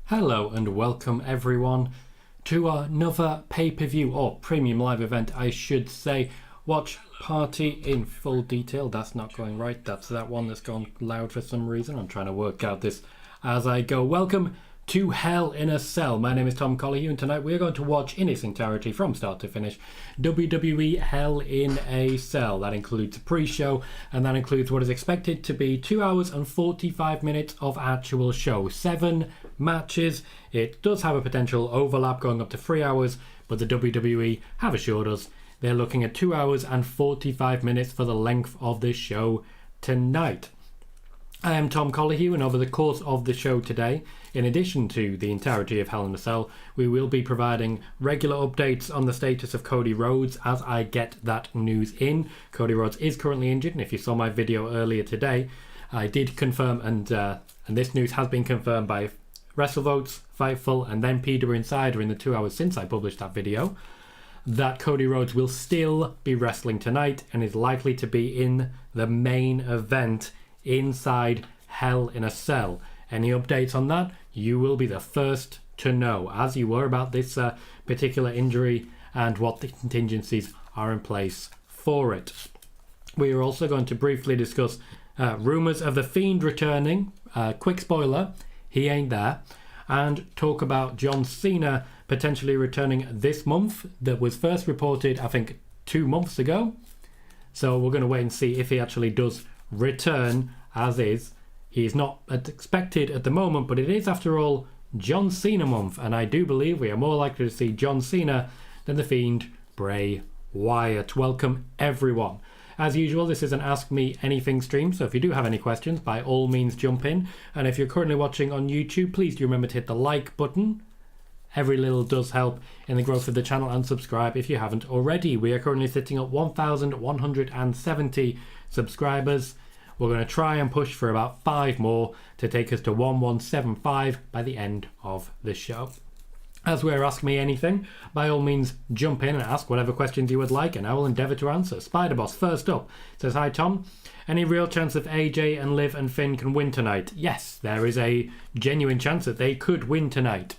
Hello and welcome everyone to another pay-per-view or premium live event, I should say. Watch party in full detail. That's not going right. That's that one that's gone loud for some reason. I'm trying to work out this as I go. Welcome to Hell in a Cell. My name is Tom Colohue and tonight we're going to watch in its entirety from start to finish WWE Hell in a Cell. That includes a pre-show and that includes what is expected to be 2 hours and 45 minutes of actual show. 7 matches. It does have a potential overlap going up to 3 hours, but the WWE have assured us they're looking at 2 hours and 45 minutes for the length of this show tonight. I am Tom Colohue, and over the course of the show today, in addition to the entirety of Hell in a Cell, we will be providing regular updates on the status of Cody Rhodes as I get that news in. Cody Rhodes is currently injured, and if you saw my video earlier today, I did confirm, and this news has been confirmed by WrestleVotes, Fightful, and then Peter Insider in the 2 hours since I published that video, that Cody Rhodes will still be wrestling tonight and is likely to be in the main event inside Hell in a Cell. Any updates on that, you will be the first to know, as you were about this particular injury and what the contingencies are in place for it. We are also going to briefly discuss rumours of The Fiend returning, quick spoiler, he ain't there, and talk about John Cena potentially returning this month. That was first reported, I think, 2 months ago. So we're going to wait and see if he actually does return as is. He is not expected at the moment, but it is, after all, John Cena month, and I do believe we are more likely to see John Cena than The Fiend Bray Wyatt. Welcome everyone. As usual, this is an Ask Me Anything stream, so if you do have any questions, by all means jump in. And if you're currently watching on YouTube, please do remember to hit the like button. Every little does help in the growth of the channel, and subscribe if you haven't already. We are currently sitting at 1,170 subscribers. We're going to try and push for about 5 more to take us to 1175 by the end of the show. As we're Ask Me Anything, by all means jump in and ask whatever questions you would like, and I will endeavour to answer. Spiderboss, first up, says, "Hi Tom, any real chance that AJ and Liv and Finn can win tonight?" Yes, there is a genuine chance that they could win tonight.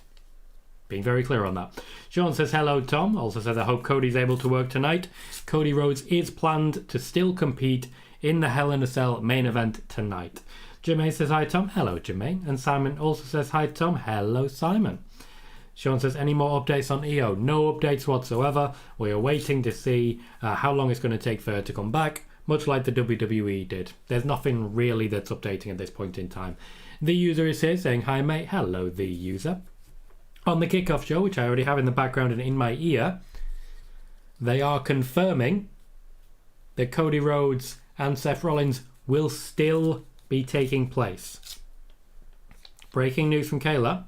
Being very clear on that. Sean says, "Hello Tom," also says, "I hope Cody's able to work tonight." Cody Rhodes is planned to still compete in the Hell in a Cell main event tonight. Jermaine says, "Hi Tom." Hello Jermaine. And Simon also says, "Hi Tom." Hello Simon. Sean says, "Any more updates on EO?" No updates whatsoever. We are waiting to see how long it's going to take for her to come back, much like the WWE did. There's nothing really that's updating at this point in time. The user is here saying, "Hi mate." Hello the user. On the kickoff show, which I already have in the background and in my ear, they are confirming that Cody Rhodes and Seth Rollins will still be taking place. Breaking news from Kayla.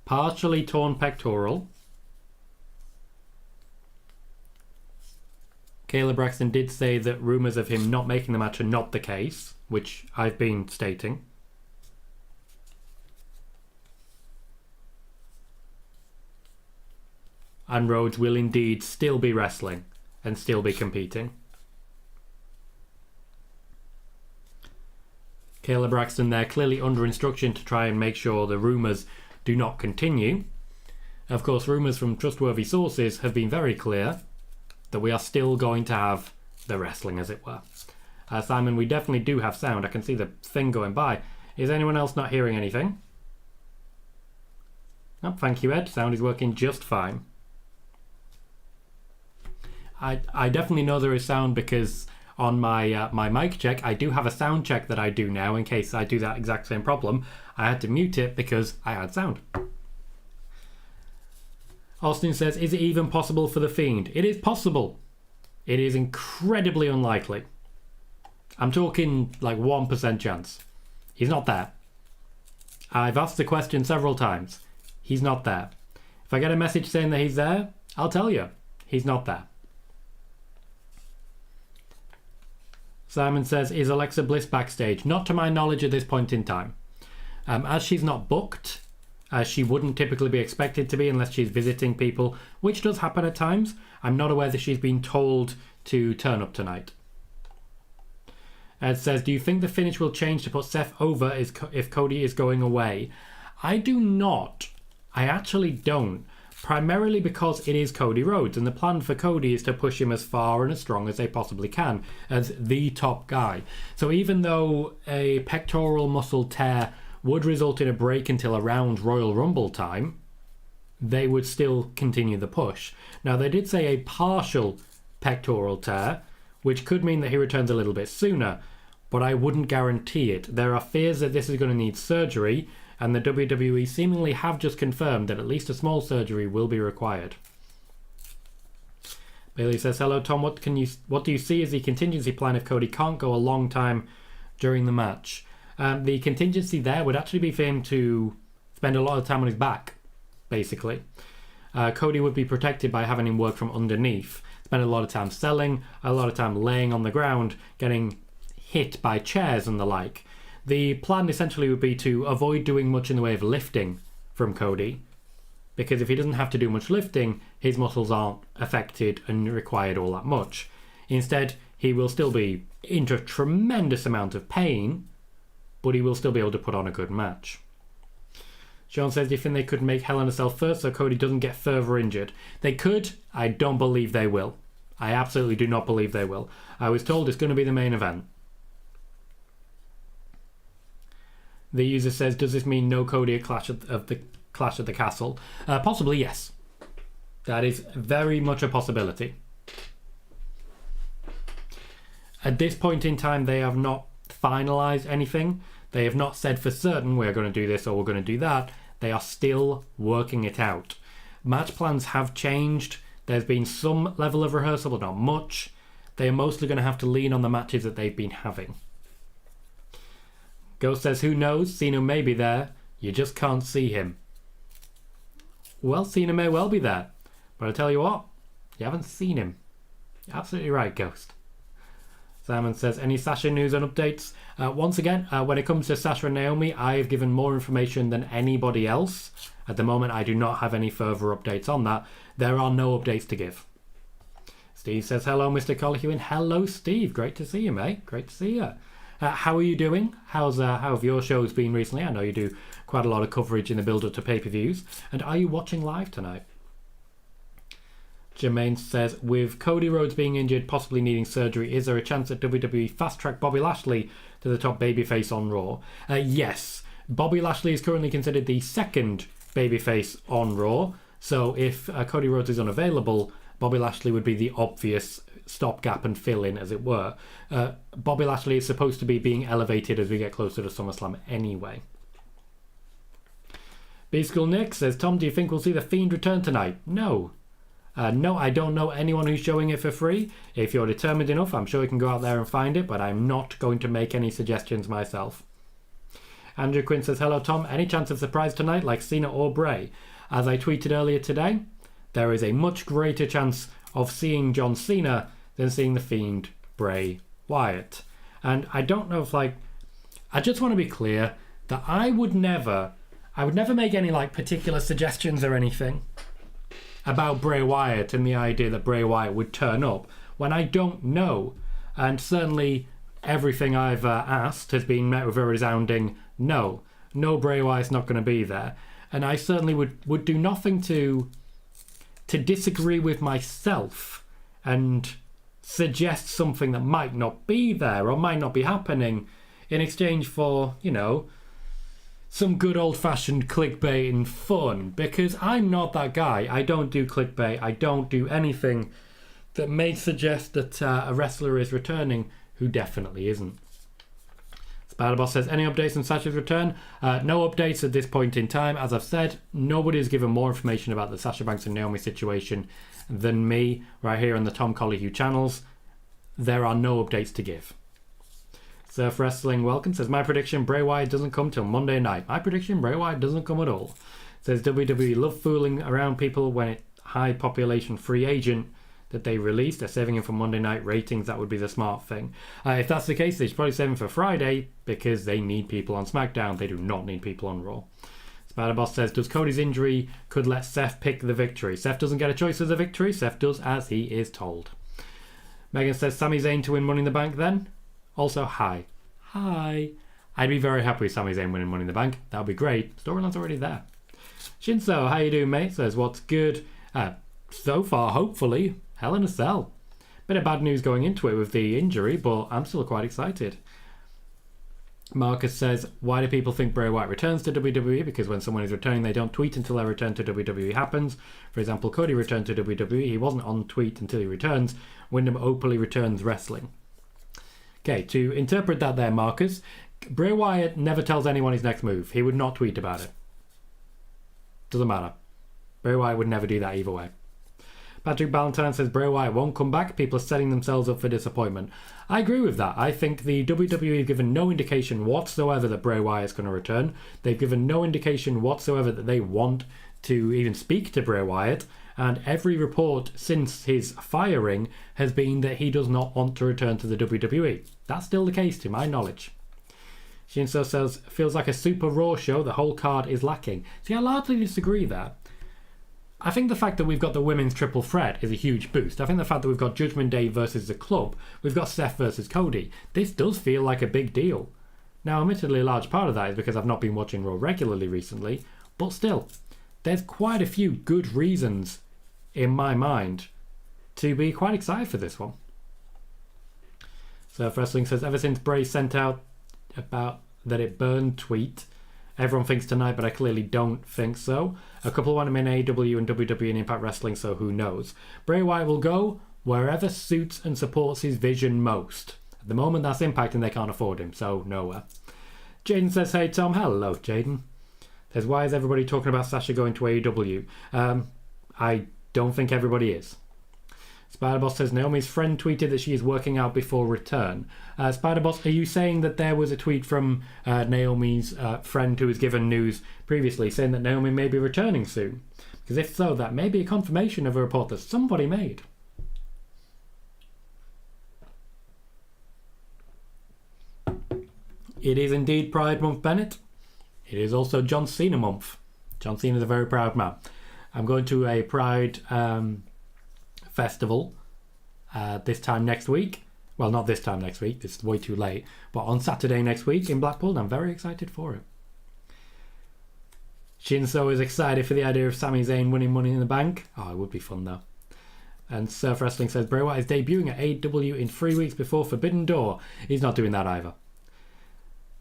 Partially torn pectoral. Kayla Braxton did say that rumours of him not making the match are not the case, which I've been stating. And Rhodes will indeed still be wrestling and still be competing. Kayla Braxton there clearly under instruction to try and make sure the rumours do not continue. Of course, rumours from trustworthy sources have been very clear that we are still going to have the wrestling, as it were. Simon, we definitely do have sound. I can see the thing going by. Is anyone else not hearing anything? Oh, thank you, Ed. Sound is working just fine. I definitely know there is sound because on my my mic check, I do have a sound check that I do now in case I do that exact same problem. I had to mute it because I had sound. Austin says, "Is it even possible for The Fiend?" It is possible. It is incredibly unlikely. I'm talking like 1% chance. He's not there. I've asked the question several times. He's not there. If I get a message saying that he's there, I'll tell you. He's not there. Simon says, "Is Alexa Bliss backstage?" Not to my knowledge at this point in time. As she's not booked, she wouldn't typically be expected to be unless she's visiting people, which does happen at times. I'm not aware that she's been told to turn up tonight. Ed says, do you think the finish will change to put Seth over if Cody is going away? I do not. I actually don't. Primarily because it is Cody Rhodes, and the plan for Cody is to push him as far and as strong as they possibly can as the top guy. So even though a pectoral muscle tear would result in a break until around Royal Rumble time, they would still continue the push. Now, they did say a partial pectoral tear, which could mean that he returns a little bit sooner, but I wouldn't guarantee it. There are fears that this is going to need surgery, and the WWE seemingly have just confirmed that at least a small surgery will be required. Bailey says, hello Tom, what do you see as the contingency plan if Cody can't go a long time during the match? The contingency there would actually be for him to spend a lot of time on his back, basically. Cody would be protected by having him work from underneath, spend a lot of time selling, a lot of time laying on the ground, getting hit by chairs and the like. The plan essentially would be to avoid doing much in the way of lifting from Cody, because if he doesn't have to do much lifting, his muscles aren't affected and required all that much. Instead, he will still be in a tremendous amount of pain, but he will still be able to put on a good match. Sean says, do you think they could make Hell in a Cell first so Cody doesn't get further injured? They could. I don't believe they will. I absolutely do not believe they will. I was told it's going to be the main event. The user says, does this mean no Cody at Clash at the Castle? Possibly, yes. That is very much a possibility. At this point in time, they have not finalised anything. They have not said for certain we're going to do this or we're going to do that. They are still working it out. Match plans have changed. There's been some level of rehearsal, but not much. They are mostly going to have to lean on the matches that they've been having. Ghost says, who knows? Cena may be there. You just can't see him. Well, Cena may well be there. But I tell you what, you haven't seen him. You're absolutely right, Ghost. Simon says, any Sasha news and updates? Once again, when it comes to Sasha and Naomi, I have given more information than anybody else. At the moment, I do not have any further updates on that. There are no updates to give. Steve says, hello, Mr. Colohue, and hello, Steve. Great to see you, mate. Great to see you. How are you doing? How have your shows been recently? I know you do quite a lot of coverage in the build-up to pay-per-views. And are you watching live tonight? Jermaine says, with Cody Rhodes being injured, possibly needing surgery, is there a chance that WWE fast-track Bobby Lashley to the top babyface on Raw? Yes. Bobby Lashley is currently considered the second babyface on Raw. So if Cody Rhodes is unavailable, Bobby Lashley would be the obvious stopgap and fill-in, as it were. Bobby Lashley is supposed to be being elevated as we get closer to SummerSlam anyway. B-School Nick says, Tom, do you think we'll see The Fiend return tonight? No. No, I don't know anyone who's showing it for free. If you're determined enough, I'm sure you can go out there and find it, but I'm not going to make any suggestions myself. Andrew Quinn says, hello, Tom. Any chance of surprise tonight, like Cena or Bray? As I tweeted earlier today, there is a much greater chance of seeing John Cena than seeing The Fiend, Bray Wyatt. And I don't know if, I just want to be clear that I would never make any, particular suggestions or anything about Bray Wyatt and the idea that Bray Wyatt would turn up when I don't know. And certainly everything I've asked has been met with a resounding no. No, Bray Wyatt's not going to be there. And I certainly would do nothing to disagree with myself and suggest something that might not be there or might not be happening in exchange for, some good old-fashioned clickbait and fun, because I'm not that guy. I don't do clickbait. I don't do anything that may suggest that a wrestler is returning who definitely isn't. Spider-Boss says, any updates on Sasha's return? No updates at this point in time. As I've said, nobody has given more information about the Sasha Banks and Naomi situation than me right here on the Tom Colohue channels. There are no updates to give. Surf Wrestling Welcome says, my prediction, Bray Wyatt doesn't come till Monday night. My prediction, Bray Wyatt doesn't come at all. Says, WWE love fooling around people when it's high population free agent. that they released. They're saving him for Monday night ratings. That would be the smart thing. If that's the case, they should probably save him for Friday because they need people on SmackDown. They do not need people on Raw. Spider-Boss says, does Cody's injury could let Seth pick the victory? Seth doesn't get a choice of the victory. Seth does as he is told. Megan says, Sami Zayn to win Money in the Bank then? Also, hi. Hi. I'd be very happy with Sami Zayn winning Money in the Bank. That would be great. Storyline's already there. Shinso, how you doing, mate? Says, what's good? So far, hopefully, Hell in a Cell. Bit of bad news going into it with the injury, but I'm still quite excited. Marcus says, why do people think Bray Wyatt returns to WWE? Because when someone is returning, they don't tweet until their return to WWE happens. For example, Cody returned to WWE. He wasn't on tweet until he returns. Wyndham openly returns wrestling. Okay, to interpret that there, Marcus, Bray Wyatt never tells anyone his next move. He would not tweet about it. Doesn't matter. Bray Wyatt would never do that either way. Patrick Ballantyne says Bray Wyatt won't come back. People are setting themselves up for disappointment. I agree with that. I think the WWE have given no indication whatsoever that Bray Wyatt's going to return. They've given no indication whatsoever that they want to even speak to Bray Wyatt. And every report since his firing has been that he does not want to return to the WWE. That's still the case to my knowledge. Shinso says, feels like a super Raw show. The whole card is lacking. See, I largely disagree there. I think the fact that we've got the women's triple threat is a huge boost. I think the fact that we've got Judgment Day versus the Club, we've got Seth versus Cody. This does feel like a big deal. Now, admittedly, a large part of that is because I've not been watching Raw regularly recently, but still, there's quite a few good reasons in my mind to be quite excited for this one. Surf Wrestling says, ever since Bray sent out about that it burned tweet, everyone thinks tonight, but I clearly don't think so. A couple want him in AEW and WWE and Impact Wrestling, so who knows. Bray Wyatt will go wherever suits and supports his vision most. At the moment, that's Impact and they can't afford him, so nowhere. Jaden says, hey Tom. Hello, Jaden. Says, why is everybody talking about Sasha going to AEW? I don't think everybody is. Spider-Boss says, Naomi's friend tweeted that she is working out before return. Spider-Boss, are you saying that there was a tweet from Naomi's friend who was given news previously saying that Naomi may be returning soon? Because if so, that may be a confirmation of a report that somebody made. It is indeed Pride Month, Bennett. It is also John Cena month. John Cena is a very proud man. I'm going to a Pride festival this time next week. Well, not this time next week. This is way too late. But on Saturday next week in Blackpool, and I'm very excited for it. Shinso is excited for the idea of Sami Zayn winning Money in the Bank. Oh, it would be fun though. And Surf Wrestling says Bray Wyatt is debuting at AEW in 3 weeks before Forbidden Door. He's not doing that either.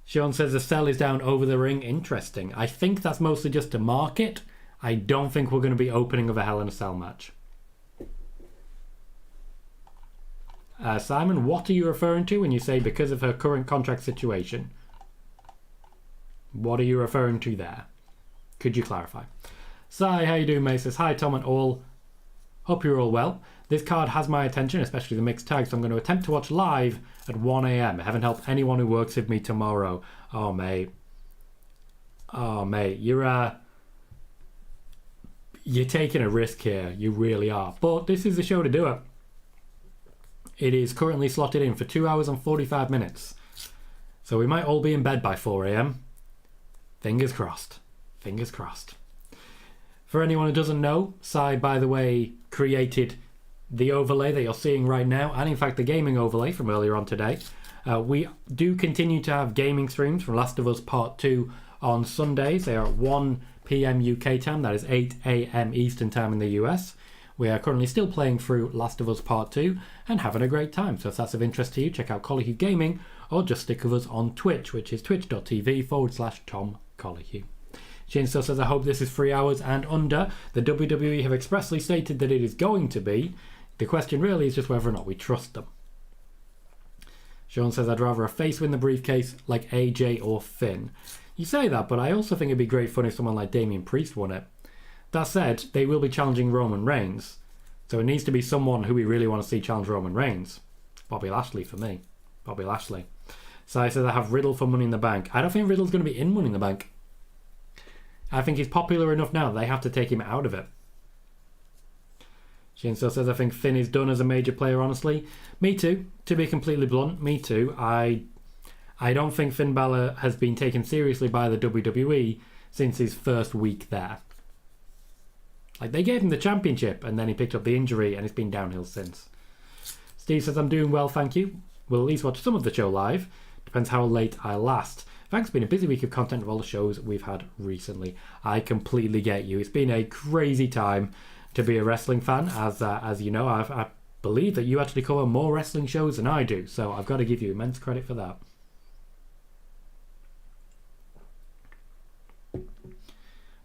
Sean says the cell is down over the ring. Interesting. I think that's mostly just to market. I don't think we're going to be opening of a Hell in a Cell match. Simon, what are you referring to when you say because of her current contract situation? What are you referring to there? Could you clarify? Sai, how you doing, mate? Says, hi, Tom and all. Hope you're all well. This card has my attention, especially the mixed tag, so I'm going to attempt to watch live at 1 a.m. Heaven help anyone who works with me tomorrow. Oh, mate. Oh, mate. You're taking a risk here. You really are. But this is the show to do it. It is currently slotted in for 2 hours and 45 minutes. So we might all be in bed by 4 a.m. Fingers crossed. Fingers crossed. For anyone who doesn't know, Sai, by the way, created the overlay that you're seeing right now, and in fact the gaming overlay from earlier on today. We do continue to have gaming streams from Last of Us Part 2 on Sundays. They are at 1 p.m. UK time, that is 8 a.m. Eastern time in the US. We are currently still playing through Last of Us Part 2 and having a great time. So if that's of interest to you, check out Colohue Gaming or just stick with us on Twitch, which is twitch.tv/Tom Colohue. Shinso says, I hope this is 3 hours and under. The WWE have expressly stated that it is going to be. The question really is just whether or not we trust them. Sean says, I'd rather a face win the briefcase like AJ or Finn. You say that, but I also think it'd be great fun if someone like Damian Priest won it. That said, they will be challenging Roman Reigns, so it needs to be someone who we really want to see challenge Roman Reigns. Bobby Lashley for me. Bobby Lashley. So I said I have Riddle for Money in the Bank. I don't think Riddle's going to be in Money in the Bank. I think he's popular enough now that they have to take him out of it. Shane still says, I think Finn is done as a major player, honestly. Me too. To be completely blunt, me too. I don't think Finn Balor has been taken seriously by the WWE since his first week there. Like, they gave him the championship, and then he picked up the injury, and it's been downhill since. Steve says, I'm doing well, thank you. We'll at least watch some of the show live. Depends how late I last. Thanks, been a busy week of content of all the shows we've had recently. I completely get you. It's been a crazy time to be a wrestling fan, as you know. I believe that you actually cover more wrestling shows than I do, so I've got to give you immense credit for that.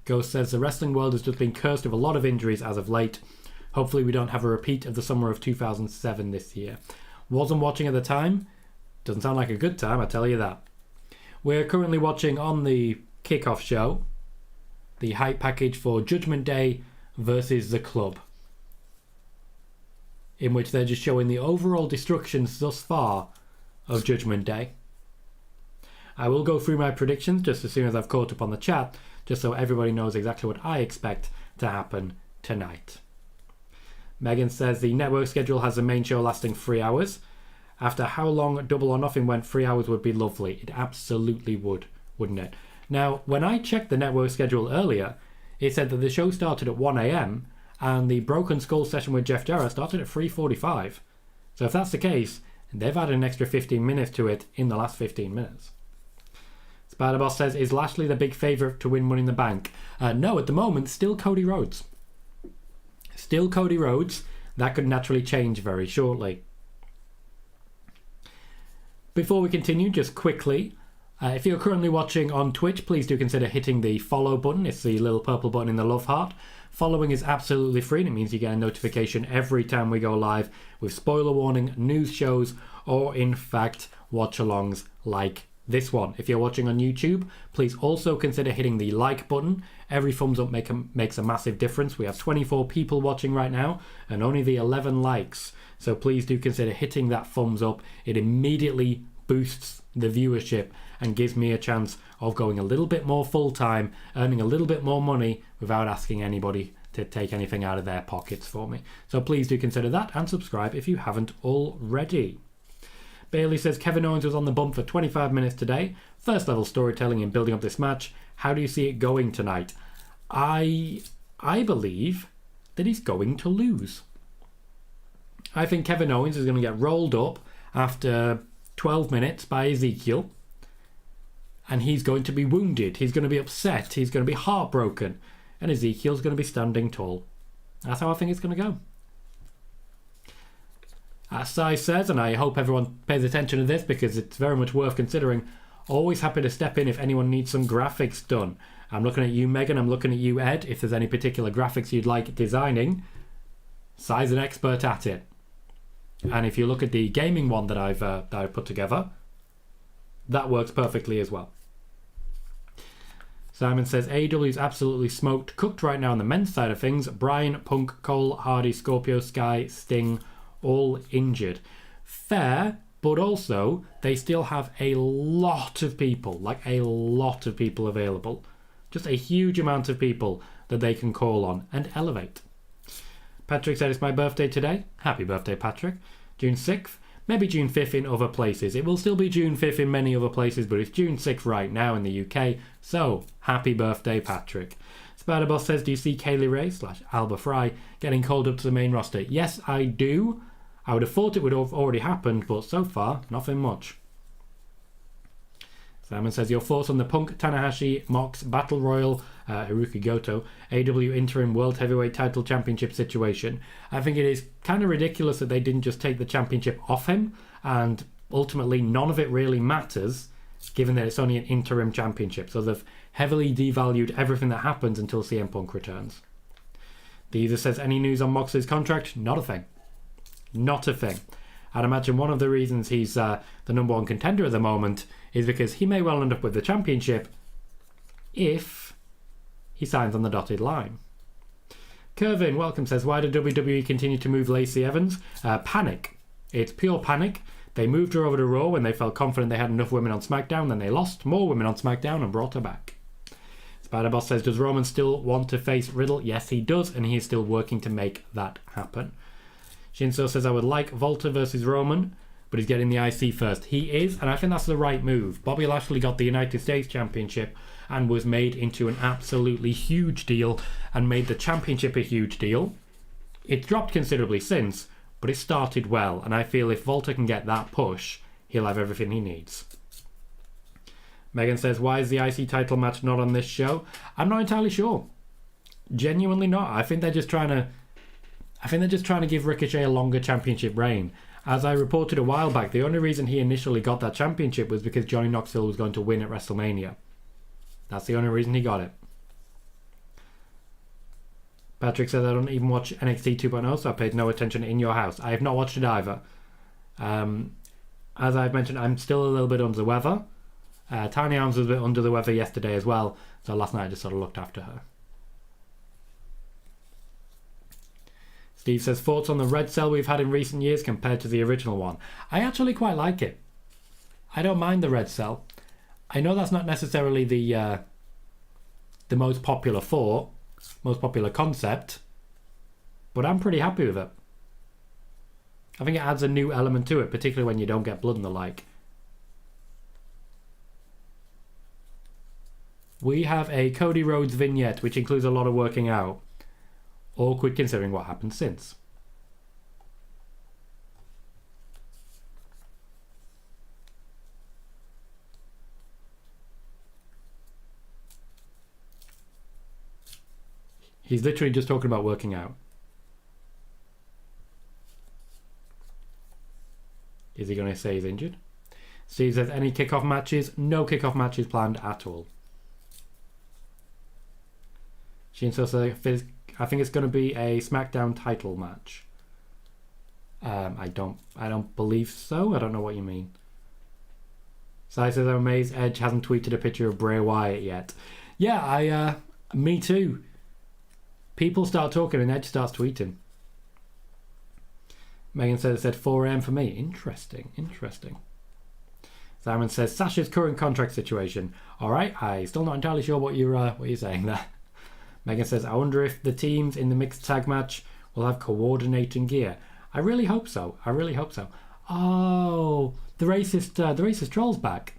Ghost says, the wrestling world has just been cursed with a lot of injuries as of late. Hopefully we don't have a repeat of the summer of 2007 this year. Wasn't watching at the time. Doesn't sound like a good time, I tell you that. We're currently watching on the kickoff show the hype package for Judgment Day versus The Club, in which they're just showing the overall destructions thus far of Judgment Day. I will go through my predictions just as soon as I've caught up on the chat, just so everybody knows exactly what I expect to happen tonight. Megan says the network schedule has the main show lasting 3 hours. After how long Double or Nothing went, 3 hours would be lovely. It absolutely would, wouldn't it? Now, when I checked the network schedule earlier, it said that the show started at 1 a.m. and the Broken Skull session with Jeff Jarrett started at 3:45. So if that's the case, they've added an extra 15 minutes to it in the last 15 minutes. Spider-Boss says, is Lashley the big favourite to win Money in the Bank? No, at the moment, still Cody Rhodes. Still Cody Rhodes. That could naturally change very shortly. Before we continue, just quickly, if you're currently watching on Twitch, please do consider hitting the follow button. It's the little purple button in the love heart. Following is absolutely free, and it means you get a notification every time we go live with spoiler warning, news shows, or in fact, watch-alongs like this one. If you're watching on YouTube, please also consider hitting the like button. Every thumbs up makes a massive difference. We have 24 people watching right now and only the 11 likes. So please do consider hitting that thumbs up. It immediately boosts the viewership and gives me a chance of going a little bit more full-time, earning a little bit more money without asking anybody to take anything out of their pockets for me. So please do consider that and subscribe if you haven't already. Bailey says, Kevin Owens was on the bump for 25 minutes today. First level storytelling in building up this match. How do you see it going tonight? I believe that he's going to lose. I think Kevin Owens is going to get rolled up after 12 minutes by Ezekiel. And he's going to be wounded. He's going to be upset. He's going to be heartbroken. And Ezekiel's going to be standing tall. That's how I think it's going to go. As Sai says, and I hope everyone pays attention to this because it's very much worth considering, always happy to step in if anyone needs some graphics done. I'm looking at you, Megan. I'm looking at you, Ed. If there's any particular graphics you'd like designing, Sai's an expert at it. And if you look at the gaming one that I've put together, that works perfectly as well. Simon says, AEW is absolutely smoked, cooked right now on the men's side of things. Bryan, Punk, Cole, Hardy, Scorpio Sky, Sting, all injured. Fair, but also they still have a lot of people, like a lot of people available. Just a huge amount of people that they can call on and elevate. Patrick said, it's my birthday today. Happy birthday, Patrick. June 6th. Maybe June 5th in other places. It will still be June 5th in many other places, but it's June 6th right now in the UK. So, happy birthday, Patrick. Spider-Boss says, do you see Kaylee Ray / Alba Fry getting called up to the main roster? Yes, I do. I would have thought it would have already happened, but so far, nothing much. Simon says, your thoughts on the Punk, Tanahashi, Mox, Battle Royal, Hiroki Goto, AW Interim World Heavyweight Title Championship situation. I think it is kind of ridiculous that they didn't just take the championship off him, and ultimately none of it really matters, given that it's only an interim championship. So they've heavily devalued everything that happens until CM Punk returns. Deezer says, any news on Moxley's contract? Not a thing. Not a thing. I'd imagine one of the reasons he's the number one contender at the moment is because he may well end up with the championship if he signs on the dotted line. Kervin, welcome, says, why did WWE continue to move Lacey Evans? Panic. It's pure panic. They moved her over to Raw when they felt confident they had enough women on SmackDown, then they lost more women on SmackDown and brought her back. Spider-Boss says, does Roman still want to face Riddle? Yes, he does, and he is still working to make that happen. Shinso says, I would like Volta versus Roman, but he's getting the IC first. He is, and I think that's the right move. Bobby Lashley got the United States Championship and was made into an absolutely huge deal and made the championship a huge deal. It's dropped considerably since, but it started well, and I feel if Volta can get that push, he'll have everything he needs. Megan says, why is the IC title match not on this show? I'm not entirely sure. Genuinely not. I think they're just trying to give Ricochet a longer championship reign. As I reported a while back, the only reason he initially got that championship was because Johnny Knoxville was going to win at WrestleMania. That's the only reason he got it. Patrick says, I don't even watch NXT 2.0, so I paid no attention in your house. I have not watched it either. As I've mentioned, I'm still a little bit under the weather. Tiny Arms was a bit under the weather yesterday as well, so last night I just sort of looked after her. Steve says, thoughts on the red cell we've had in recent years compared to the original one? I actually quite like it. I don't mind the red cell. I know that's not necessarily the most popular thought, most popular concept, but I'm pretty happy with it. I think it adds a new element to it, particularly when you don't get blood and the like. We have a Cody Rhodes vignette, which includes a lot of working out. Awkward considering what happened since. He's literally just talking about working out. Is he going to say he's injured? Steve says, any kickoff matches? No kickoff matches planned at all. Shinso says, I think it's going to be a SmackDown title match. I don't believe so. I don't know what you mean. Sai says, I'm amazed Edge hasn't tweeted a picture of Bray Wyatt yet. Yeah, me too. People start talking and Edge starts tweeting. Megan said 4 a.m. for me. Interesting. Simon says, Sasha's current contract situation. Alright, I'm still not entirely sure what you're saying there. Megan says, I wonder if the teams in the mixed tag match will have coordinating gear. I really hope so. Oh, the racist troll's back.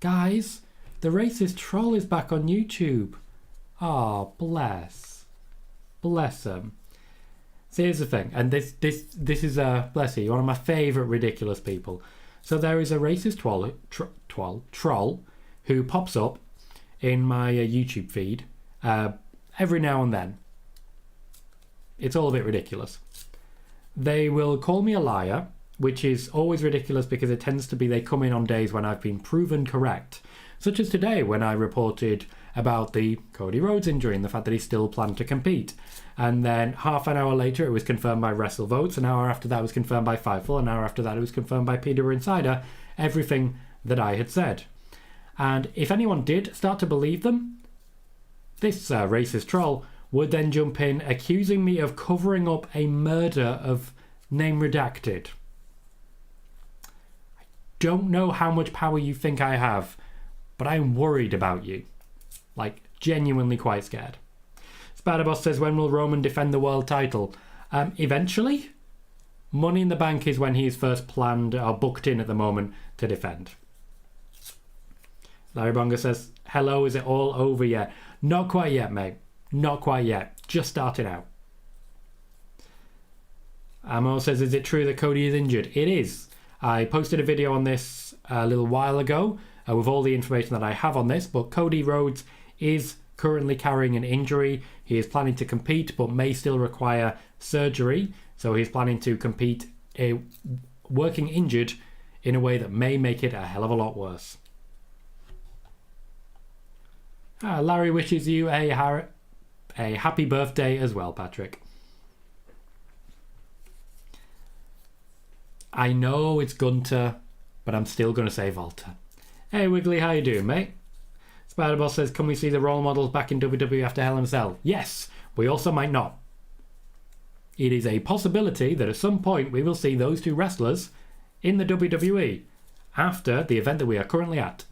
Guys, the racist troll is back on YouTube. Oh, bless him. So here's the thing, and this is bless you, one of my favourite ridiculous people. So there is a racist troll who pops up in my YouTube feed every now and then. It's all a bit ridiculous. They will call me a liar, which is always ridiculous because it tends to be they come in on days when I've been proven correct. Such as today when I reported about the Cody Rhodes injury and the fact that he still planned to compete. And then half an hour later it was confirmed by WrestleVotes, an hour after that it was confirmed by Fightful, an hour after that it was confirmed by PW Insider, everything that I had said. And if anyone did start to believe them, this racist troll would then jump in accusing me of covering up a murder of name redacted. I don't know how much power you think I have, but I'm worried about you. Like, genuinely quite scared. Spider-Boss says, when will Roman defend the world title? Eventually. Money in the Bank is when he's first planned or booked in at the moment to defend. Larry Bonga says, hello, is it all over yet? Not quite yet, mate. Not quite yet. Just starting out. Amo says, is it true that Cody is injured? It is. I posted a video on this a little while ago with all the information that I have on this, but Cody Rhodes is currently carrying an injury. He is planning to compete but may still require surgery, so he's planning to compete working injured in a way that may make it a hell of a lot worse. Larry wishes you a happy birthday as well, Patrick. I know it's Gunter, but I'm still going to say Volta. Hey Wiggly, how you doing, mate? Spider-Boss says, can we see the role models back in WWE after Hell in a Cell? Yes, we also might not. It is a possibility that at some point we will see those two wrestlers in the WWE after the event that we are currently at.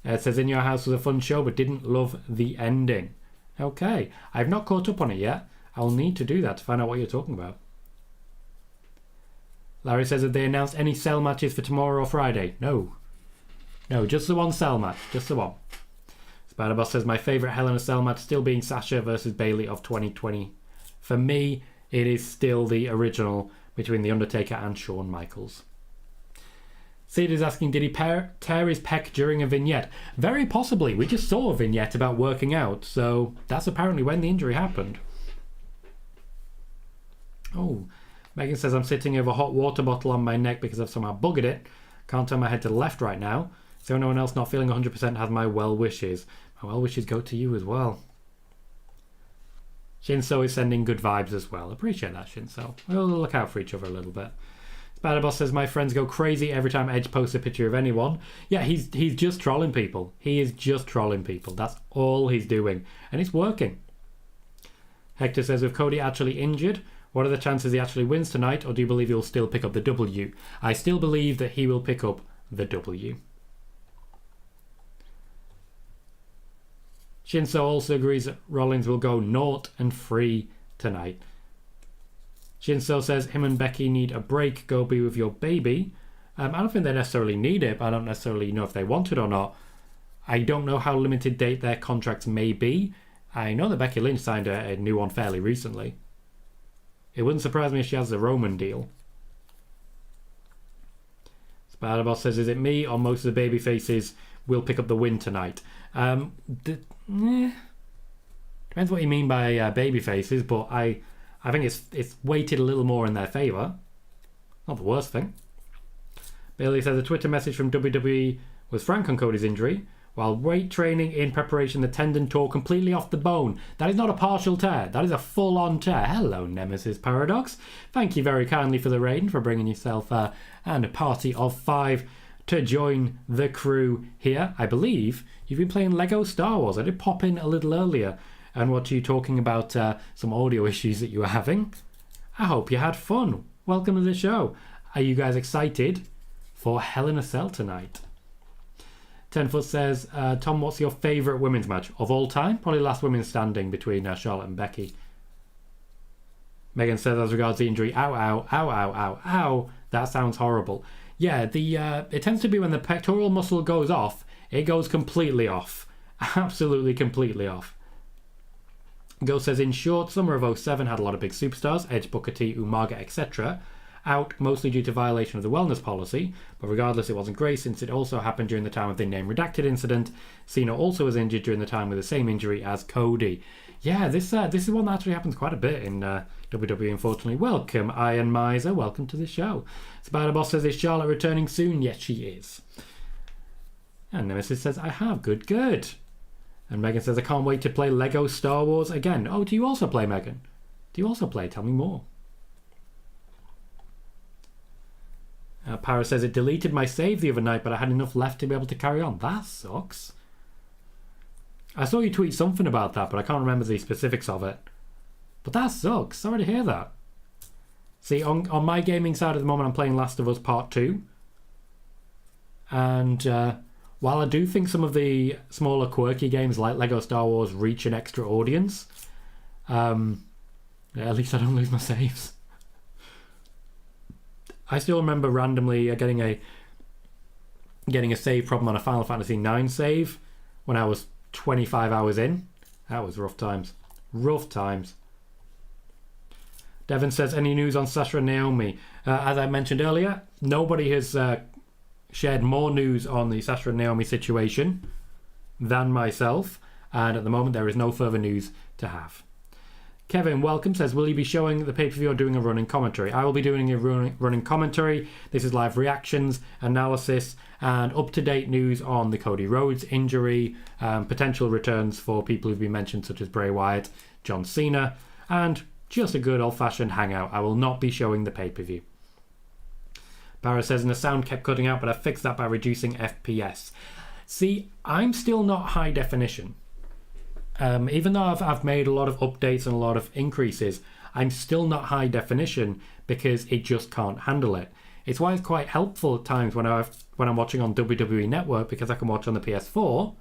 It says, In Your House was a fun show, but didn't love the ending. Okay, I've not caught up on it yet. I'll need to do that to find out what you're talking about. Larry says, have they announced any cell matches for tomorrow or Friday? No. No, just the one cell match. Just the one. Spider-Boss says, my favourite Hell in a Cell match still being Sasha versus Bayley of 2020. For me, it is still the original between The Undertaker and Shawn Michaels. Sid is asking, did he tear his pec during a vignette? Very possibly. We just saw a vignette about working out, so that's apparently when the injury happened. Oh, Megan says, I'm sitting over a hot water bottle on my neck because I've somehow buggered it. Can't turn my head to the left right now. So anyone else not feeling 100% has my well wishes. My well wishes go to you as well. Shinso is sending good vibes as well. Appreciate that, Shinso. We'll look out for each other a little bit. Spider-Boss says, my friends go crazy every time Edge posts a picture of anyone. Yeah, he's just trolling people. He is just trolling people. That's all he's doing. And it's working. Hector says, with Cody actually injured, what are the chances he actually wins tonight, or do you believe he'll still pick up the W? I still believe that he will pick up the W. Shinso also agrees that Rollins will go 0-3 tonight. Shinso says him and Becky need a break, go be with your baby. I don't think they necessarily need it, but I don't necessarily know if they want it or not. I don't know how limited date their contracts may be. I know that Becky Lynch signed a new one fairly recently. It wouldn't surprise me if she has a Roman deal. Spider-Boss says, is it me or most of the baby faces will pick up the win tonight? Depends what you mean by baby faces, but I think it's weighted a little more in their favour. Not the worst thing. Bailey says a Twitter message from WWE was frank on Cody's injury. While weight training in preparation, the tendon tore completely off the bone. That is not a partial tear. That is a full-on tear. Hello, Nemesis Paradox. Thank you very kindly for the raid, for bringing yourself and a party of 5 to join the crew here. I believe you've been playing Lego Star Wars. I did pop in a little earlier and watch you talking about some audio issues that you were having. I hope you had fun. Welcome to the show. Are you guys excited for Hell in a Cell tonight? 10foot says, Tom, what's your favourite women's match of all time? Probably Last Women Standing between Charlotte and Becky. Megan says, as regards the injury, ow, ow, ow, ow, ow, ow. That sounds horrible. Yeah, it tends to be when the pectoral muscle goes off, it goes completely off. Absolutely completely off. Go says, in short, summer of 07 had a lot of big superstars, Edge, Booker T, Umaga, etc. out mostly due to violation of the wellness policy, but regardless it wasn't great since it also happened during the time of the name redacted incident. Cena also was injured during the time with the same injury as Cody. Yeah, this is one that actually happens quite a bit in WWE, unfortunately. Welcome, Iron Miser. Welcome to the show. Spider-Boss says, is Charlotte returning soon? Yes, she is. And Nemesis says, I have. Good, good. And Megan says, I can't wait to play Lego Star Wars again. Oh, do you also play, Megan? Do you also play? Tell me more. Para says, it deleted my save the other night, but I had enough left to be able to carry on. That sucks. I saw you tweet something about that, but I can't remember the specifics of it. But that sucks. Sorry to hear that. See, on my gaming side at the moment, I'm playing Last of Us Part 2. And while I do think some of the smaller quirky games like Lego Star Wars reach an extra audience, at least I don't lose my saves. I still remember randomly getting a save problem on a Final Fantasy IX save when I was 25 hours in. That was rough times. Rough times. Devon says, any news on Sasha and Naomi? As I mentioned earlier, nobody has shared more news on the Sasha and Naomi situation than myself, and at the moment there is no further news to have. Kevin, welcome, says, will you be showing the pay-per-view or doing a running commentary? I will be doing a running commentary. This is live reactions, analysis, and up-to-date news on the Cody Rhodes injury, potential returns for people who've been mentioned, such as Bray Wyatt, John Cena, and just a good old-fashioned hangout. I will not be showing the pay-per-view. Barra says, and the sound kept cutting out, but I fixed that by reducing FPS. See, I'm still not high definition. Even though I've made a lot of updates and a lot of increases, I'm still not high definition because it just can't handle it. It's why it's quite helpful at times when I'm watching on WWE Network, because I can watch on the PS4,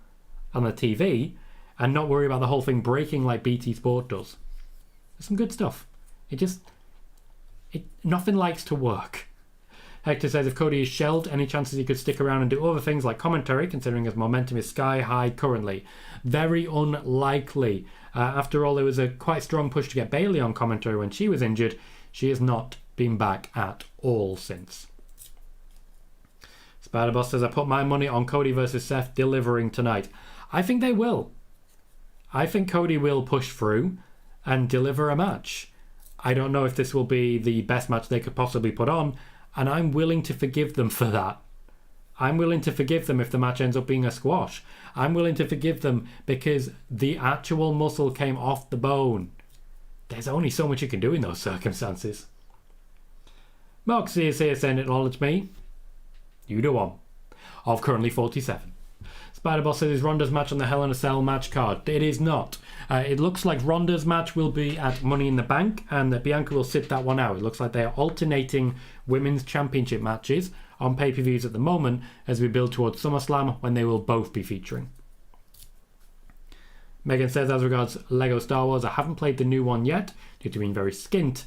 on the TV, and not worry about the whole thing breaking like BT Sport does. There's some good stuff. Nothing likes to work. Hector says, if Cody is shelved, any chances he could stick around and do other things like commentary, considering his momentum is sky high currently? Very unlikely. After all, there was a quite strong push to get Bayley on commentary when she was injured. She has not been back at all since. Spider-Boss says, I put my money on Cody versus Seth delivering tonight. I think they will. I think Cody will push through and deliver a match. I don't know if this will be the best match they could possibly put on, and I'm willing to forgive them for that. I'm willing to forgive them if the match ends up being a squash. I'm willing to forgive them because the actual muscle came off the bone. There's only so much you can do in those circumstances. Moxie is here saying acknowledge me. You do one. Of currently 47. Spider-Boss says, is Ronda's match on the Hell in a Cell match card? It is not. It looks like Ronda's match will be at Money in the Bank and that Bianca will sit that one out. It looks like they are alternating women's championship matches on pay-per-views at the moment as we build towards SummerSlam when they will both be featuring. Megan says, as regards Lego Star Wars, I haven't played the new one yet due to being very skint,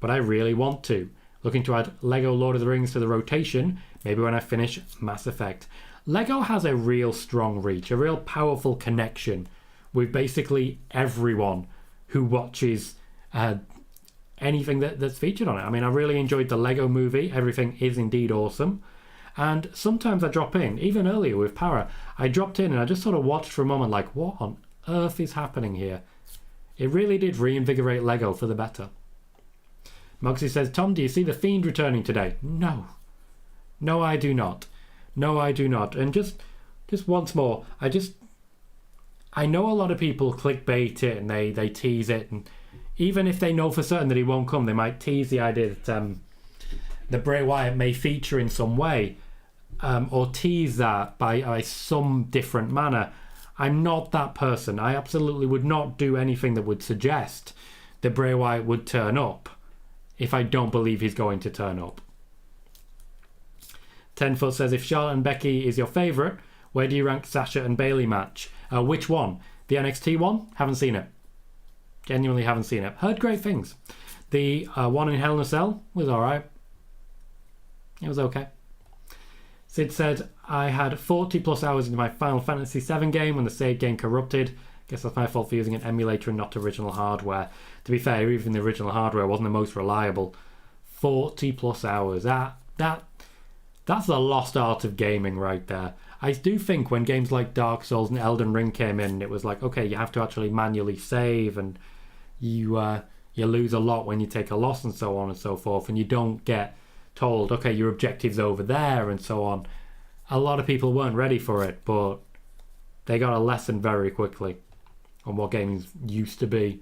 but I really want to. Looking to add Lego Lord of the Rings to the rotation, maybe when I finish Mass Effect. Lego has a real strong reach, a real powerful connection with basically everyone who watches anything that's featured on it. I mean, I really enjoyed the Lego movie. Everything is indeed awesome. And sometimes I drop in, even earlier with Para, I dropped in and I just sort of watched for a moment like, what on earth is happening here? It really did reinvigorate Lego for the better. Moxie says, Tom, do you see The Fiend returning today? No. No, I do not. No, I do not. And just once more, I know a lot of people clickbait it and they tease it, and even if they know for certain that he won't come, they might tease the idea that Bray Wyatt may feature in some way, or tease that by some different manner. I'm not that person. I absolutely would not do anything that would suggest that Bray Wyatt would turn up if I don't believe he's going to turn up. 10foot says, if Charlotte and Becky is your favourite, where do you rank Sasha and Bayley match? Which one? The NXT one? Haven't seen it. Genuinely haven't seen it. Heard great things. The one in Hell in a Cell was alright. It was okay. Sid said, I had 40 plus hours into my Final Fantasy VII game when the save game corrupted. Guess that's my fault for using an emulator and not original hardware. To be fair, even the original hardware wasn't the most reliable. 40 plus hours. That's the lost art of gaming right there. I do think when games like Dark Souls and Elden Ring came in, it was like, okay, you have to actually manually save, and you lose a lot when you take a loss and so on and so forth, and you don't get told, okay, your objective's over there and so on. A lot of people weren't ready for it, but they got a lesson very quickly on what gaming used to be.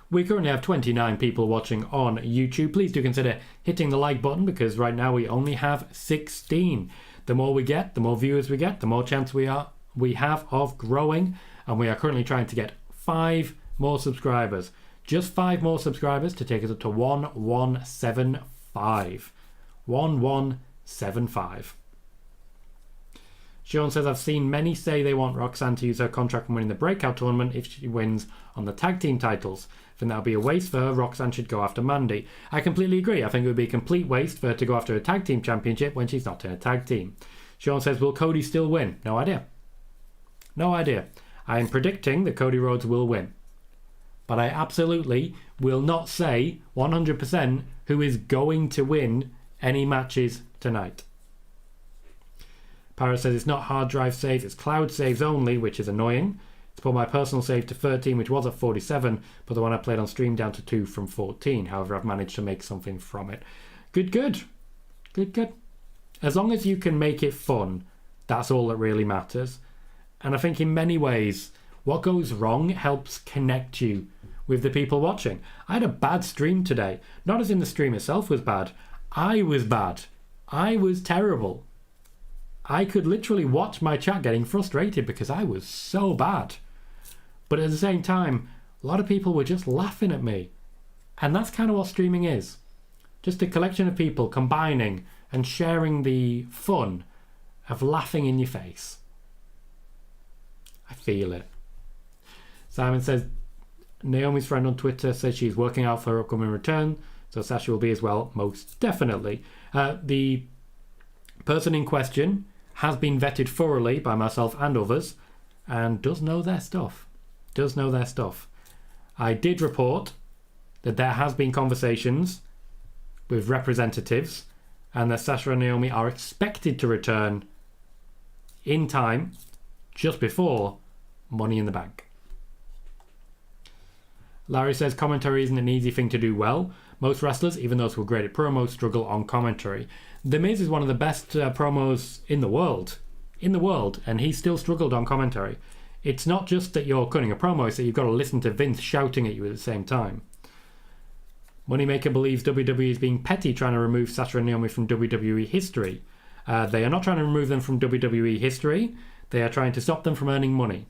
We currently have 29 people watching on YouTube. Please do consider hitting the like button, because right now we only have 16. The more we get, the more viewers we get, the more chance we have of growing. And we are currently trying to get 5 more subscribers. Just 5 more subscribers to take us up to 1175. 1175. Sean says, I've seen many say they want Roxanne to use her contract from winning the breakout tournament if she wins on the tag team titles. I think that would be a waste for her. Roxanne should go after Mandy. I completely agree. I think it would be a complete waste for her to go after a tag team championship when she's not in a tag team. Sean says, will Cody still win? No idea. No idea. I am predicting that Cody Rhodes will win. But I absolutely will not say 100% who is going to win any matches tonight. Para says it's not hard drive saves, it's cloud saves only, which is annoying. It's put my personal save to 13, which was at 47, but the one I played on stream down to 2 from 14. However, I've managed to make something from it. Good. As long as you can make it fun, that's all that really matters. And I think in many ways, what goes wrong helps connect you with the people watching. I had a bad stream today. Not as in the stream itself was bad. I was bad. I was terrible. I could literally watch my chat getting frustrated because I was so bad. But at the same time, a lot of people were just laughing at me. And that's kind of what streaming is. Just a collection of people combining and sharing the fun of laughing in your face. I feel it. Simon says, Naomi's friend on Twitter says she's working out for her upcoming return, so Sasha will be as well, most definitely. The person in question has been vetted thoroughly by myself and others, and does know their stuff. I did report that there has been conversations with representatives, and that Sasha and Naomi are expected to return in time, just before Money in the Bank. Larry says commentary isn't an easy thing to do well. Most wrestlers, even those who are great at promos, struggle on commentary. The Miz is one of the best promos in the world, and he still struggled on commentary. It's not just that you're cutting a promo, it's that you've got to listen to Vince shouting at you at the same time. Moneymaker believes WWE is being petty trying to remove Sasha and Naomi from WWE history. They are not trying to remove them from WWE history. They are trying to stop them from earning money.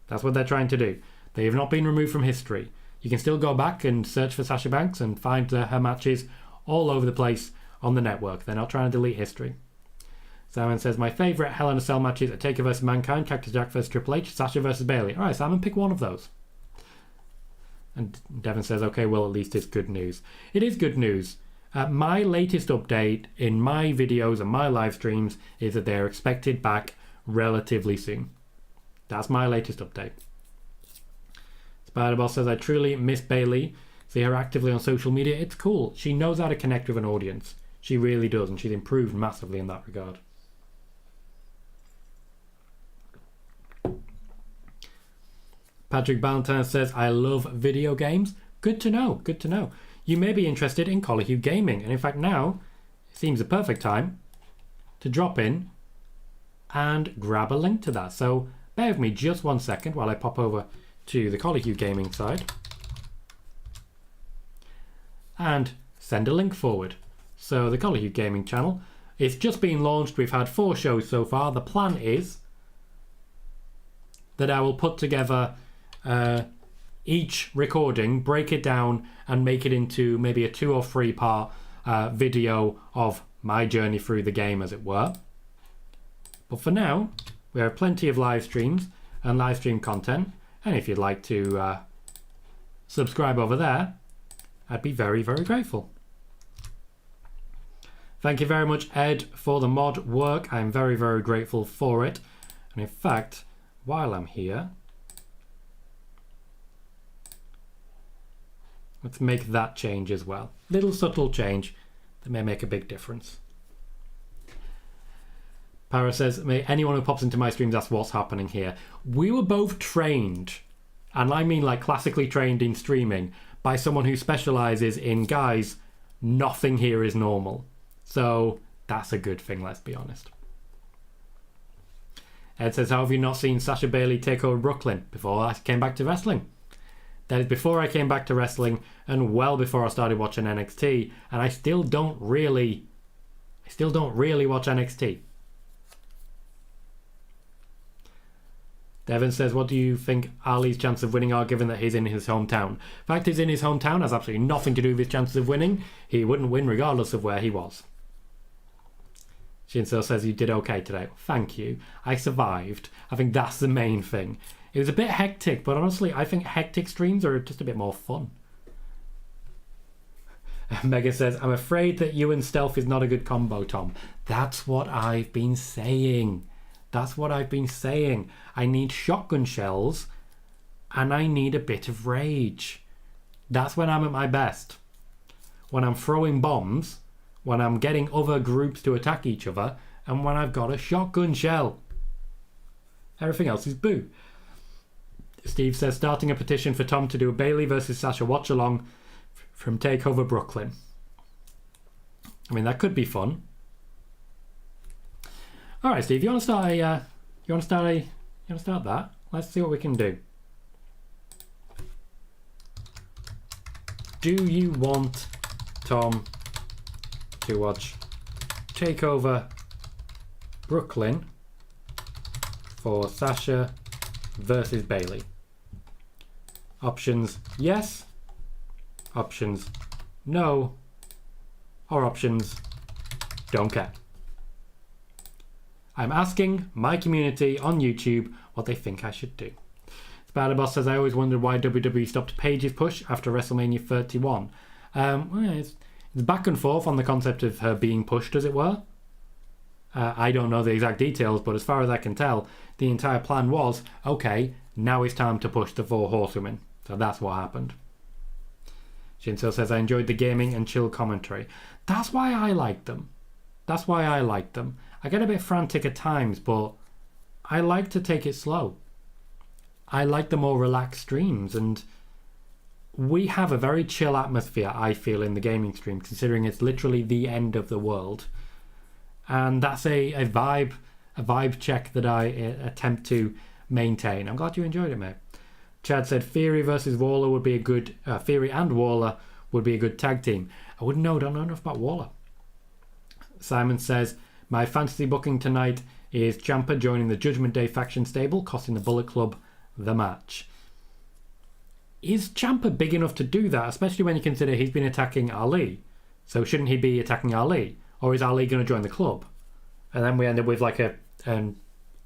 That's what they're trying to do. They have not been removed from history. You can still go back and search for Sasha Banks and find her matches all over the place on the network. They're not trying to delete history. Simon says, my favourite Hell in a Cell matches are Taker vs Mankind, Cactus Jack vs Triple H, Sasha vs Bayley. Alright, Simon, pick one of those. And Devon says, okay, well, at least it's good news. It is good news. My latest update in my videos and my live streams is that they're expected back relatively soon. That's my latest update. Spiderboss says, I truly miss Bayley. See her actively on social media. It's cool. She knows how to connect with an audience. She really does, and she's improved massively in that regard. Patrick Ballantyne says, I love video games. Good to know, good to know. You may be interested in Colohue Gaming, and in fact now it seems a perfect time to drop in and grab a link to that. So bear with me just 1 second while I pop over to the Colohue Gaming side and send a link forward. So the Colohue Gaming channel, it's just been launched. We've had 4 shows so far. The plan is that I will put together each recording, break it down and make it into maybe a 2 or 3 part video of my journey through the game, as it were. But for now, we have plenty of live streams and live stream content, and if you'd like to subscribe over there, I'd be very, very grateful. Thank you very much, Ed, for the mod work. I'm very, very grateful for it. And in fact, while I'm here, let's make that change as well. Little subtle change that may make a big difference. Para says, may anyone who pops into my streams ask what's happening here. We were both trained, and I mean like classically trained in streaming, by someone who specialises in, guys, nothing here is normal. So that's a good thing, let's be honest. Ed says, how have you not seen Sasha Bayley take over Brooklyn before I came back to wrestling? That is before I came back to wrestling and well before I started watching NXT, and I still don't really watch NXT. Devon says, what do you think Ali's chances of winning are, given that he's in his hometown? Fact he's in his hometown has absolutely nothing to do with his chances of winning. He wouldn't win regardless of where he was. Shinso says, you did okay today. Thank you. I survived. I think that's the main thing. It was a bit hectic, but honestly, I think hectic streams are just a bit more fun. Megan says, I'm afraid that you and Stealth is not a good combo, Tom. That's what I've been saying. That's what I've been saying. I need shotgun shells and I need a bit of rage. That's when I'm at my best. When I'm throwing bombs, when I'm getting other groups to attack each other, and when I've got a shotgun shell. Everything else is boo. Steve says, starting a petition for Tom to do a Bayley versus Sasha watch along from TakeOver Brooklyn. I mean, that could be fun. All right, Steve, you want to start that? Let's see what we can do. Do you want Tom to watch TakeOver Brooklyn for Sasha versus Bayley? Options yes, options no, or options, don't care. I'm asking my community on YouTube what they think I should do. Spider-Boss says, I always wondered why WWE stopped Paige's push after WrestleMania 31. It's back and forth on the concept of her being pushed, as it were. I don't know the exact details, but as far as I can tell, the entire plan was, okay, now it's time to push the 4 horsewomen. So that's what happened. Shinso says, I enjoyed the gaming and chill commentary. That's why I like them. I get a bit frantic at times, but I like to take it slow. I like the more relaxed streams, and we have a very chill atmosphere, I feel, in the gaming stream, considering it's literally the end of the world. And that's a vibe check that I attempt to maintain. I'm glad you enjoyed it, mate. Chad said Theory versus Waller would be a good Theory and Waller would be a good tag team. I don't know enough about Waller. Simon says, my fantasy booking tonight is Ciampa joining the Judgment Day faction stable, costing the Bullet Club the match. Is Ciampa big enough to do that, especially when you consider he's been attacking Ali? So shouldn't he be attacking Ali? Or is Ali going to join the club? And then we end up with like an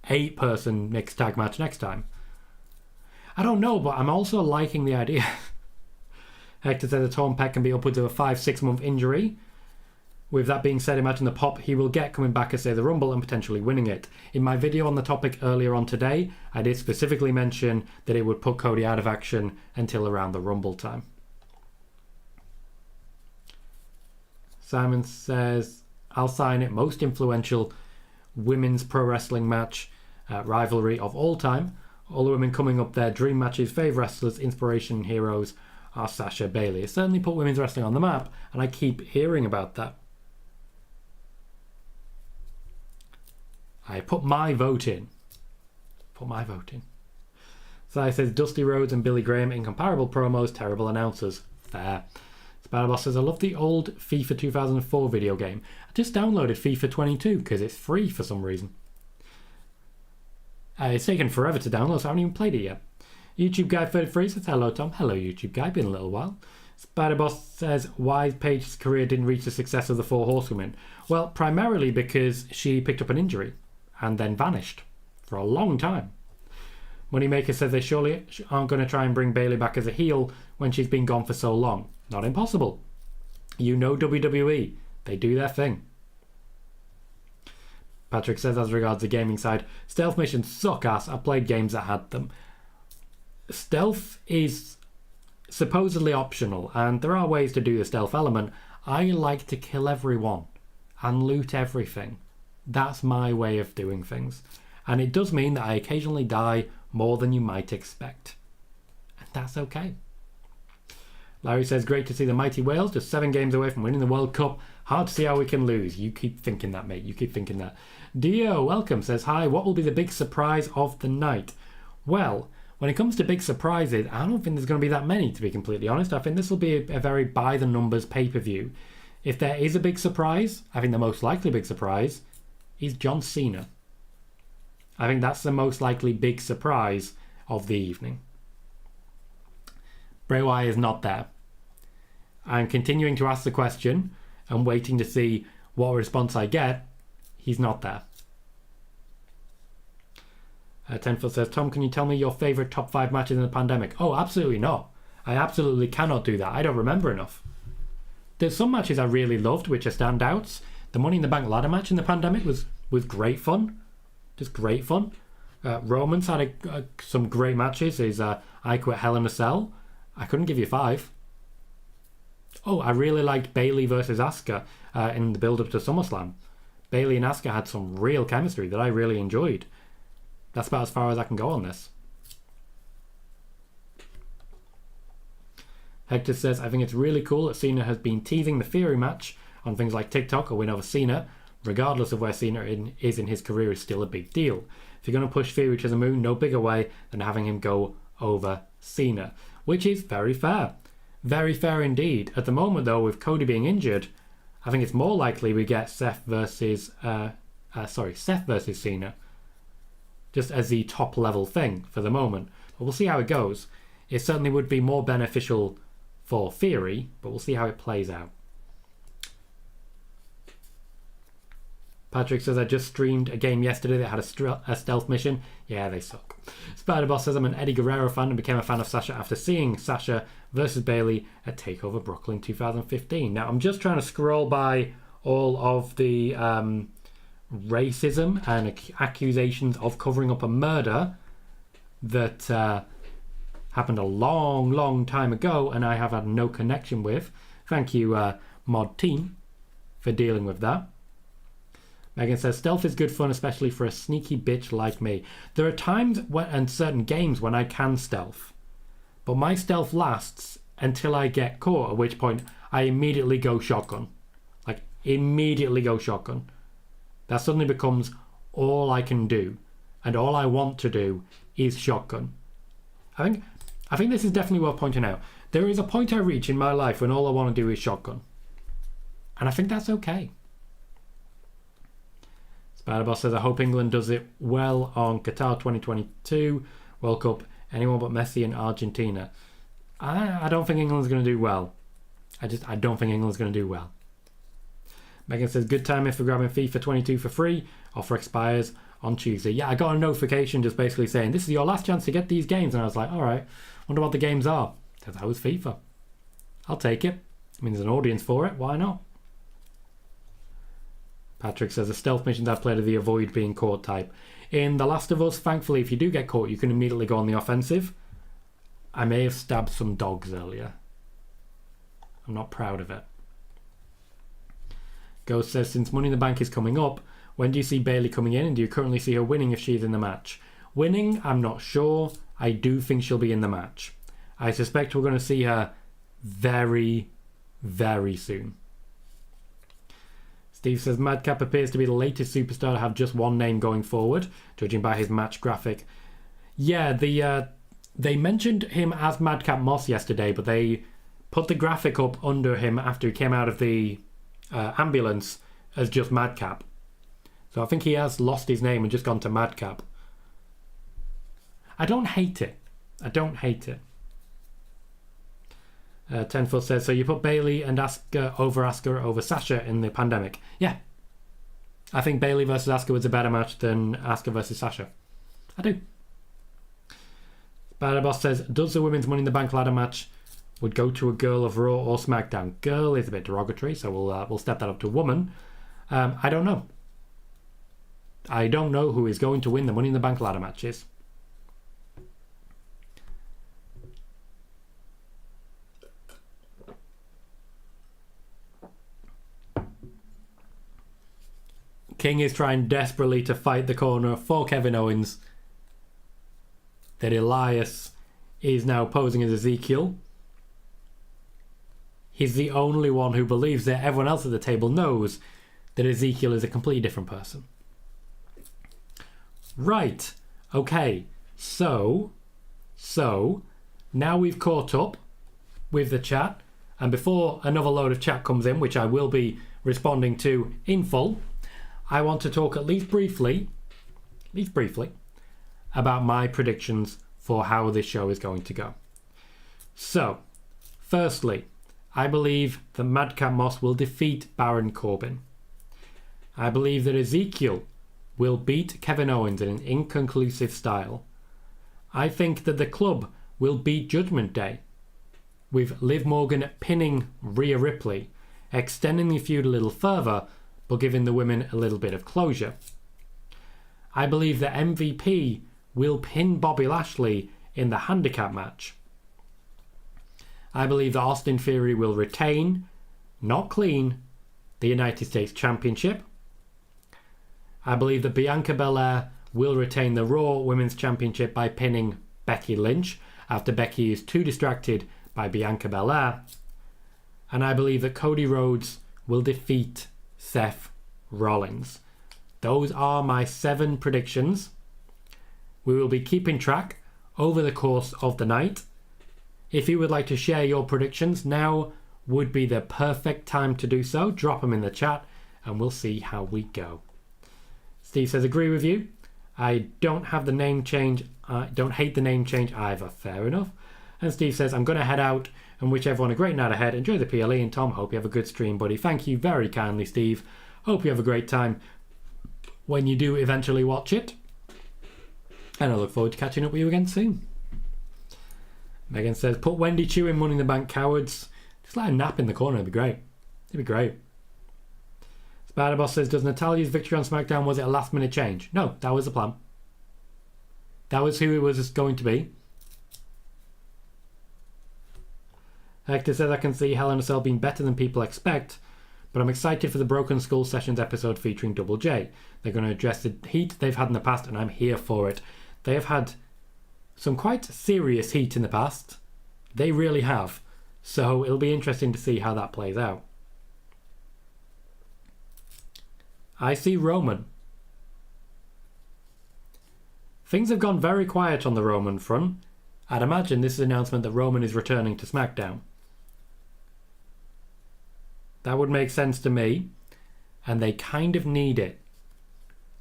8-person mixed tag match next time. I don't know, but I'm also liking the idea. Hector says a torn pec can be upwards of a 5-6 month injury. With that being said, imagine the pop he will get coming back as say the Rumble and potentially winning it. In my video on the topic earlier on today, I did specifically mention that it would put Cody out of action until around the Rumble time. Simon says, I'll sign it. Most influential women's pro wrestling match rivalry of all time. All the women coming up their dream matches, favourite wrestlers, inspiration, and heroes are Sasha Bayley. It certainly put women's wrestling on the map, and I keep hearing about that. I put my vote in. So it says Dusty Rhodes and Billy Graham, incomparable promos, terrible announcers. Fair. Spider-Boss says, I love the old FIFA 2004 video game. I just downloaded FIFA 22 because it's free for some reason. It's taken forever to download, so I haven't even played it yet. YouTube Guy 33 says, hello Tom. Hello YouTube Guy, been a little while. Spider-Boss says, why Paige's career didn't reach the success of the 4 horsewomen? Well, primarily because she picked up an injury and then vanished for a long time. Moneymaker says they surely aren't going to try and bring Bayley back as a heel when she's been gone for so long. Not impossible. You know WWE. They do their thing. Patrick says, as regards the gaming side, stealth missions suck ass. I played games that had them. Stealth is supposedly optional, and there are ways to do the stealth element. I like to kill everyone and loot everything. That's my way of doing things. And it does mean that I occasionally die more than you might expect. And that's okay. Larry says, great to see the mighty Wales just 7 games away from winning the World Cup. Hard to see how we can lose. You keep thinking that, mate. You keep thinking that. Dio, welcome, says, hi, what will be the big surprise of the night? Well, when it comes to big surprises, I don't think there's going to be that many, to be completely honest. I think this will be a very by-the-numbers pay-per-view. If there is a big surprise, I think the most likely big surprise is John Cena. I think that's the most likely big surprise of the evening. Bray Wyatt is not there. I'm continuing to ask the question and waiting to see what response I get. He's not there. Tenfoot says, Tom, can you tell me your favourite top 5 matches in the pandemic? Oh, absolutely not. I absolutely cannot do that. I don't remember enough. There's some matches I really loved, which are standouts. The Money in the Bank ladder match in the pandemic was great fun. Just great fun. Roman's had some great matches. His I Quit Hell in a Cell. I couldn't give you 5. Oh, I really liked Bayley versus Asuka in the build-up to SummerSlam. Bayley and Asuka had some real chemistry that I really enjoyed. That's about as far as I can go on this. Hector says, I think it's really cool that Cena has been teasing the Theory match on things like TikTok. A win over Cena, regardless of where Cena is in his career, is still a big deal. If you're going to push Theory to the moon, no bigger way than having him go over Cena, which is very fair. Very fair indeed. At the moment, though, with Cody being injured, I think it's more likely we get Seth versus Cena, just as the top level thing for the moment. But we'll see how it goes. It certainly would be more beneficial for Theory, but we'll see how it plays out. Patrick says, I just streamed a game yesterday that had a stealth mission. Yeah, they suck. Spider-Boss says, I'm an Eddie Guerrero fan and became a fan of Sasha after seeing Sasha versus Bayley at TakeOver Brooklyn 2015. Now, I'm just trying to scroll by all of the racism and accusations of covering up a murder that happened a long, long time ago and I have had no connection with. Thank you, Mod Team, for dealing with that. Megan says, stealth is good fun, especially for a sneaky bitch like me. There are times and certain games when I can stealth, but my stealth lasts until I get caught, at which point I immediately go shotgun. Like, immediately go shotgun. That suddenly becomes all I can do, and all I want to do is shotgun. I think this is definitely worth pointing out. There is a point I reach in my life when all I want to do is shotgun. And I think that's okay. Spider-Boss says, I hope England does it well on Qatar 2022 World Cup. Anyone but Messi and Argentina. I don't think England's going to do well. I don't think England's going to do well. Megan says, good timing for grabbing FIFA 22 for free. Offer expires on Tuesday. Yeah, I got a notification just basically saying, this is your last chance to get these games. And I was like, all right, wonder what the games are. Says, that was FIFA. I'll take it. I mean, there's an audience for it. Why not? Patrick says, the stealth missions I've played are the avoid being caught type. In The Last of Us, thankfully, if you do get caught, you can immediately go on the offensive. I may have stabbed some dogs earlier. I'm not proud of it. Ghost says, since Money in the Bank is coming up, when do you see Bayley coming in, and do you currently see her winning if she's in the match? Winning, I'm not sure. I do think she'll be in the match. I suspect we're going to see her very, very soon. Steve says, Madcap appears to be the latest superstar to have just one name going forward, judging by his match graphic. Yeah, they mentioned him as Madcap Moss yesterday, but they put the graphic up under him after he came out of the ambulance as just Madcap. So I think he has lost his name and just gone to Madcap. I don't hate it. I don't hate it. 10foot says, so you put Bayley and Asuka over Sasha in the pandemic. Yeah. I think Bayley versus Asuka was a better match than Asuka versus Sasha. I do. Spider-Boss says, does the women's Money in the Bank ladder match would go to a girl of Raw or SmackDown? Girl is a bit derogatory, so we'll step that up to woman. I don't know. I don't know who is going to win the Money in the Bank ladder matches. King is trying desperately to fight the corner for Kevin Owens. That Elias is now posing as Ezekiel. He's the only one who believes it. Everyone else at the table knows that Ezekiel is a completely different person. Right. Okay. So now we've caught up with the chat, and before another load of chat comes in, which I will be responding to in full, I want to talk at least briefly about my predictions for how this show is going to go. So, firstly, I believe that Madcap Moss will defeat Baron Corbin. I believe that Ezekiel will beat Kevin Owens in an inconclusive style. I think that the club will beat Judgment Day, with Liv Morgan pinning Rhea Ripley, extending the feud a little further, but giving the women a little bit of closure. I believe that MVP will pin Bobby Lashley in the handicap match. I believe that Austin Theory will retain, not clean, the United States Championship. I believe that Bianca Belair will retain the Raw Women's Championship by pinning Becky Lynch after Becky is too distracted by Bianca Belair. And I believe that Cody Rhodes will defeat Seth Rollins. Those are my 7 predictions. We will be keeping track over the course of the night. If you would like to share your predictions, now would be the perfect time to do so. Drop them in the chat and we'll see how we go. Steve says, agree with you. I don't have the name change. I don't hate the name change either. Fair enough. And Steve says, I'm going to head out and wish everyone a great night ahead. Enjoy the PLE, and Tom, hope you have a good stream, buddy. Thank you very kindly, Steve. Hope you have a great time. when you do eventually watch it. And I look forward to catching up with you again soon. Megan says, put Wendy Chu in Money in the Bank, cowards. Just let her nap in the corner, it'd be great. It'd be great. Spider Boss says, does Natalia's victory on SmackDown, was it a last minute change? No, that was the plan. That was who it was going to be. Hector says, I can see Hell in a Cell being better than people expect, but I'm excited for the Broken Skull Sessions episode featuring Double J. They're going to address the heat they've had in the past, and I'm here for it. They have had some quite serious heat in the past. They really have. So it'll be interesting to see how that plays out. I see Roman. Things have gone very quiet on the Roman front. I'd imagine this is an announcement that Roman is returning to SmackDown. That would make sense to me. And they kind of need it.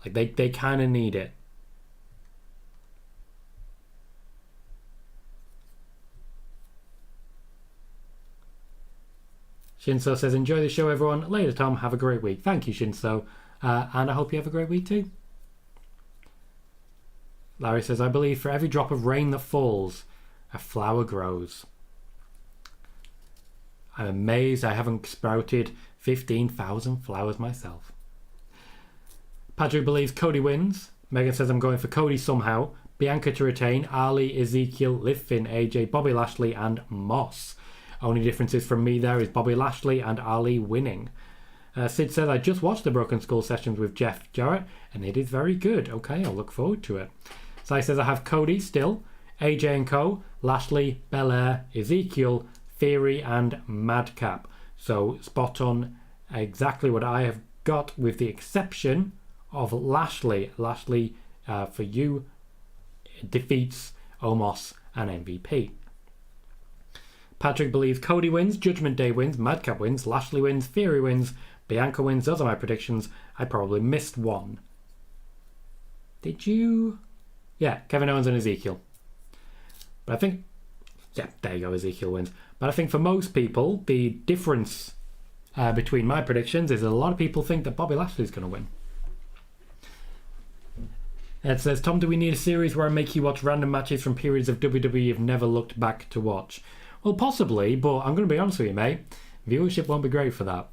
Like, they kind of need it. Shinso says, enjoy the show, everyone. Later, Tom. Have a great week. Thank you, Shinso. And I hope you have a great week too. Larry says, I believe for every drop of rain that falls, a flower grows. I'm amazed I haven't sprouted 15,000 flowers myself. Patrick believes Cody wins. Megan says, I'm going for Cody somehow. Bianca to retain. Ali, Ezekiel, Liv Finn, AJ, Bobby Lashley and Moss. Only differences from me there is Bobby Lashley and Ali winning. Sid says, I just watched the Broken Skull sessions with Jeff Jarrett and it is very good. Okay, I'll look forward to it. Sai says, I have Cody still, AJ and Co, Lashley, Belair, Ezekiel, Theory and Madcap. So spot on exactly what I have got, with the exception of Lashley. Lashley, for you, defeats Omos and MVP. Patrick believes Cody wins, Judgment Day wins, Madcap wins, Lashley wins, Theory wins, Bianca wins. Those are my predictions. I probably missed one. Did you? Yeah, Kevin Owens and Ezekiel. But I think, yeah, there you go, Ezekiel wins. But I think for most people, the difference between my predictions is that a lot of people think that Bobby Lashley is going to win. It says, Tom, do we need a series where I make you watch random matches from periods of WWE you've never looked back to watch? Well, possibly, but I'm going to be honest with you, mate. Viewership won't be great for that.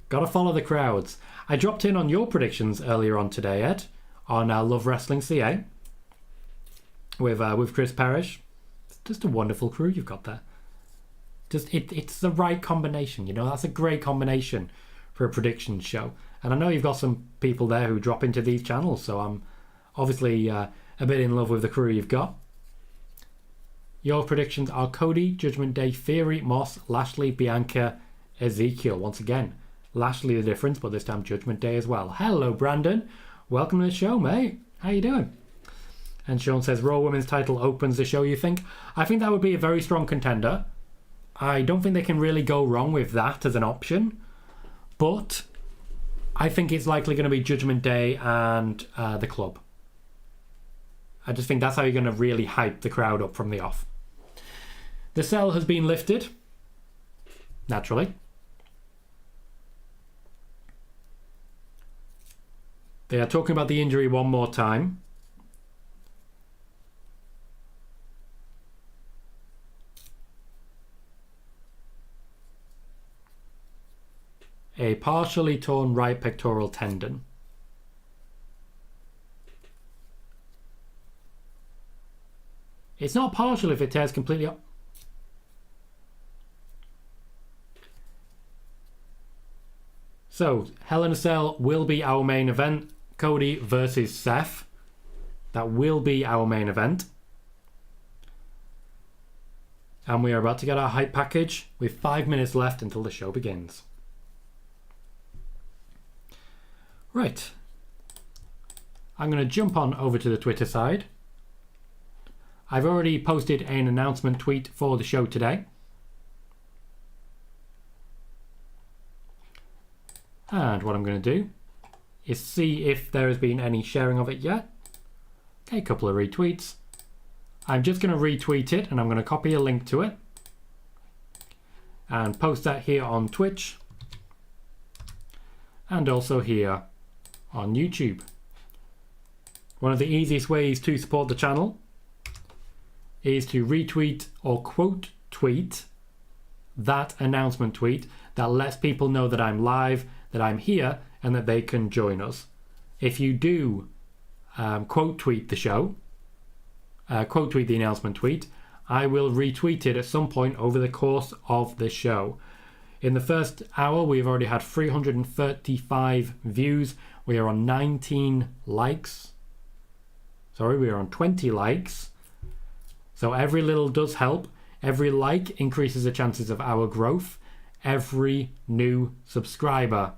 Gotta follow the crowds. I dropped in on your predictions earlier on today, Ed, on Love Wrestling CA with Chris Parrish. It's just a wonderful crew you've got there. It's the right combination, you know. That's a great combination for a prediction show. And I know you've got some people there who drop into these channels, so I'm obviously a bit in love with the crew you've got. Your predictions are Cody, Judgment Day, Theory, Moss, Lashley, Bianca, Ezekiel. Once again, Lashley the difference, but this time Judgment Day as well. Hello, Brandon. Welcome to the show, mate. How you doing? And Sean says, Raw Women's title opens the show, you think? I think that would be a very strong contender. I don't think they can really go wrong with that as an option. But I think it's likely going to be Judgment Day and the club. I just think that's how you're going to really hype the crowd up from the off. The cell has been lifted. Naturally. They are talking about the injury one more time. A partially torn right pectoral tendon. It's not partial if it tears completely up. So, Hell in a Cell will be our main event. Cody versus Seth. That will be our main event. And we are about to get our hype package with 5 minutes left until the show begins. Right. I'm going to jump on over to the Twitter side. I've already posted an announcement tweet for the show today. And what I'm going to do is see if there has been any sharing of it yet. Okay, a couple of retweets. I'm just going to retweet it and I'm going to copy a link to it and post that here on Twitch and also here on YouTube. One of the easiest ways to support the channel is to retweet or quote tweet that announcement tweet that lets people know that I'm live, that I'm here, and that they can join us. If you do quote tweet the show, quote tweet the announcement tweet, I will retweet it at some point over the course of the show. In the first hour, we've already had 335 views. We are on 19 likes. Sorry, we are on 20 likes. So every little does help. Every like increases the chances of our growth. Every new subscriber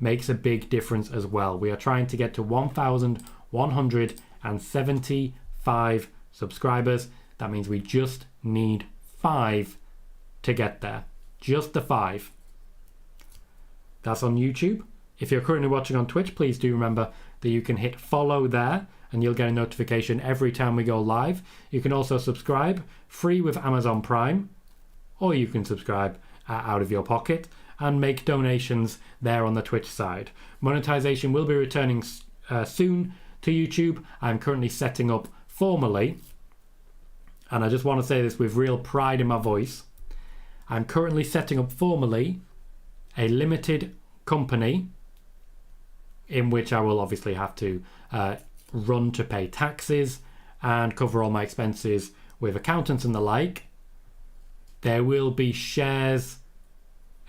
makes a big difference as well. We are trying to get to 1,175 subscribers. That means we just need 5 to get there. Just the 5. That's on YouTube. If you're currently watching on Twitch, please do remember that you can hit follow there and you'll get a notification every time we go live. You can also subscribe free with Amazon Prime, or you can subscribe out of your pocket and make donations there on the Twitch side. Monetization will be returning soon to YouTube. I'm currently setting up formally, and I just want to say this with real pride in my voice, I'm currently setting up formally a limited company in which I will obviously have to run to pay taxes and cover all my expenses with accountants and the like. There will be shares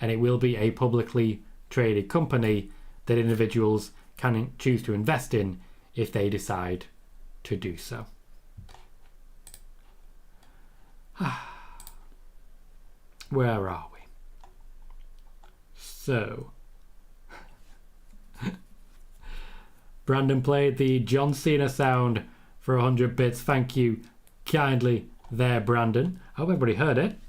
and it will be a publicly traded company that individuals can choose to invest in if they decide to do so. Where are we? So, Brandon played the John Cena sound for 100 bits. Thank you kindly there, Brandon. I hope everybody heard it.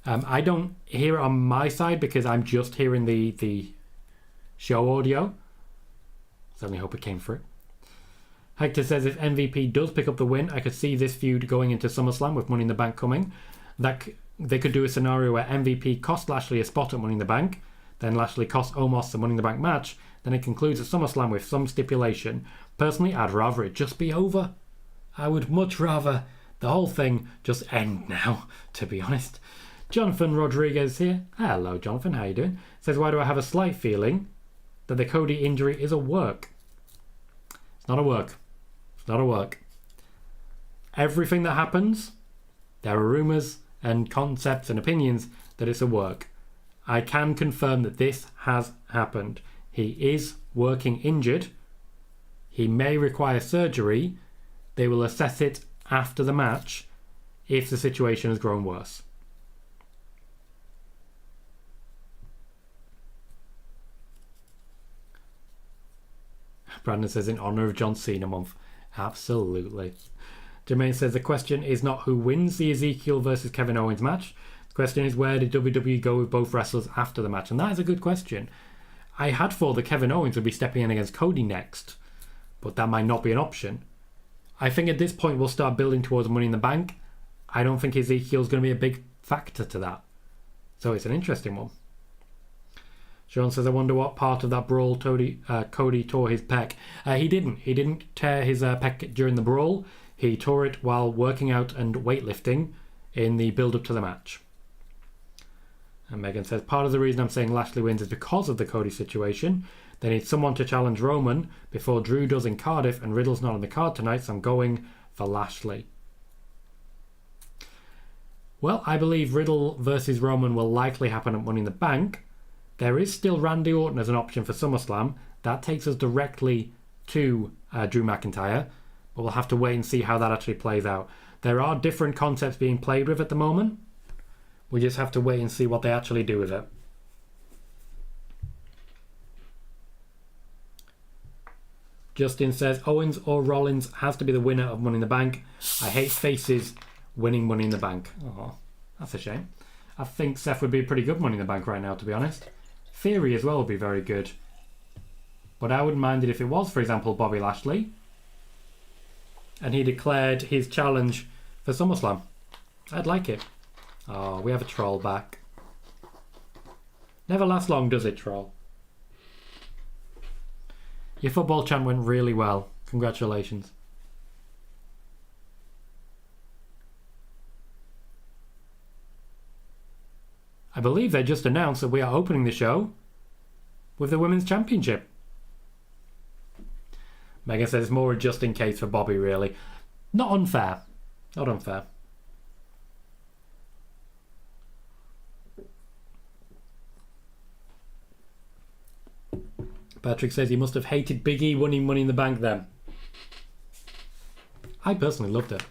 I don't hear it on my side because I'm just hearing the show audio. Certainly hope it came through. Hector says if MVP does pick up the win, I could see this feud going into SummerSlam with Money in the Bank coming. That they could do a scenario where MVP cost Lashley a spot at Money in the Bank, then Lashley costs Omos the Money in the Bank match, then it concludes at SummerSlam with some stipulation. Personally, I'd rather it just be over. I would much rather the whole thing just end now, to be honest. Jonathan Rodriguez here. Hello, Jonathan. How you doing? Says, why do I have a slight feeling that the Cody injury is a work? It's not a work. It's not a work. Everything that happens, there are rumours and concepts and opinions that it's a work. I can confirm that this has happened. He is working injured. He may require surgery. They will assess it after the match if the situation has grown worse. Brandon says, in honour of John Cena month. Absolutely. Jermaine says, the question is not who wins the Ezekiel versus Kevin Owens match. The question is, where did WWE go with both wrestlers after the match? And that is a good question. I had thought that Kevin Owens would be stepping in against Cody next, but that might not be an option. I think at this point we'll start building towards Money in the Bank. I don't think Ezekiel's going to be a big factor to that. So it's an interesting one. Sean says, I wonder what part of that brawl Cody tore his pec. He didn't. He didn't tear his pec during the brawl. He tore it while working out and weightlifting in the build-up to the match. And Megan says, part of the reason I'm saying Lashley wins is because of the Cody situation. They need someone to challenge Roman before Drew does in Cardiff, and Riddle's not on the card tonight, so I'm going for Lashley. Well, I believe Riddle versus Roman will likely happen at Money in the Bank. There is still Randy Orton as an option for SummerSlam. That takes us directly to Drew McIntyre, but we'll have to wait and see how that actually plays out. There are different concepts being played with at the moment. We just have to wait and see what they actually do with it. Justin says, Owens or Rollins has to be the winner of Money in the Bank. I hate faces winning Money in the Bank. Oh, that's a shame. I think Seth would be a pretty good Money in the Bank right now, to be honest. Theory as well would be very good. But I wouldn't mind it if it was, for example, Bobby Lashley. And he declared his challenge for SummerSlam. I'd like it. Oh, we have a troll back. Never lasts long, does it, troll? Your football chant went really well. Congratulations. I believe they just announced that we are opening the show with the Women's Championship. Megan says it's more just in case for Bobby, really. Not unfair. Not unfair. Patrick says he must have hated Big E winning Money in the Bank then. I personally loved it.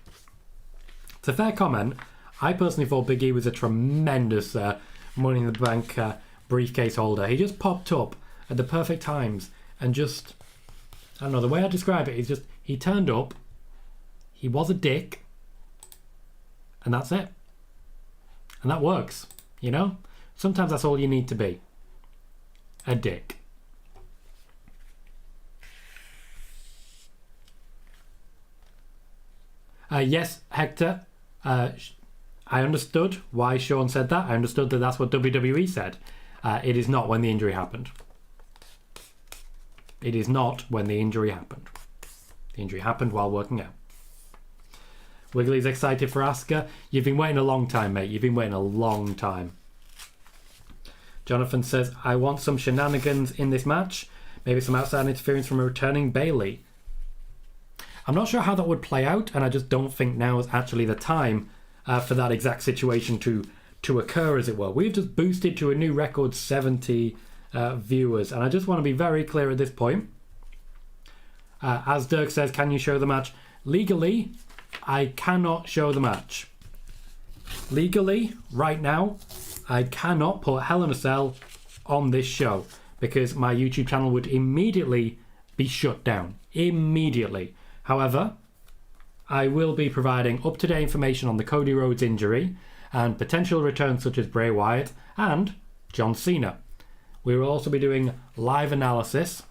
It's a fair comment. I personally thought Big E was a tremendous Money in the Bank briefcase holder. He just popped up at the perfect times and just, I don't know, the way I describe it is just, he turned up, he was a dick, and that's it. And that works, you know? Sometimes that's all you need to be. A dick. Yes, Hector. I understood why Sean said that. I understood that that's what WWE said. It is not when the injury happened. It is not when the injury happened. The injury happened while working out. Wiggly's excited for Asuka. You've been waiting a long time, mate. You've been waiting a long time. Jonathan says, I want some shenanigans in this match. Maybe some outside interference from a returning Bayley. I'm not sure how that would play out, and I just don't think now is actually the time for that exact situation to occur, as it were. We've just boosted to a new record 70 viewers, and I just want to be very clear at this point. As Dirk says, can you show the match? Legally, I cannot show the match. Legally, right now, I cannot put Hell in a Cell on this show because my YouTube channel would immediately be shut down. Immediately. However, I will be providing up-to-date information on the Cody Rhodes injury and potential returns such as Bray Wyatt and John Cena. We will also be doing live analysis,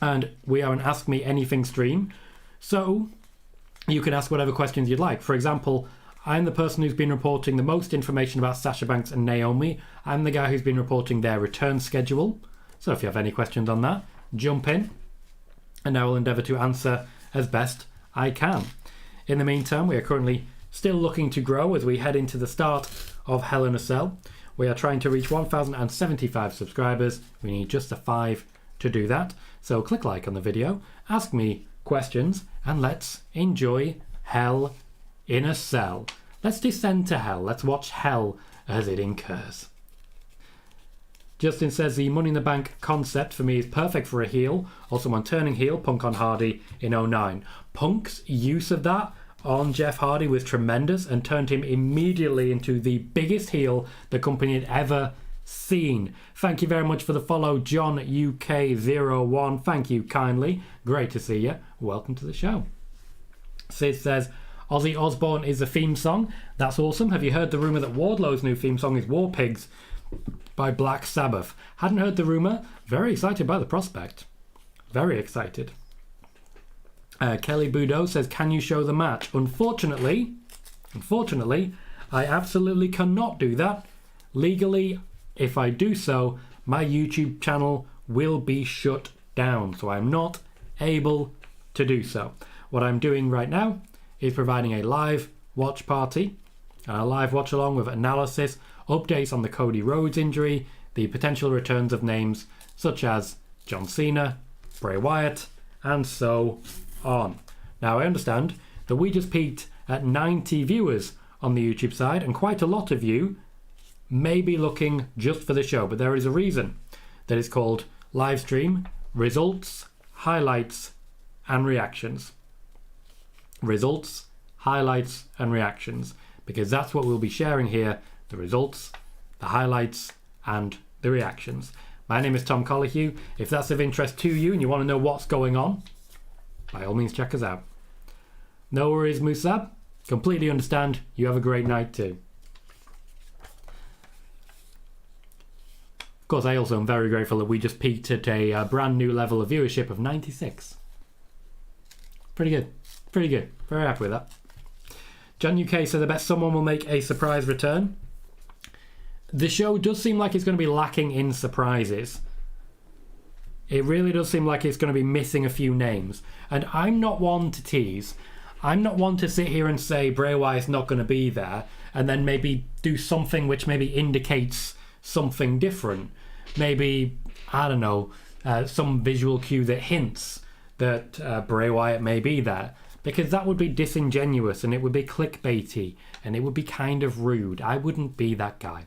and we are an Ask Me Anything stream, so you can ask whatever questions you'd like. For example, I'm the person who's been reporting the most information about Sasha Banks and Naomi. I'm the guy who's been reporting their return schedule. So if you have any questions on that, jump in, and I will endeavour to answer as best I can. In the meantime, we are currently still looking to grow as we head into the start of Hell in a Cell. We are trying to reach 1,075 subscribers. We need just a 5 to do that. So click like on the video, ask me questions, and let's enjoy Hell in a Cell. Let's descend to hell. Let's watch hell as it incurs. Justin says the Money in the Bank concept for me is perfect for a heel. Also, when turning heel, Punk on Hardy in 09. Punk's use of that on Jeff Hardy was tremendous and turned him immediately into the biggest heel the company had ever seen. Thank you very much for the follow, John UK01. Thank you kindly. Great to see you. Welcome to the show. Sid says, Ozzy Osbourne is the theme song. That's awesome. Have you heard the rumour that Wardlow's new theme song is War Pigs by Black Sabbath? Hadn't heard the rumour. Very excited by the prospect. Very excited. Kelly Boudot says, can you show the match? Unfortunately, I absolutely cannot do that. Legally, if I do so, my YouTube channel will be shut down. So I'm not able to do so. What I'm doing right now is providing a live watch party and a live watch along with analysis, updates on the Cody Rhodes injury, the potential returns of names such as John Cena, Bray Wyatt, and so on. Now, I understand that we just peaked at 90 viewers on the YouTube side, and quite a lot of you may be looking just for the show, but there is a reason that it's called live stream, results, highlights, and reactions. Results, highlights, and reactions, because that's what we'll be sharing here, the results, the highlights, and the reactions. My name is Tom Colohue. If that's of interest to you and you want to know what's going on, by all means check us out. No worries, Musab. Completely understand. You have a great night too. Of course, I also am very grateful that we just peaked at a brand new level of viewership of 96. Pretty good. Pretty good. Very happy with that. John UK said, I bet someone will make a surprise return. The show does seem like it's going to be lacking in surprises. It really does seem like it's going to be missing a few names. And I'm not one to tease. I'm not one to sit here and say Bray Wyatt's not going to be there and then maybe do something which maybe indicates something different. Maybe, I don't know, some visual cue that hints that Bray Wyatt may be there. Because that would be disingenuous and it would be clickbaity and it would be kind of rude. I wouldn't be that guy.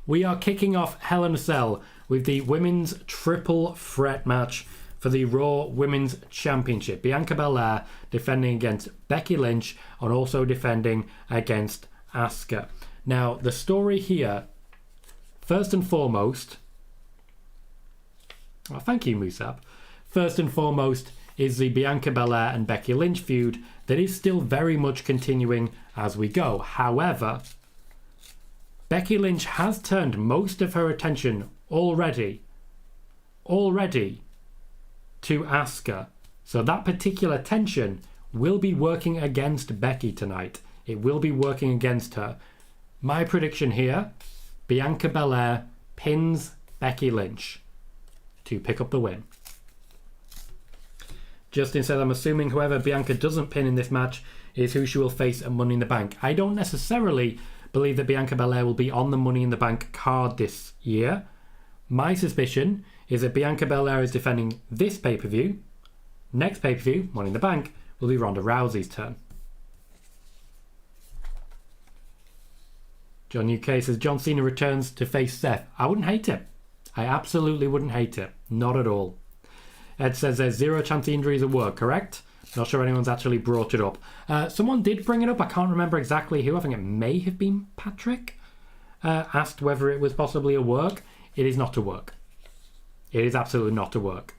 We are kicking off Hell in a Cell with the women's triple threat match for the Raw Women's Championship. Bianca Belair defending against Becky Lynch and also defending against Asuka. Now, the story here, first and foremost... Well, thank you, Musab. First and foremost is the Bianca Belair and Becky Lynch feud that is still very much continuing as we go. However, Becky Lynch has turned most of her attention already to Asuka. So that particular tension will be working against Becky tonight. It will be working against her. My prediction here, Bianca Belair pins Becky Lynch to pick up the win. Justin said, I'm assuming whoever Bianca doesn't pin in this match is who she will face at Money in the Bank. I don't necessarily believe that Bianca Belair will be on the Money in the Bank card this year. My suspicion is that Bianca Belair is defending this pay-per-view. Next pay-per-view, Money in the Bank, will be Ronda Rousey's turn. John UK says, John Cena returns to face Seth. I wouldn't hate it. I absolutely wouldn't hate it. Not at all. Ed says there's zero chance the injuries at work, correct? Not sure anyone's actually brought it up. Someone did bring it up. I can't remember exactly who. I think it may have been Patrick. Asked whether it was possibly a work. It is not a work. It is absolutely not a work.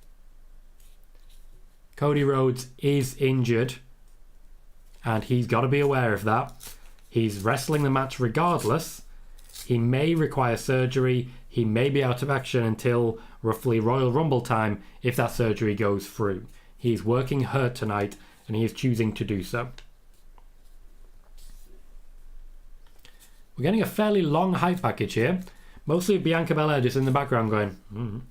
Cody Rhodes is injured. And he's got to be aware of that. He's wrestling the match regardless. He may require surgery. He may be out of action until roughly Royal Rumble time if that surgery goes through. He's working hurt tonight and he is choosing to do so. We're getting a fairly long hype package here. Mostly Bianca Belair just in the background going,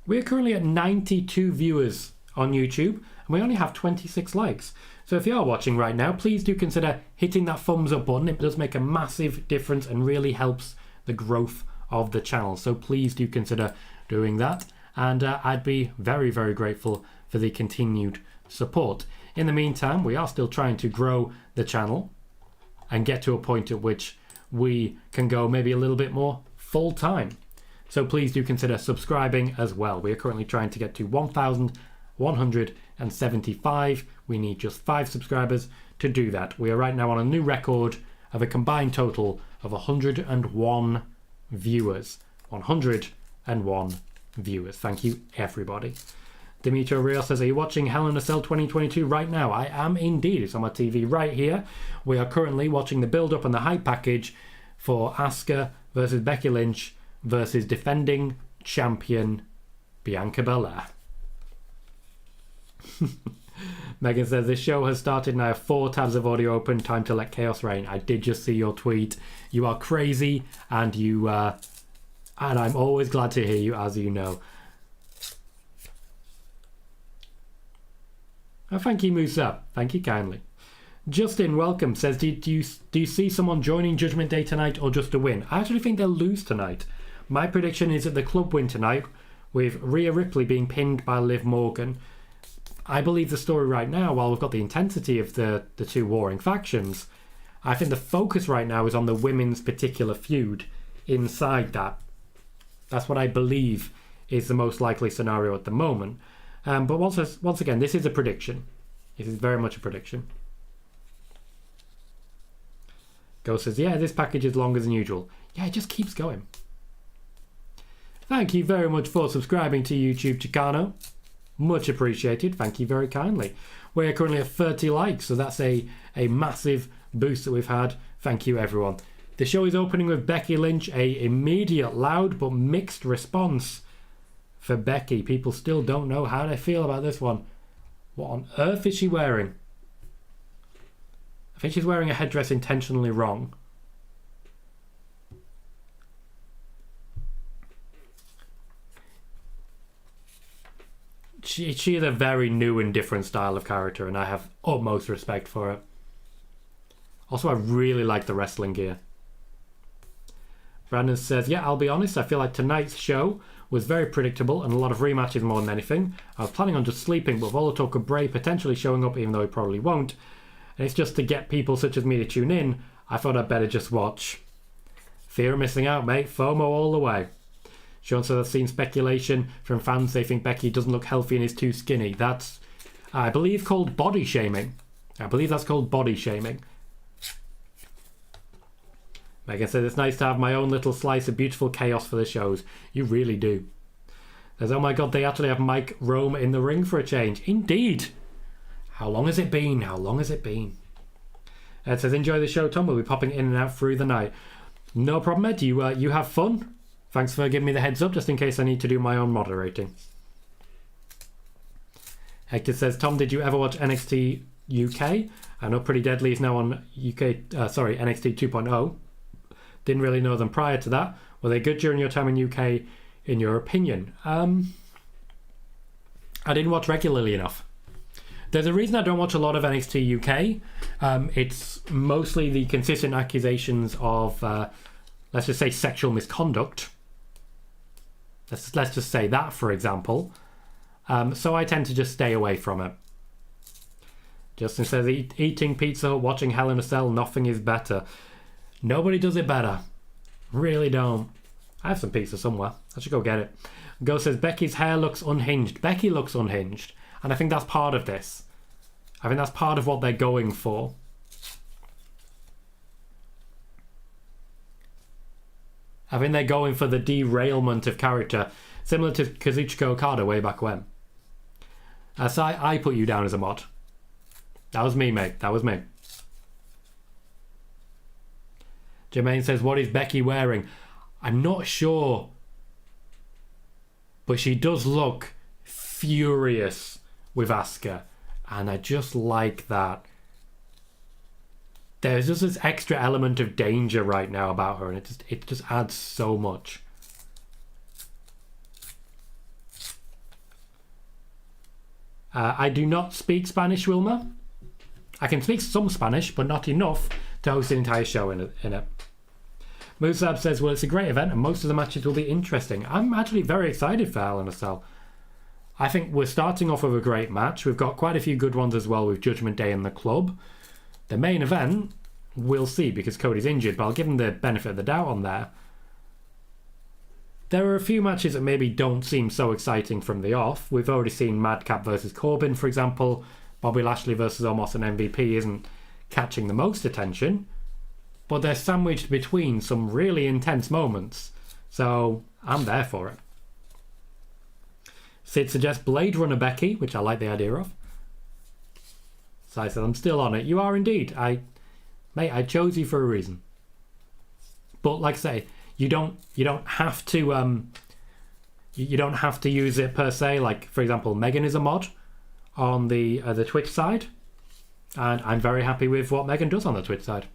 We're currently at 92 viewers on YouTube and we only have 26 likes. So if you are watching right now, please do consider hitting that thumbs up button. It does make a massive difference and really helps the growth of the channel. So please do consider doing that. And I'd be very, very grateful for the continued support. In the meantime, we are still trying to grow the channel and get to a point at which we can go maybe a little bit more full time. So please do consider subscribing as well. We are currently trying to get to 1,175. We need just 5 subscribers to do that. We are right now on a new record of a combined total of 101 viewers. 101 viewers. Thank you, everybody. Demetrio Real says, are you watching Hell in a Cell 2022 right now? I am indeed. It's on my TV right here. We are currently watching the build-up and the hype package for Asuka versus Becky Lynch versus defending champion Bianca Belair. Megan says, this show has started and I have 4 tabs of audio open. Time to let chaos reign. I did just see your tweet. You are crazy and and I'm always glad to hear you, as you know. Oh, thank you, Musa. Thank you kindly. Justin, welcome, says, do you see someone joining Judgment Day tonight or just a win? I actually think they'll lose tonight. My prediction is that the club win tonight with Rhea Ripley being pinned by Liv Morgan. I believe the story right now, while we've got the intensity of the two warring factions, I think the focus right now is on the women's particular feud inside that. That's what I believe is the most likely scenario at the moment. But once again, this is a prediction. This is very much a prediction. Ghost says, yeah, this package is longer than usual. Yeah, it just keeps going. Thank you very much for subscribing to YouTube Chicano. Much appreciated. Thank you very kindly. We're currently at 30 likes, so that's a massive boost that we've had. Thank you, everyone. The show is opening with Becky Lynch, a immediate, loud but mixed response for Becky. People still don't know how they feel about this one. What on earth is she wearing? I think she's wearing a headdress intentionally wrong. she is a very new and different style of character, and I have utmost respect for it. Also, I really like the wrestling gear. Brandon says, yeah, I'll be honest, I feel like tonight's show was very predictable and a lot of rematches more than anything. I was planning on just sleeping, but with all the talk of Bray potentially showing up, even though he probably won't, and it's just to get people such as me to tune in, I thought I'd better just watch. Fear of missing out, mate. FOMO all the way. Sean says, I've seen speculation from fans they think Becky doesn't look healthy and is too skinny. That's, I believe, called body shaming. I believe that's called body shaming. Megan says, it's nice to have my own little slice of beautiful chaos for the shows. You really do. Says, oh my god, they actually have Mike Rome in the ring for a change. Indeed. How long has it been? How long has it been? Ed says, enjoy the show, Tom. We'll be popping in and out through the night. No problem, Ed. You have fun. Thanks for giving me the heads up, just in case I need to do my own moderating. Hector says, Tom, did you ever watch NXT UK? I know Pretty Deadly is now on NXT 2.0. Didn't really know them prior to that. Were they good during your time in UK, in your opinion? I didn't watch regularly enough. There's a reason I don't watch a lot of NXT UK. It's mostly the consistent accusations of, let's just say, sexual misconduct. Let's just say that, for example. So I tend to just stay away from it. Justin says, eating pizza, watching Hell in a Cell, nothing is better. Nobody does it better. Really don't. I have some pizza somewhere. I should go get it. Go says, Becky's hair looks unhinged. Becky looks unhinged. And I think that's part of this. I think that's part of what they're going for. I think they're going for the derailment of character, similar to Kazuchika Okada way back when. So I put you down as a mod. That was me, mate. That was me. Jermaine says, what is Becky wearing? I'm not sure. But she does look furious with Asuka. And I just like that. There's just this extra element of danger right now about her. And it just adds so much. I do not speak Spanish, Wilma. I can speak some Spanish, but not enough to host an entire show in it. Musab says, well, it's a great event and most of the matches will be interesting. I'm actually very excited for Hell in a Cell. I think we're starting off with a great match. We've got quite a few good ones as well with Judgment Day and the Club. The main event, we'll see because Cody's injured, but I'll give him the benefit of the doubt on there. There are a few matches that maybe don't seem so exciting from the off. We've already seen Madcap versus Corbin, for example. Bobby Lashley versus Omos and MVP isn't catching the most attention, but they're sandwiched between some really intense moments. So I'm there for it. Sid suggests Blade Runner Becky, which I like the idea of. So I said, I'm still on it. You are indeed. Mate, I chose you for a reason. But like I say, you don't have to you don't have to use it per se. Like, for example, Megan is a mod on the Twitch side, and I'm very happy with what Megan does on the Twitch side.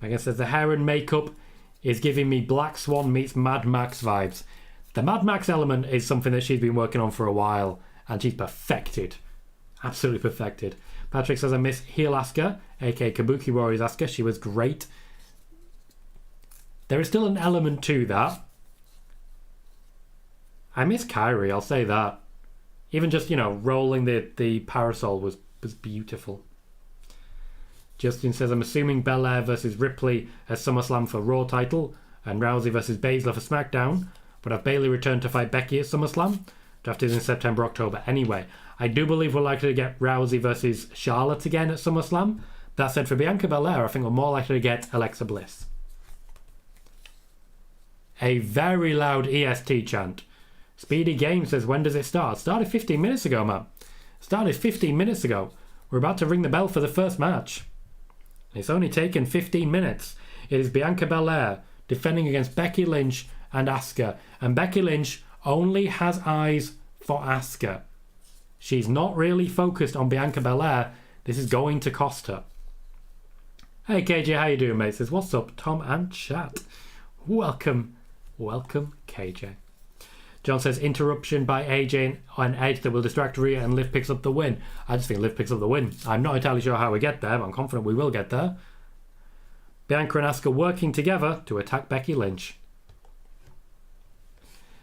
Megan says the hair and makeup is giving me Black Swan meets Mad Max vibes. The Mad Max element is something that she's been working on for a while, and she's perfected. Absolutely perfected. Patrick says I miss heel Asuka, aka Kabuki Warriors Asuka. She was great. There is still an element to that. I miss Kyrie, I'll say that. Even just, rolling the parasol was beautiful. Justin says, I'm assuming Belair versus Ripley at SummerSlam for Raw title and Rousey versus Baszler for SmackDown, but have Bayley returned to fight Becky at SummerSlam? Draft is in September, October anyway. I do believe we're likely to get Rousey versus Charlotte again at SummerSlam. That said, for Bianca Belair, I think we're more likely to get Alexa Bliss. A very loud EST chant. Speedy Game says, when does it start? Started 15 minutes ago, man. Started 15 minutes ago. We're about to ring the bell for the first match. It's only taken 15 minutes. It is Bianca Belair defending against Becky Lynch and Asuka. And Becky Lynch only has eyes for Asuka. She's not really focused on Bianca Belair. This is going to cost her. Hey KJ, how you doing, mate? Says, what's up, Tom and chat? Welcome, KJ. John says, interruption by AJ on Edge that will distract Rhea and Liv picks up the win. I just think Liv picks up the win. I'm not entirely sure how we get there, but I'm confident we will get there. Bianca and Asuka working together to attack Becky Lynch.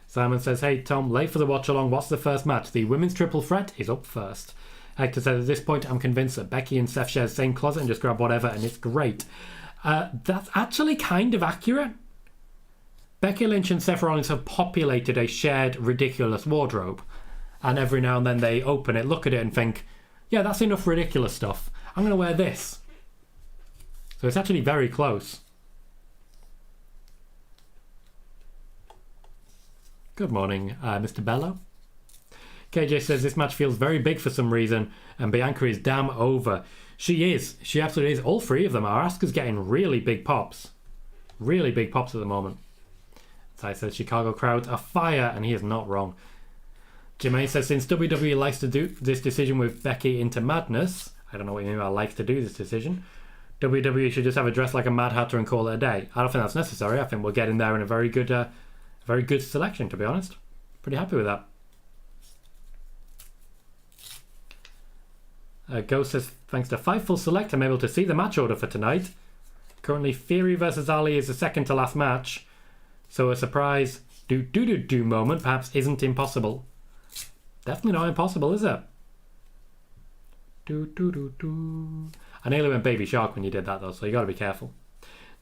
Simon says, hey Tom, late for the watch along, what's the first match? The women's triple threat is up first. Hector says, at this point I'm convinced that Becky and Seth share the same closet and just grab whatever and it's great. That's actually kind of accurate. Becky Lynch and Seth Rollins have populated a shared ridiculous wardrobe, and every now and then they open it, look at it and think, yeah, that's enough ridiculous stuff, I'm going to wear this. So it's actually very close. Good morning, Mr. Bello. KJ says this match feels very big for some reason, and Bianca is damn over. She is. She absolutely is. All three of them are. Asuka's getting really big pops. Really big pops at the moment. Ty says Chicago crowds are fire, and he is not wrong. Jermaine says since WWE likes to do this decision with Becky into madness, I don't know what you mean by likes to do this decision, WWE should just have a dress like a Mad Hatter and call it a day. I don't think that's necessary. I think we'll get in there in a very good selection, to be honest. Pretty happy with that. Ghost says, thanks to Fightful Select, I'm able to see the match order for tonight. Currently, Theory versus Ali is the second to last match, so a surprise do moment perhaps isn't impossible. Definitely not impossible, is it? I nearly went Baby Shark when you did that, though, so you got to be careful.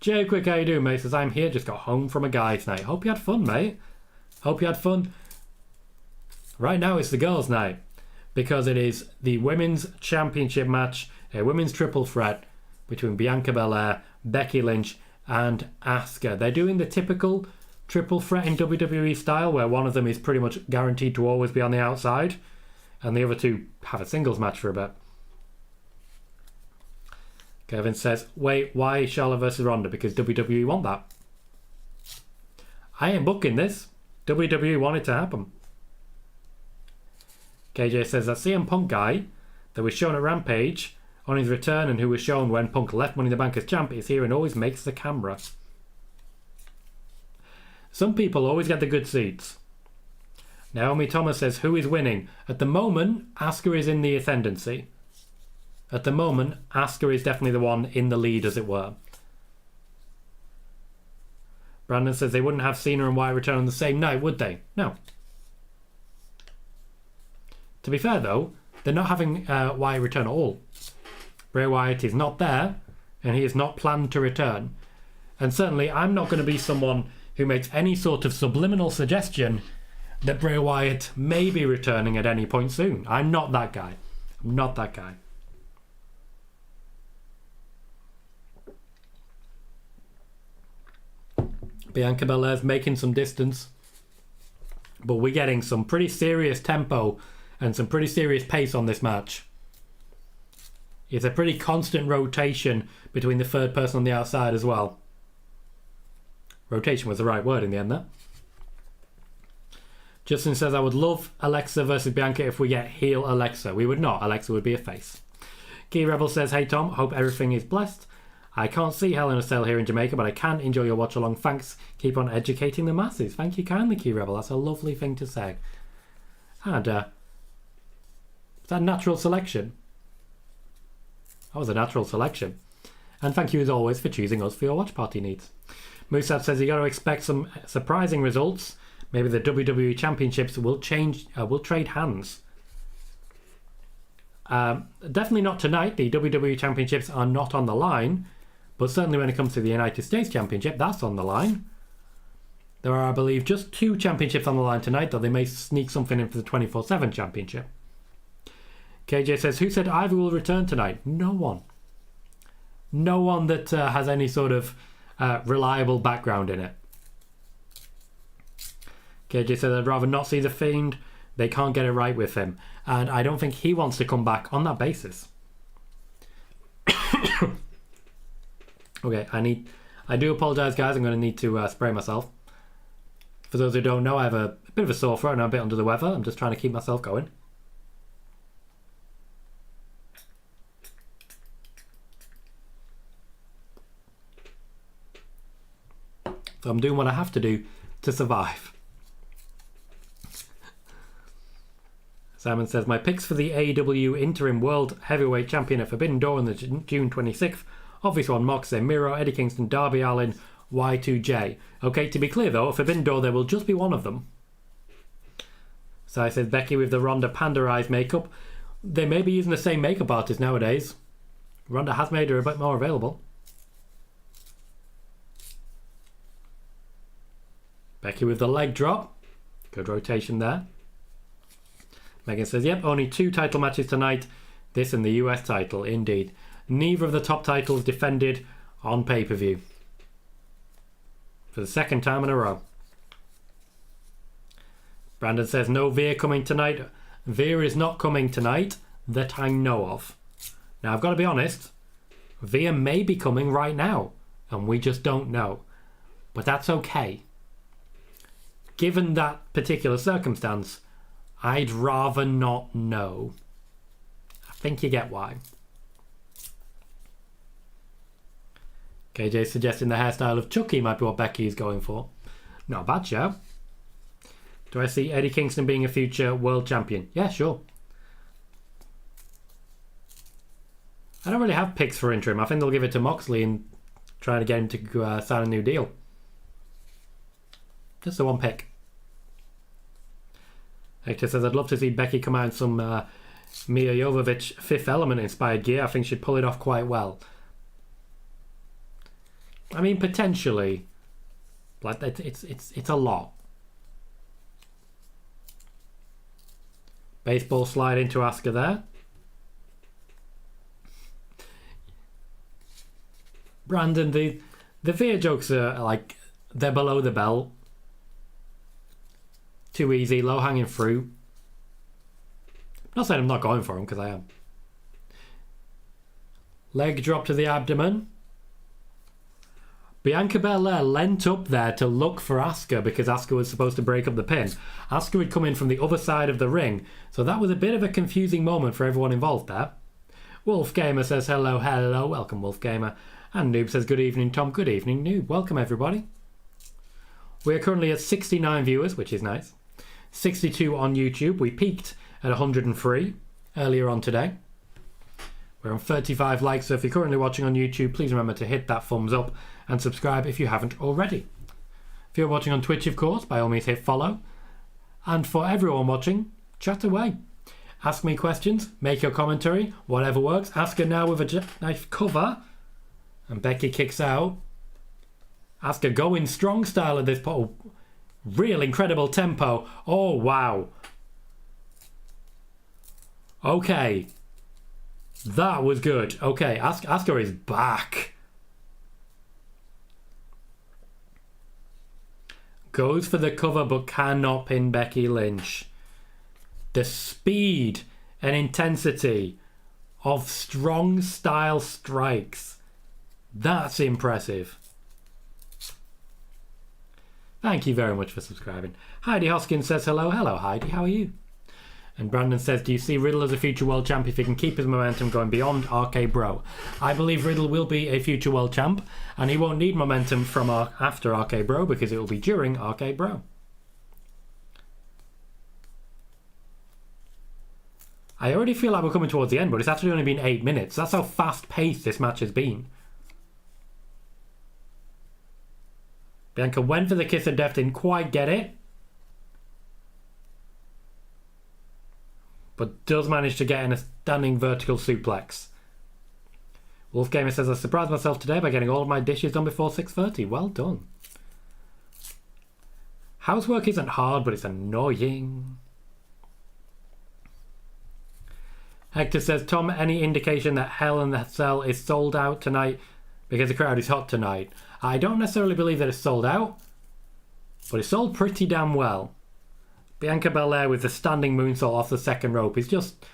Jay Quick, how you doing, mate? Says, I'm here, just got home from a guy's night. Hope you had fun, mate. Hope you had fun. Right now, it's the girls' night, because it is the Women's Championship match, a Women's Triple Threat between Bianca Belair, Becky Lynch, and Asuka. They're doing the typical triple threat in WWE style, where one of them is pretty much guaranteed to always be on the outside, and the other two have a singles match for a bit. Kevin says, wait, why Charlotte versus Ronda? Because WWE want that. I ain't booking this. WWE want it to happen. KJ says that CM Punk guy that was shown at Rampage on his return and who was shown when Punk left Money in the Bank as champ is here and always makes the camera. Some people always get the good seats. Naomi Thomas says, who is winning? At the moment, Asuka is in the ascendancy. At the moment, Asuka is definitely the one in the lead, as it were. Brandon says they wouldn't have Cena and Wyatt return on the same night, would they? No. To be fair, though, they're not having Wyatt return at all. Bray Wyatt is not there, and he is not planned to return. And certainly, I'm not going to be someone who makes any sort of subliminal suggestion that Bray Wyatt may be returning at any point soon. I'm not that guy. I'm not that guy. Bianca Belair's making some distance, but we're getting some pretty serious tempo and some pretty serious pace on this match. It's a pretty constant rotation between the third person on the outside as well. Rotation was the right word in the end there. Justin says, I would love Alexa versus Bianca if we get heel Alexa. We would not. Alexa would be a face. Key Rebel says, hey Tom, hope everything is blessed. I can't see Hell in a Cell here in Jamaica, but I can enjoy your watch along. Thanks. Keep on educating the masses. Thank you kindly, Key Rebel. That's a lovely thing to say. And, is that natural selection? That was a natural selection. And thank you as always for choosing us for your watch party needs. Musab says you got to expect some surprising results. Maybe the WWE Championships will trade hands. Definitely not tonight. The WWE Championships are not on the line. But certainly when it comes to the United States Championship, that's on the line. There are, I believe, just 2 championships on the line tonight, though they may sneak something in for the 24/7 Championship. KJ says, who said Ivy will return tonight? No one. No one that has any sort of reliable background in it. KJ said, I'd rather not see The Fiend. They can't get it right with him. And I don't think he wants to come back on that basis. Okay, I do apologise, guys. I'm going to need to spray myself. For those who don't know, I have a bit of a sore throat and I'm a bit under the weather. I'm just trying to keep myself going. So I'm doing what I have to do to survive. Simon says, my picks for the AEW Interim World Heavyweight Champion at Forbidden Door on the June 26th. Obvious one, Moxley, Miro, Eddie Kingston, Darby Allin, Y2J. Okay, to be clear though, at Forbidden Door there will just be one of them. So I said Becky with the Ronda Panda Eyes makeup. They may be using the same makeup artist nowadays. Ronda has made her a bit more available. Becky with the leg drop. Good rotation there. Megan says, yep, only 2 title matches tonight. This and the US title, indeed. Neither of the top titles defended on pay-per-view. For the second time in a row. Brandon says, no Veer coming tonight. Veer is not coming tonight that I know of. Now, I've got to be honest. Veer may be coming right now. And we just don't know. But that's okay. Given that particular circumstance, I'd rather not know. I think you get why. KJ suggesting the hairstyle of Chucky might be what Becky is going for. Not a bad show. Do I see Eddie Kingston being a future world champion? Yeah, sure. I don't really have picks for interim. I think they'll give it to Moxley and try to get him to sign a new deal. Just the one pick. Hector says, I'd love to see Becky come out in some Mia Jovovich Fifth Element inspired gear. I think she'd pull it off quite well. I mean, potentially. Like, it's a lot. Baseball slide into Asuka there. Brandon, the Veer jokes are like, they're below the belt. Too easy, low hanging fruit. I'm not saying I'm not going for them, because I am. Leg drop to the abdomen. Bianca Belair leant up there to look for Asuka because Asuka was supposed to break up the pin. Asuka would come in from the other side of the ring, so that was a bit of a confusing moment for everyone involved there. Wolf Gamer says hello, hello, welcome Wolf Gamer. And Noob says good evening Tom, good evening Noob, welcome everybody. We are currently at 69 viewers, which is nice. 62 on YouTube. We peaked at 103 earlier on today. We're on 35 likes, so if you're currently watching on YouTube, please remember to hit that thumbs up and subscribe if you haven't already. If you're watching on Twitch, of course, by all means hit follow. And for everyone watching, chat away. Ask me questions, make your commentary, whatever works. Asuka now with a knife cover. And Becky kicks out. Asuka going strong style at this point. Oh, real incredible tempo. Oh, wow. Okay. That was good. Okay, Asuka is back. Goes for the cover but cannot pin Becky Lynch. The speed and intensity of strong style strikes. That's impressive. Thank you very much for subscribing. Heidi Hoskins says hello. Hello Heidi, how are you? And Brandon says, do you see Riddle as a future world champ if he can keep his momentum going beyond RK Bro? I believe Riddle will be a future world champ, and he won't need momentum from after RK Bro because it will be during RK Bro. I already feel like we're coming towards the end, but it's actually only been 8 minutes. That's how fast-paced this match has been. Bianca went for the kiss of death, didn't quite get it. But does manage to get in a standing vertical suplex. Wolfgamer says, I surprised myself today by getting all of my dishes done before 6:30. Well done. Housework isn't hard, but it's annoying. Hector says, Tom, any indication that Hell in the Cell is sold out tonight because the crowd is hot tonight? I don't necessarily believe that it's sold out, but it's sold pretty damn well. Bianca Belair with the standing moonsault off the second rope is just...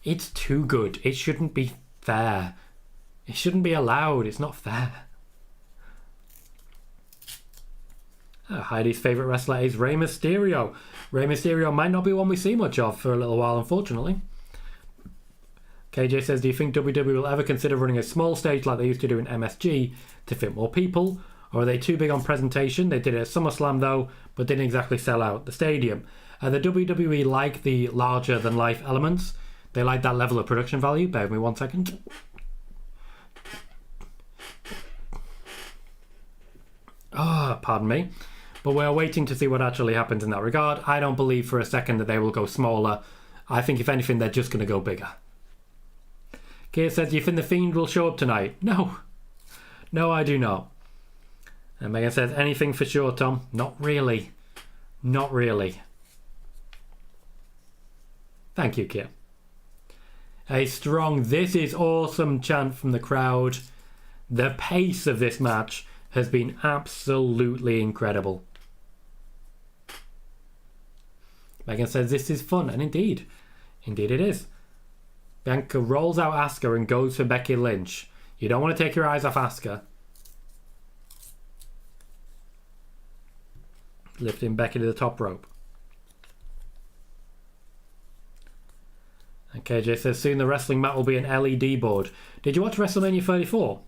It's too good. It shouldn't be fair. It shouldn't be allowed. It's not fair. Heidi's favourite wrestler is Rey Mysterio. Rey Mysterio might not be one we see much of for a little while, unfortunately. KJ says, do you think WWE will ever consider running a small stage like they used to do in MSG to fit more people? Or are they too big on presentation? They did it at SummerSlam though, but didn't exactly sell out the stadium. The WWE like the larger-than-life elements. They like that level of production value. Bear with me 1 second. Pardon me. But we're waiting to see what actually happens in that regard. I don't believe for a second that they will go smaller. I think, if anything, they're just going to go bigger. Keir says, you think The Fiend will show up tonight? No. No, I do not. And Megan says, anything for sure, Tom? Not really. Not really. Thank you, Keir. A strong, this is awesome chant from the crowd. The pace of this match has been absolutely incredible. Megan says, this is fun, and indeed it is. Bianca rolls out Asuka and goes for Becky Lynch. You don't want to take your eyes off Asuka. Lifting Becky to the top rope. And KJ says, soon the wrestling mat will be an LED board. Did you watch WrestleMania 34?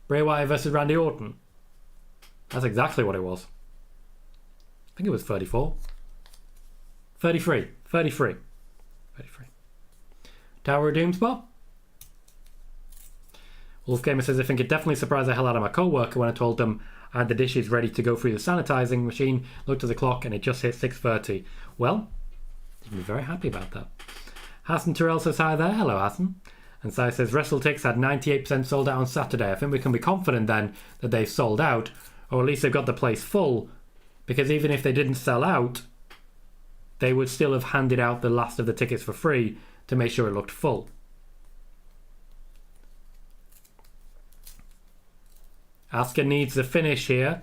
Bray Wyatt versus Randy Orton? That's exactly what it was. I think it was 34. 33. Tower of Doom spot? Wolfgamer says, I think it definitely surprised the hell out of my co-worker when I told them I had the dishes ready to go through the sanitizing machine, looked at the clock, and it just hit 6:30. Well, you'd be very happy about that. Hassan Terrell says hi there. Hello, Hassan. And Sai says, WrestleTix had 98% sold out on Saturday. I think we can be confident then that they've sold out, or at least they've got the place full, because even if they didn't sell out, they would still have handed out the last of the tickets for free to make sure it looked full. Asuka needs the finish here.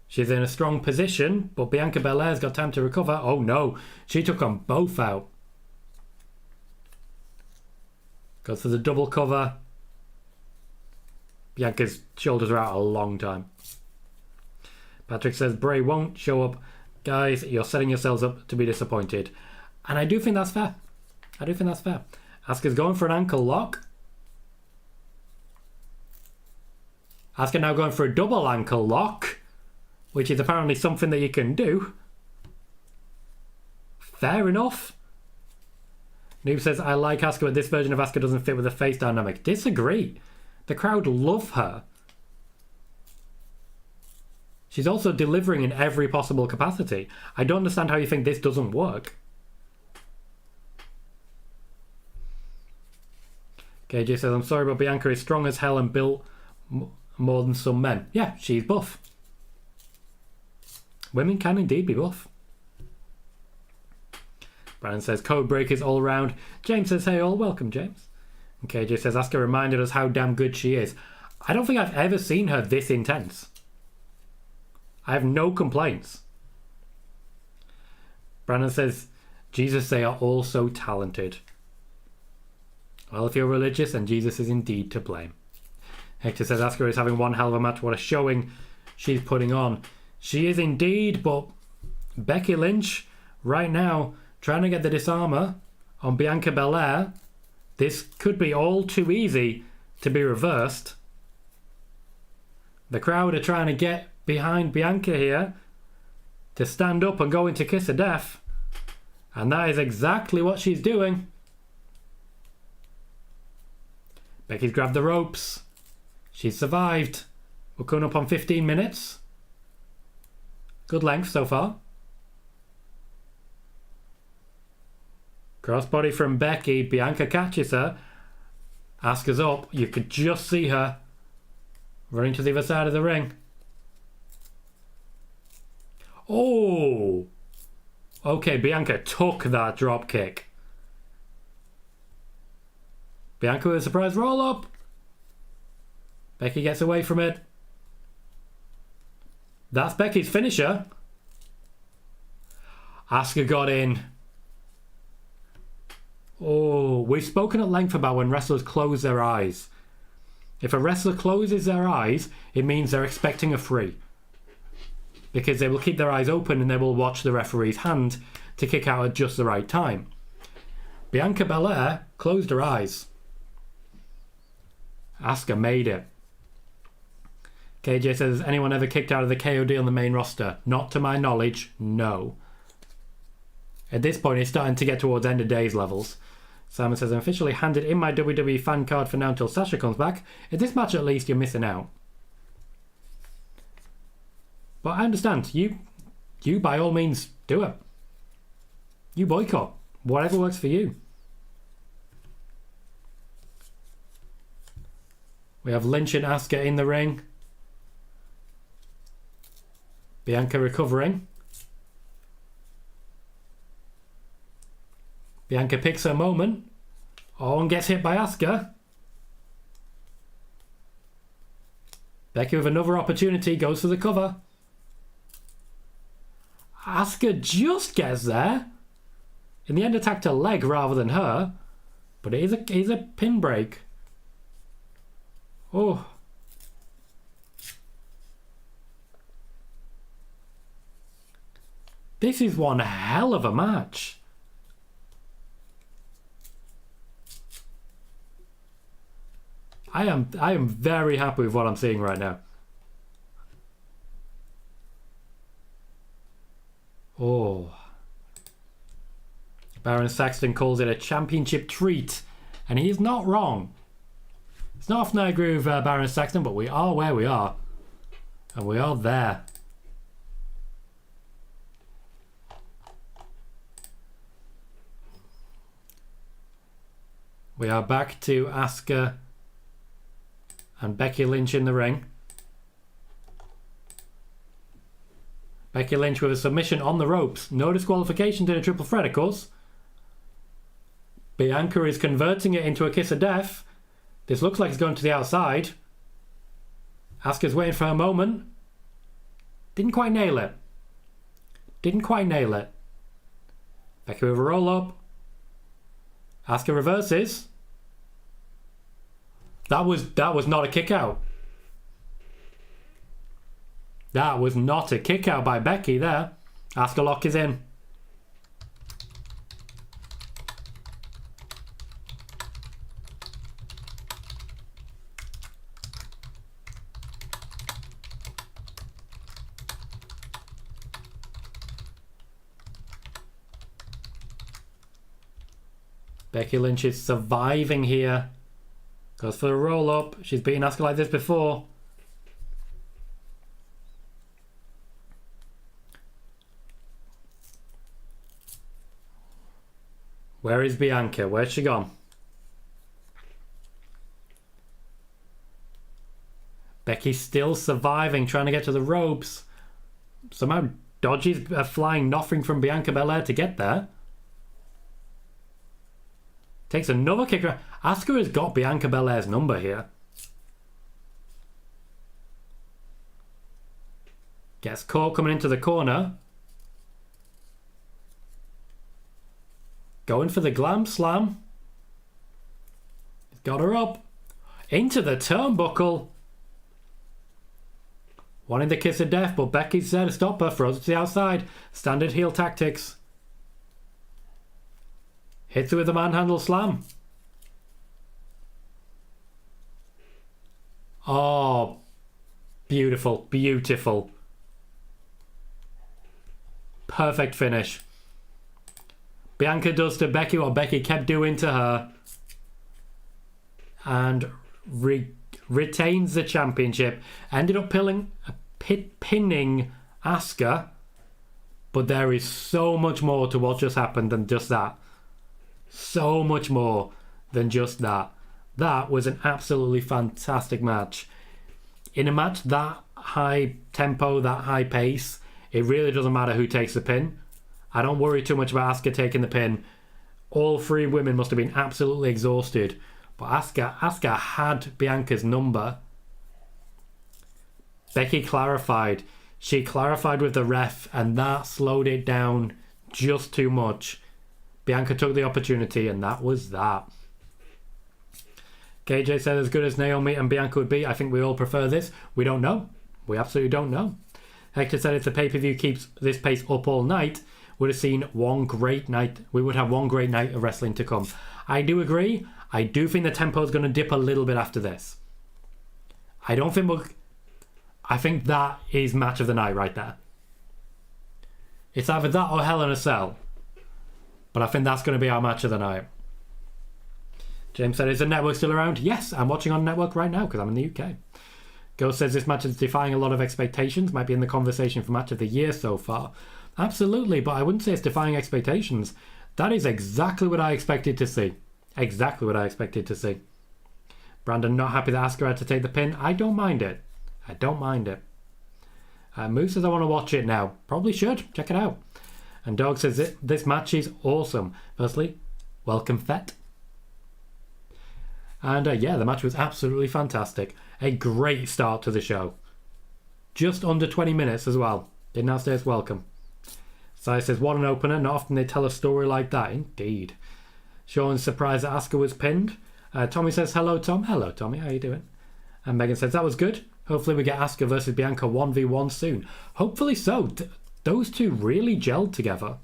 She's in a strong position, but Bianca Belair's got time to recover. Oh no, she took them both out. Goes for the double cover. Bianca's shoulders are out a long time. Patrick says, Bray won't show up. Guys, you're setting yourselves up to be disappointed. And I do think that's fair. Asuka's going for an ankle lock. Asuka now going for a double ankle lock, which is apparently something that you can do. Fair enough. Noob says, I like Asuka, but this version of Asuka doesn't fit with the face dynamic. Disagree. The crowd love her. She's also delivering in every possible capacity. I don't understand how you think this doesn't work. KJ says, I'm sorry, but Bianca is strong as hell and built more than some men. Yeah, she's buff. Women can indeed be buff. Brandon says, code breakers all around. James says, hey all, welcome James. And KJ says, Asuka reminded us how damn good she is. I don't think I've ever seen her this intense. I have no complaints. Brandon says, Jesus, they are all so talented. Well, if you're religious, then Jesus is indeed to blame. Hector says, Asuka is having one hell of a match. What a showing she's putting on. She is indeed, but Becky Lynch, right now, trying to get the disarmer on Bianca Belair. This could be all too easy to be reversed. The crowd are trying to get behind Bianca here to stand up and go into kiss of death. And that is exactly what she's doing. Becky's grabbed the ropes. She's survived. We're coming up on 15 minutes. Good length so far. Crossbody from Becky. Bianca catches her. Asuka's up. You could just see her running to the other side of the ring. Oh! Okay, Bianca took that drop kick. Bianca with a surprise roll up. Becky gets away from it. That's Becky's finisher. Asuka got in. Oh, we've spoken at length about when wrestlers close their eyes. If a wrestler closes their eyes, it means they're expecting a free. Because they will keep their eyes open and they will watch the referee's hand to kick out at just the right time. Bianca Belair closed her eyes. Asuka made it. KJ says, has anyone ever kicked out of the KOD on the main roster? Not to my knowledge, no. At this point, it's starting to get towards end of days levels. Simon says, I'm officially handed in my WWE fan card for now until Sasha comes back. In this match, at least, you're missing out. But I understand. You by all means, do it. You boycott. Whatever works for you. We have Lynch and Asuka in the ring. Bianca recovering. Bianca picks her moment. Oh, and gets hit by Asuka. Becky with another opportunity, goes for the cover. Asuka just gets there. In the end, attacked her leg rather than her. But it is a pin break. Oh. This is one hell of a match. I am very happy with what I'm seeing right now. Oh. Baron Saxton calls it a championship treat, and he's not wrong. It's not often I agree with Baron Saxton, but we are where we are. And we are there. We are back to Asuka and Becky Lynch in the ring. Becky Lynch with a submission on the ropes. No disqualification to the triple threat, of course. Bianca is converting it into a kiss of death. This looks like it's going to the outside. Asuka's waiting for her moment. Didn't quite nail it. Didn't quite nail it. Becky with a roll up. Asuka reverses. That was not a kick out. That was not a kick out by Becky there. Asuka lock is in. Becky Lynch is surviving here. Goes for the roll up. She's beaten Asuka like this before. Where is Bianca? Where's she gone? Becky's still surviving, trying to get to the ropes. Somehow dodges a flying nothing from Bianca Belair to get there. Takes another kick. Asuka has got Bianca Belair's number here. Gets caught coming into the corner. Going for the glam slam. He's got her up. Into the turnbuckle. Wanting the kiss of death, but Becky's there to stop her. Throws it to the outside. Standard heel tactics. Hits her with a manhandle slam. Oh, beautiful, beautiful. Perfect finish. Bianca does to Becky what Becky kept doing to her. And retains the championship. Ended up pinning Asuka. But there is so much more to what just happened than just that. So much more than just that. That was an absolutely fantastic match. In a match that high tempo, that high pace, it really doesn't matter who takes the pin. I don't worry too much about Asuka taking the pin. All three women must have been absolutely exhausted. But Asuka had Bianca's number. Becky clarified. She clarified with the ref, and that slowed it down just too much. Bianca took the opportunity, and that was that. KJ said, as good as Naomi and Bianca would be, I think we all prefer this. We don't know. We absolutely don't know. Hector said, if the pay-per-view keeps this pace up all night, would have seen one great night. We would have one great night of wrestling to come. I do agree. I do think the tempo is going to dip a little bit after this. I think that is match of the night right there. It's either that or Hell in a Cell. But I think that's going to be our match of the night. James said, is the network still around? Yes, I'm watching on network right now because I'm in the UK. Ghost says this match is defying a lot of expectations. Might be in the conversation for match of the year so far. Absolutely, but I wouldn't say it's defying expectations. That is exactly what I expected to see. Exactly what I expected to see. Brandon not happy that Asuka had to take the pin. I don't mind it. I don't mind it. Moose says I want to watch it now. Probably should. Check it out. And Dog says this match is awesome. Firstly, welcome Fett. And yeah, the match was absolutely fantastic. A great start to the show. Just under 20 minutes as well. Didn't have to say it's welcome. Sai says, what an opener. Not often they tell a story like that. Indeed. Sean's surprised that Asuka was pinned. Tommy says, hello, Tom. Hello, Tommy. How you doing? And Megan says, that was good. Hopefully we get Asuka versus Bianca 1v1 soon. Hopefully so. Those two really gelled together.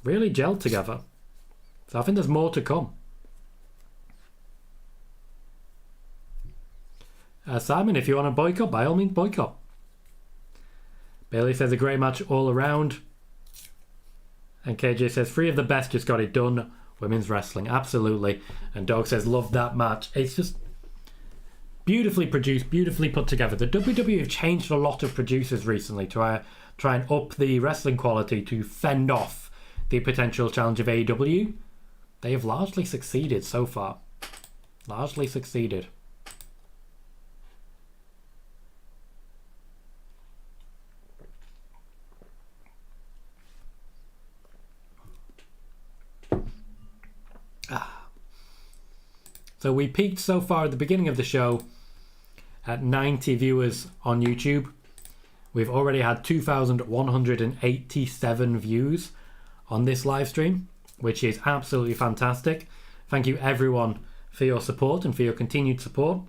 Really gelled together. So I think there's more to come. Simon, if you want to boycott, by all means boycott. Bailey says a great match all around. And KJ says 3 of the best just got it done. Women's wrestling, absolutely. And Dog says love that match. It's just beautifully produced, beautifully put together. The WWE have changed a lot of producers recently to try and up the wrestling quality to fend off the potential challenge of AEW. They have largely succeeded so far. Largely succeeded. So we peaked so far at the beginning of the show at 90 viewers on YouTube. We've already had 2,187 views on this live stream, which is absolutely fantastic. Thank you everyone for your support and for your continued support.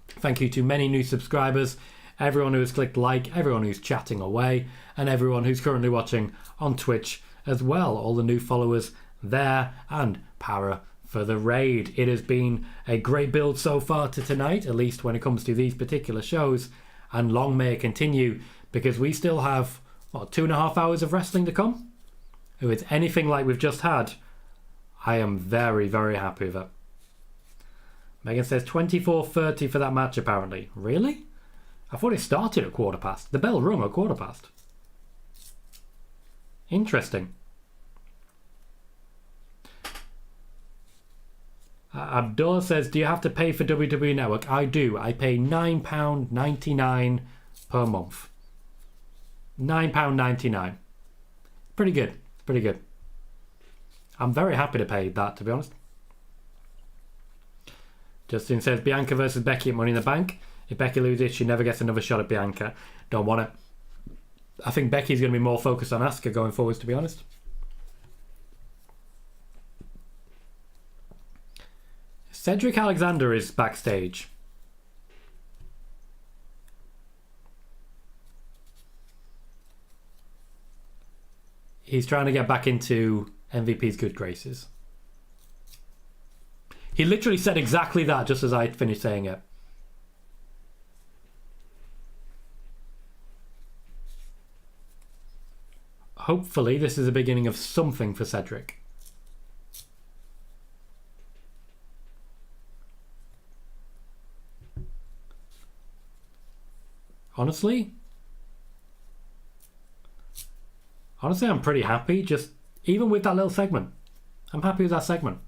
Thank you to many new subscribers, everyone who has clicked like, everyone who's chatting away, and everyone who's currently watching on Twitch as well. All the new followers there, and para for the raid. It has been a great build so far to tonight, at least when it comes to these particular shows, and long may it continue, because we still have, 2.5 hours of wrestling to come? If it's anything like we've just had, I am very, very happy with it. Megan says 24:30 for that match apparently. Really? I thought it started at 1:15. The bell rung at 1:15. Interesting. Abdullah says, do you have to pay for WWE Network? I do. I pay £9.99 per month. £9.99. Pretty good. Pretty good. I'm very happy to pay that, to be honest. Justin says, Bianca versus Becky at Money in the Bank. If Becky loses, she never gets another shot at Bianca. Don't want it. I think Becky's going to be more focused on Asuka going forwards, to be honest. Cedric Alexander is backstage. He's trying to get back into MVP's good graces. He literally said exactly that just as I finished saying it. Hopefully this is the beginning of something for Cedric. Honestly, I'm pretty happy. Just even with that little segment, I'm happy with that segment.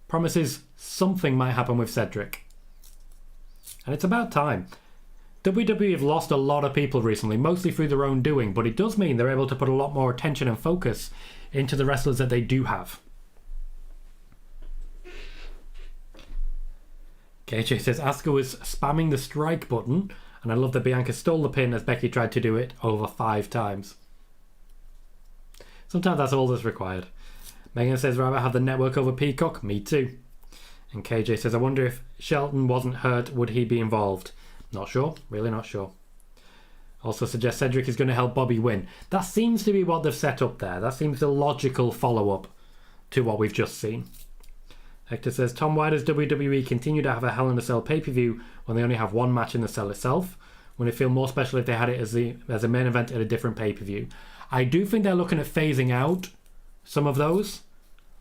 Promises something might happen with Cedric, and it's about time. WWE have lost a lot of people recently, mostly through their own doing, but it does mean they're able to put a lot more attention and focus into the wrestlers that they do have. KJ says Asuka was spamming the strike button, and I love that Bianca stole the pin as Becky tried to do it over 5 times. Sometimes that's all that's required. Megan says rather have the network over Peacock. Me too. And KJ says I wonder if Shelton wasn't hurt, would he be involved? Not sure. Really not sure. Also suggests Cedric is going to help Bobby win. That seems to be what they've set up there. That seems the logical follow-up to what we've just seen. Hector says, Tom, why does WWE continue to have a Hell in a Cell pay-per-view when they only have one match in the cell itself? Wouldn't it feel more special if they had it as a main event at a different pay-per-view? I do think they're looking at phasing out some of those.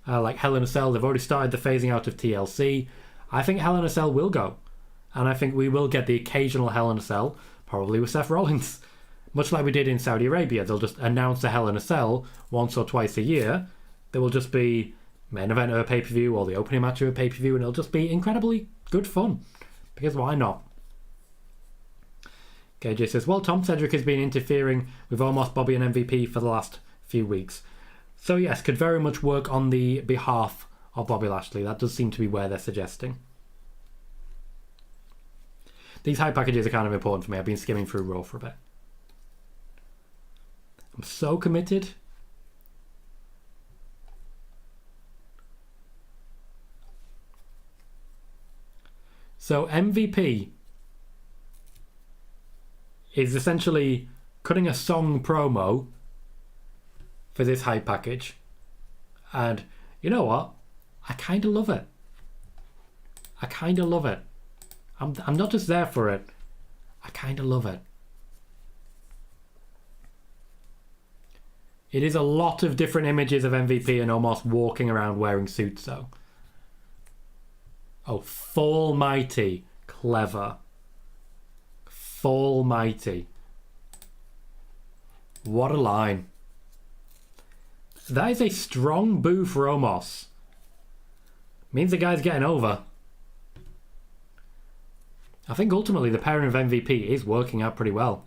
Like Hell in a Cell, they've already started the phasing out of TLC. I think Hell in a Cell will go. And I think we will get the occasional Hell in a Cell, probably with Seth Rollins. Much like we did in Saudi Arabia. They'll just announce a Hell in a Cell once or twice a year. There will just be main event of a pay-per-view or the opening match of a pay-per-view, and it'll just be incredibly good fun. Because why not? KJ says, well, Tom, Cedric has been interfering with Omos, Bobby and MVP for the last few weeks. So yes, could very much work on the behalf of Bobby Lashley. That does seem to be where they're suggesting. These hype packages are kind of important for me. I've been skimming through Raw for a bit. I'm so committed. So MVP is essentially cutting a song promo for this hype package. And you know what? I kind of love it. I kind of love it. I'm not just there for it. I kind of love it. It is a lot of different images of MVP and almost walking around wearing suits, though. Oh, Fall Mighty. Clever. Fall Mighty. What a line. That is a strong boo for Omos. Means the guy's getting over. I think ultimately the pairing of MVP is working out pretty well.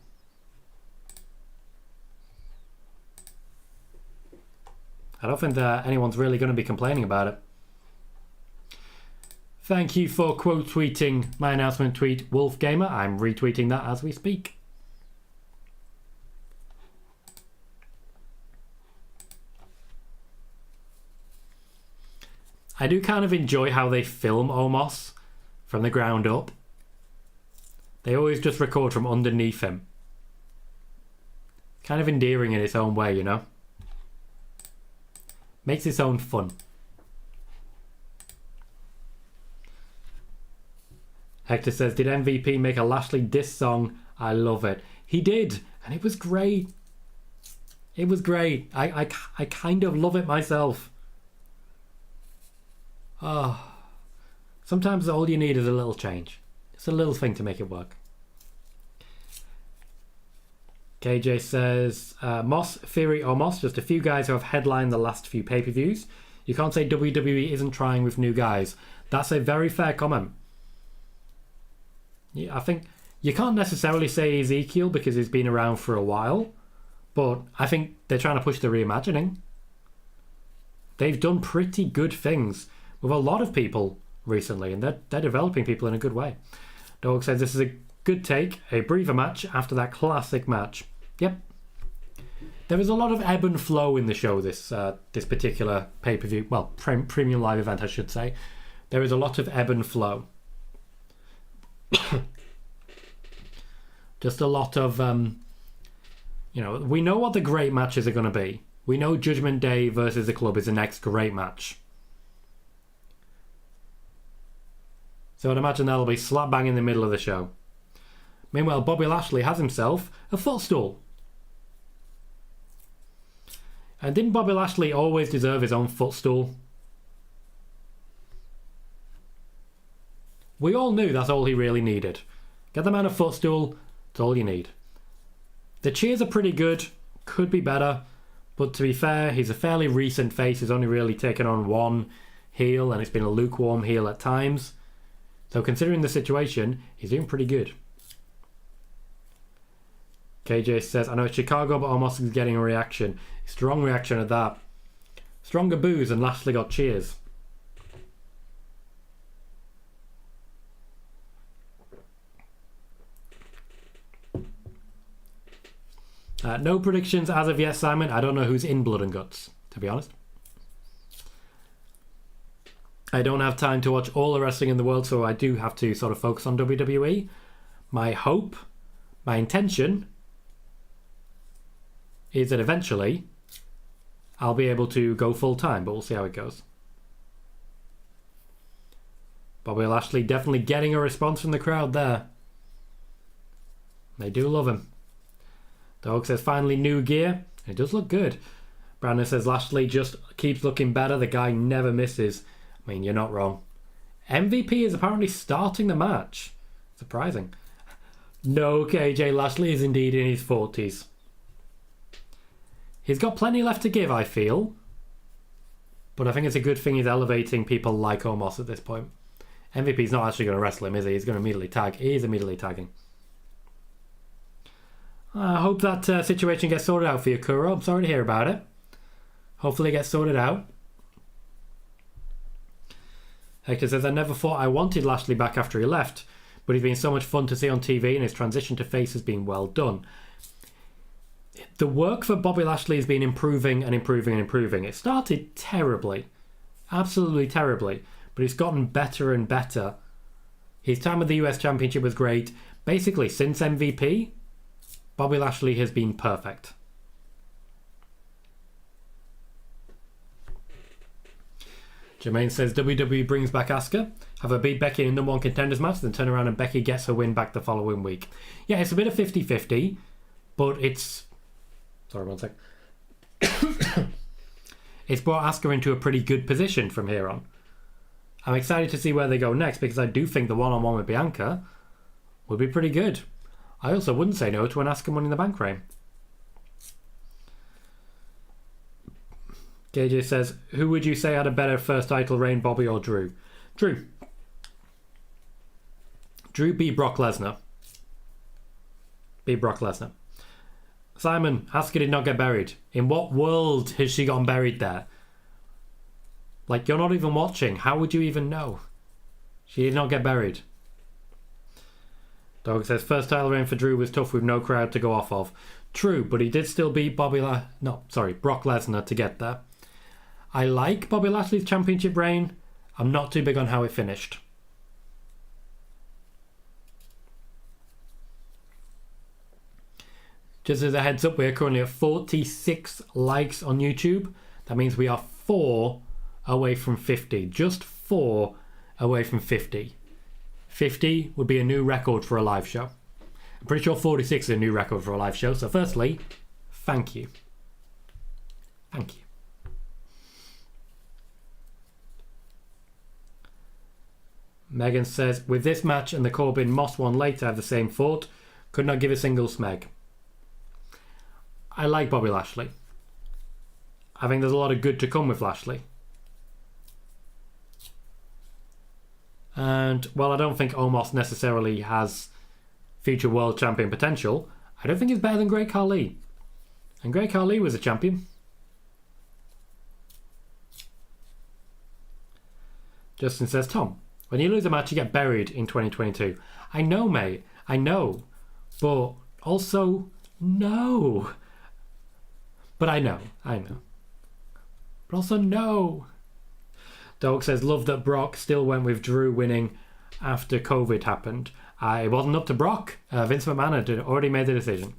I don't think that anyone's really going to be complaining about it. Thank you for quote tweeting my announcement tweet, Wolf Gamer. I'm retweeting that as we speak. I do kind of enjoy how they film Omos from the ground up. They always just record from underneath him. Kind of endearing in its own way, you know? Makes its own fun. Hector says, did MVP make a Lashley diss song? I love it. He did, and it was great. It was great. I kind of love it myself. Oh, sometimes all you need is a little change. It's a little thing to make it work. KJ says, Moss, Theory or Moss, just a few guys who have headlined the last few pay-per-views. You can't say WWE isn't trying with new guys. That's a very fair comment. Yeah, I think you can't necessarily say Ezekiel because he's been around for a while, but I think they're trying to push the reimagining. They've done pretty good things with a lot of people recently, and they're developing people in a good way. Dog says this is a good take, a breather match after that classic match. Yep. There is a lot of ebb and flow in the show this particular pay-per-view, well, premium live event I should say. There is a lot of ebb and flow. Just a lot of, we know what the great matches are going to be. We know Judgment Day versus the Club is the next great match. So I'd imagine that'll be slap bang in the middle of the show. Meanwhile, Bobby Lashley has himself a footstool. And didn't Bobby Lashley always deserve his own footstool? We all knew that's all he really needed. Get the man a footstool, that's all you need. The cheers are pretty good, could be better, but to be fair, he's a fairly recent face. He's only really taken on one heel, and it's been a lukewarm heel at times. So considering the situation, he's doing pretty good. KJ says, I know it's Chicago, but Omos is getting a reaction. Strong reaction at that. Stronger boos and Lashley got cheers. No predictions as of yet, Simon. I don't know who's in Blood and Guts, to be honest. I don't have time to watch all the wrestling in the world, so I do have to sort of focus on WWE. My hope, my intention, is that eventually I'll be able to go full time, but we'll see how it goes. Bobby Lashley definitely getting a response from the crowd there. They do love him. Dog says, finally new gear. It does look good. Brandon says Lashley just keeps looking better. The guy never misses. I mean, you're not wrong. MVP is apparently starting the match. Surprising. No, KJ Lashley is indeed in his 40s. He's got plenty left to give, I feel. But I think it's a good thing he's elevating people like Omos at this point. MVP's not actually going to wrestle him, is he? He's going to immediately tag. He is immediately tagging. I hope that situation gets sorted out for you, Kuro. I'm sorry to hear about it. Hopefully it gets sorted out. Hector says, I never thought I wanted Lashley back after he left, but he's been so much fun to see on TV and his transition to face has been well done. The work for Bobby Lashley has been improving and improving and improving. It started terribly. Absolutely terribly. But it's gotten better and better. His time with the US Championship was great. Basically, since MVP, Bobby Lashley has been perfect. Jermaine says WWE brings back Asuka, have her beat Becky in a number one contenders match, then turn around and Becky gets her win back the following week. Yeah, it's a bit of 50-50, but it's... Sorry, one sec. It's brought Asuka into a pretty good position from here on. I'm excited to see where they go next because I do think the one-on-one with Bianca would be pretty good. I also wouldn't say no to an Asuka Money in the Bank reign. KJ says, who would you say had a better first title reign, Bobby or Drew? Drew. Drew beat Brock Lesnar. Simon, Asuka did not get buried. In what world has she gotten buried there? Like, you're not even watching. How would you even know? She did not get buried. Dog says, first title reign for Drew was tough with no crowd to go off of. True, but he did still beat Brock Lesnar to get there. I like Bobby Lashley's championship reign. I'm not too big on how it finished. Just as a heads up, we're currently at 46 likes on YouTube. That means we are 4 away from 50. Just 4 away from 50. 50 would be a new record for a live show. I'm pretty sure 46 is a new record for a live show. So firstly, thank you. Thank you. Megan says, with this match and the Corbin Moss one later, I have the same thought. Could not give a single smeg. I like Bobby Lashley. I think there's a lot of good to come with Lashley. And while I don't think Omos necessarily has future world champion potential, I don't think he's better than Great Khali. And Great Khali was a champion. Justin says, Tom, when you lose a match, you get buried in 2022. I know, mate. I know. But also, no. But I know. But also, no. Dog says, love that Brock still went with Drew winning after COVID happened. It wasn't up to Brock. Vince McMahon had already made the decision.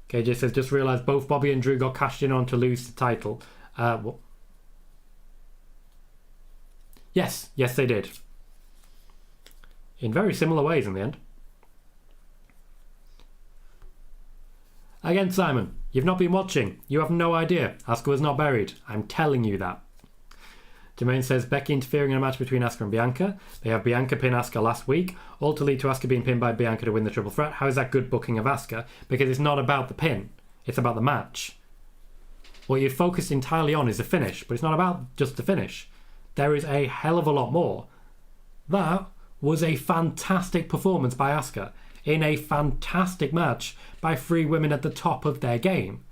KJ says, just realised both Bobby and Drew got cashed in on to lose the title. Yes, they did. In very similar ways in the end. Again, Simon, you've not been watching. You have no idea. Asuka was not buried. I'm telling you that. Jermaine says, Becky interfering in a match between Asuka and Bianca. They have Bianca pin Asuka last week, all to lead to Asuka being pinned by Bianca to win the triple threat. How is that good booking of Asuka? Because it's not about the pin. It's about the match. What you're focused entirely on is the finish, but it's not about just the finish. There is a hell of a lot more. That was a fantastic performance by Asuka in a fantastic match by 3 women at the top of their game.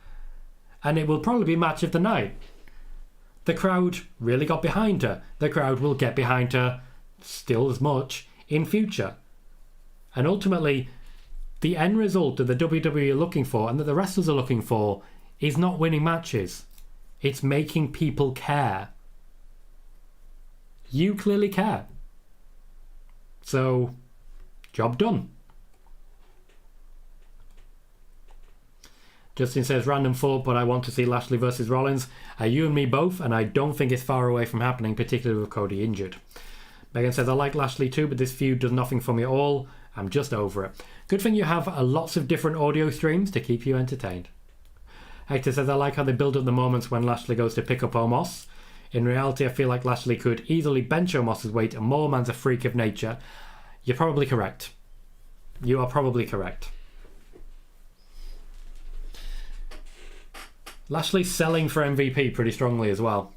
And it will probably be match of the night. The crowd really got behind her. The crowd will get behind her still as much in future. And ultimately, the end result that the WWE are looking for and that the wrestlers are looking for is not winning matches. It's making people care. You clearly care. So, job done. Justin says, random thought, but I want to see Lashley versus Rollins. You and me both, and I don't think it's far away from happening, particularly with Cody injured. Megan says, I like Lashley too, but this feud does nothing for me at all. I'm just over it. Good thing you have lots of different audio streams to keep you entertained. Hector says, I like how they build up the moments when Lashley goes to pick up Omos. In reality, I feel like Lashley could easily bench Omos's weight and more man's a freak of nature. You're probably correct. You are probably correct. Lashley's selling for MVP pretty strongly as well.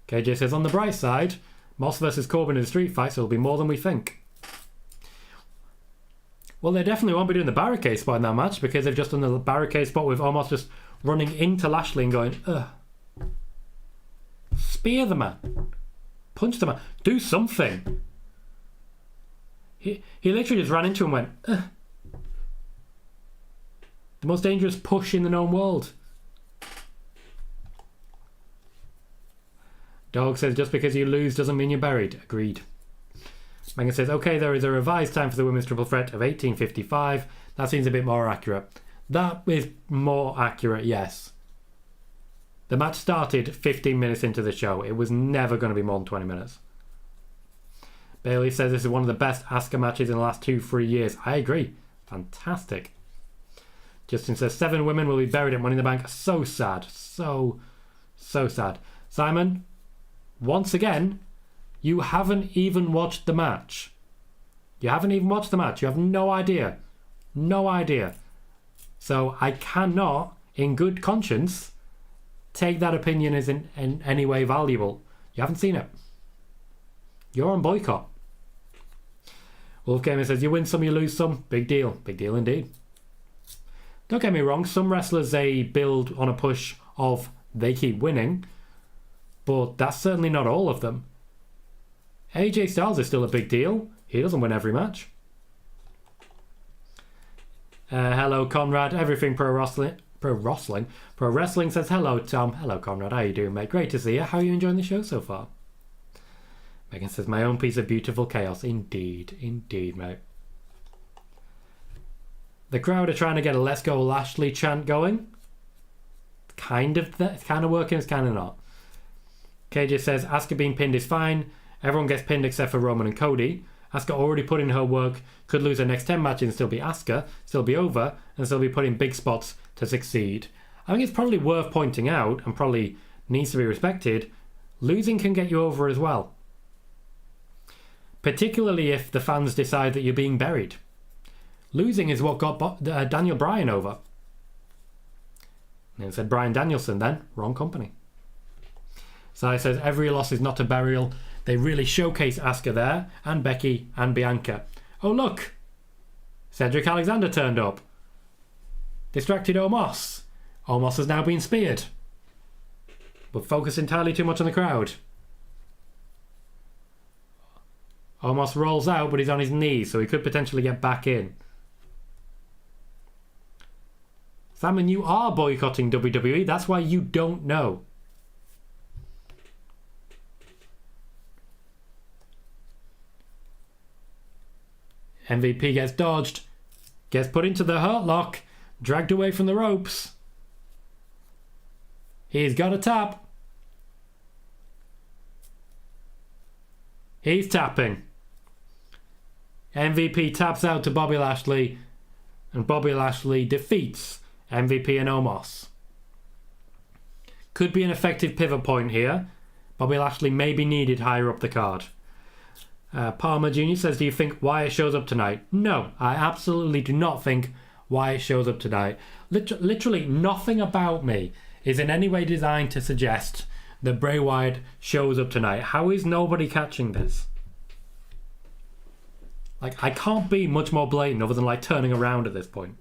KJ says, on the bright side, Moss versus Corbin in a street fight, so it'll be more than we think. Well, they definitely won't be doing the barricade spot in that match because they've just done the barricade spot with Omos just running into Lashley and going, ugh. Spear the man. Punch the man. Do something. He literally just ran into him and went, ugh. The most dangerous push in the known world. Dog says, just because you lose doesn't mean you're buried. Agreed. Megan says, okay, there is a revised time for the women's triple threat of 18:55. That seems a bit more accurate. That is more accurate, yes. The match started 15 minutes into the show. It was never going to be more than 20 minutes. Bailey says this is one of the best Asuka matches in the last 2-3 years. I agree. Fantastic. Justin says 7 women will be buried at Money in the Bank. So sad. So sad. Simon, once again, you haven't even watched the match. You haven't even watched the match. You have no idea. No idea. So I cannot, in good conscience, take that opinion as in any way valuable. You haven't seen it. You're on boycott. Wolf Gamer says, you win some, you lose some. Big deal. Big deal indeed. Don't get me wrong. Some wrestlers, they build on a push of they keep winning. But that's certainly not all of them. AJ Styles is still a big deal. He doesn't win every match. Hello, Conrad. Everything Pro Wrestling says hello, Tom. Hello, Conrad. How you doing, mate? Great to see you. How are you enjoying the show so far? Megan says, my own piece of beautiful chaos. Indeed. Indeed, mate. The crowd are trying to get a Let's Go Lashley chant going. It's kind of working, it's kind of not. KJ says, Asuka being pinned is fine. Everyone gets pinned except for Roman and Cody. Asuka already put in her work, could lose her next 10 matches and still be Asuka, still be over, and still be put in big spots to succeed. I think it's probably worth pointing out, and probably needs to be respected, losing can get you over as well. Particularly if the fans decide that you're being buried. Losing is what got Daniel Bryan over. And it said Bryan Danielson then, wrong company. Sai says, every loss is not a burial. They really showcase Asuka there, and Becky, and Bianca. Oh look! Cedric Alexander turned up. Distracted Omos. Omos has now been speared. But focus entirely too much on the crowd. Omos rolls out, but he's on his knees, so he could potentially get back in. Simon, you are boycotting WWE. That's why you don't know. MVP gets dodged, gets put into the hurt lock, dragged away from the ropes. He's got a tap. He's tapping. MVP taps out to Bobby Lashley, and Bobby Lashley defeats MVP and Omos. Could be an effective pivot point here. Bobby Lashley may be needed higher up the card. Palmer Jr. says, do you think Wyatt shows up tonight? No, I absolutely do not think Wyatt shows up tonight. Literally nothing about me is in any way designed to suggest that Bray Wyatt shows up tonight. How is nobody catching this? Like, I can't be much more blatant other than like turning around at this point.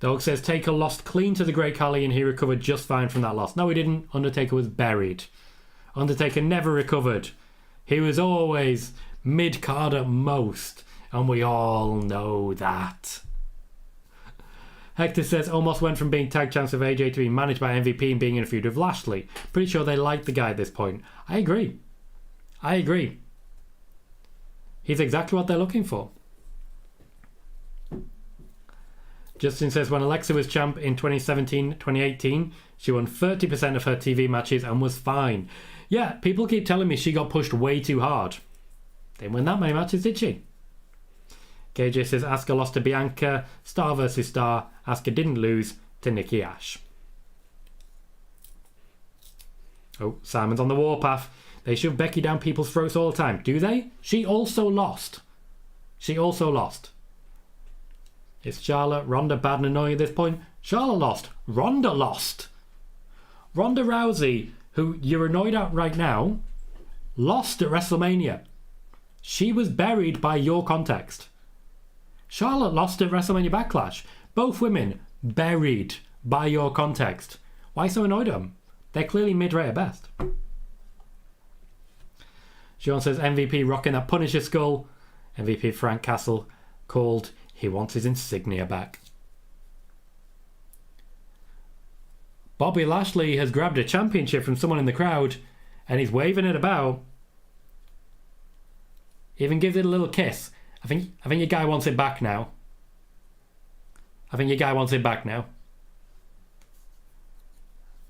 Dog says, Taker lost clean to the Great Khali and he recovered just fine from that loss. No, he didn't. Undertaker was buried. Undertaker never recovered. He was always mid-card at most, and we all know that. Hector says, almost went from being tag champs of AJ to being managed by MVP and being in a feud with Lashley. Pretty sure they like the guy at this point. I agree. He's exactly what they're looking for. Justin says, when Alexa was champ in 2017-2018, she won 30% of her TV matches and was fine. Yeah, people keep telling me she got pushed way too hard. Didn't win that many matches, did she? KJ says Asuka lost to Bianca. Star versus Star. Asuka didn't lose to Nikki Ash. Oh, Simon's on the warpath. They shove Becky down people's throats all the time. Do they? She also lost. Is Charlotte, Ronda bad and annoying at this point? Charlotte lost. Ronda lost. Ronda Rousey, who you're annoyed at right now, lost at WrestleMania. She was buried by your context. Charlotte lost at WrestleMania Backlash. Both women buried by your context. Why so annoyed at them? They're clearly mid-rate at best. Sean says MVP rocking that Punisher skull. MVP Frank Castle called he wants his insignia back. Bobby Lashley has grabbed a championship from someone in the crowd and he's waving it about. Even gives it a little kiss. I think your guy wants it back now.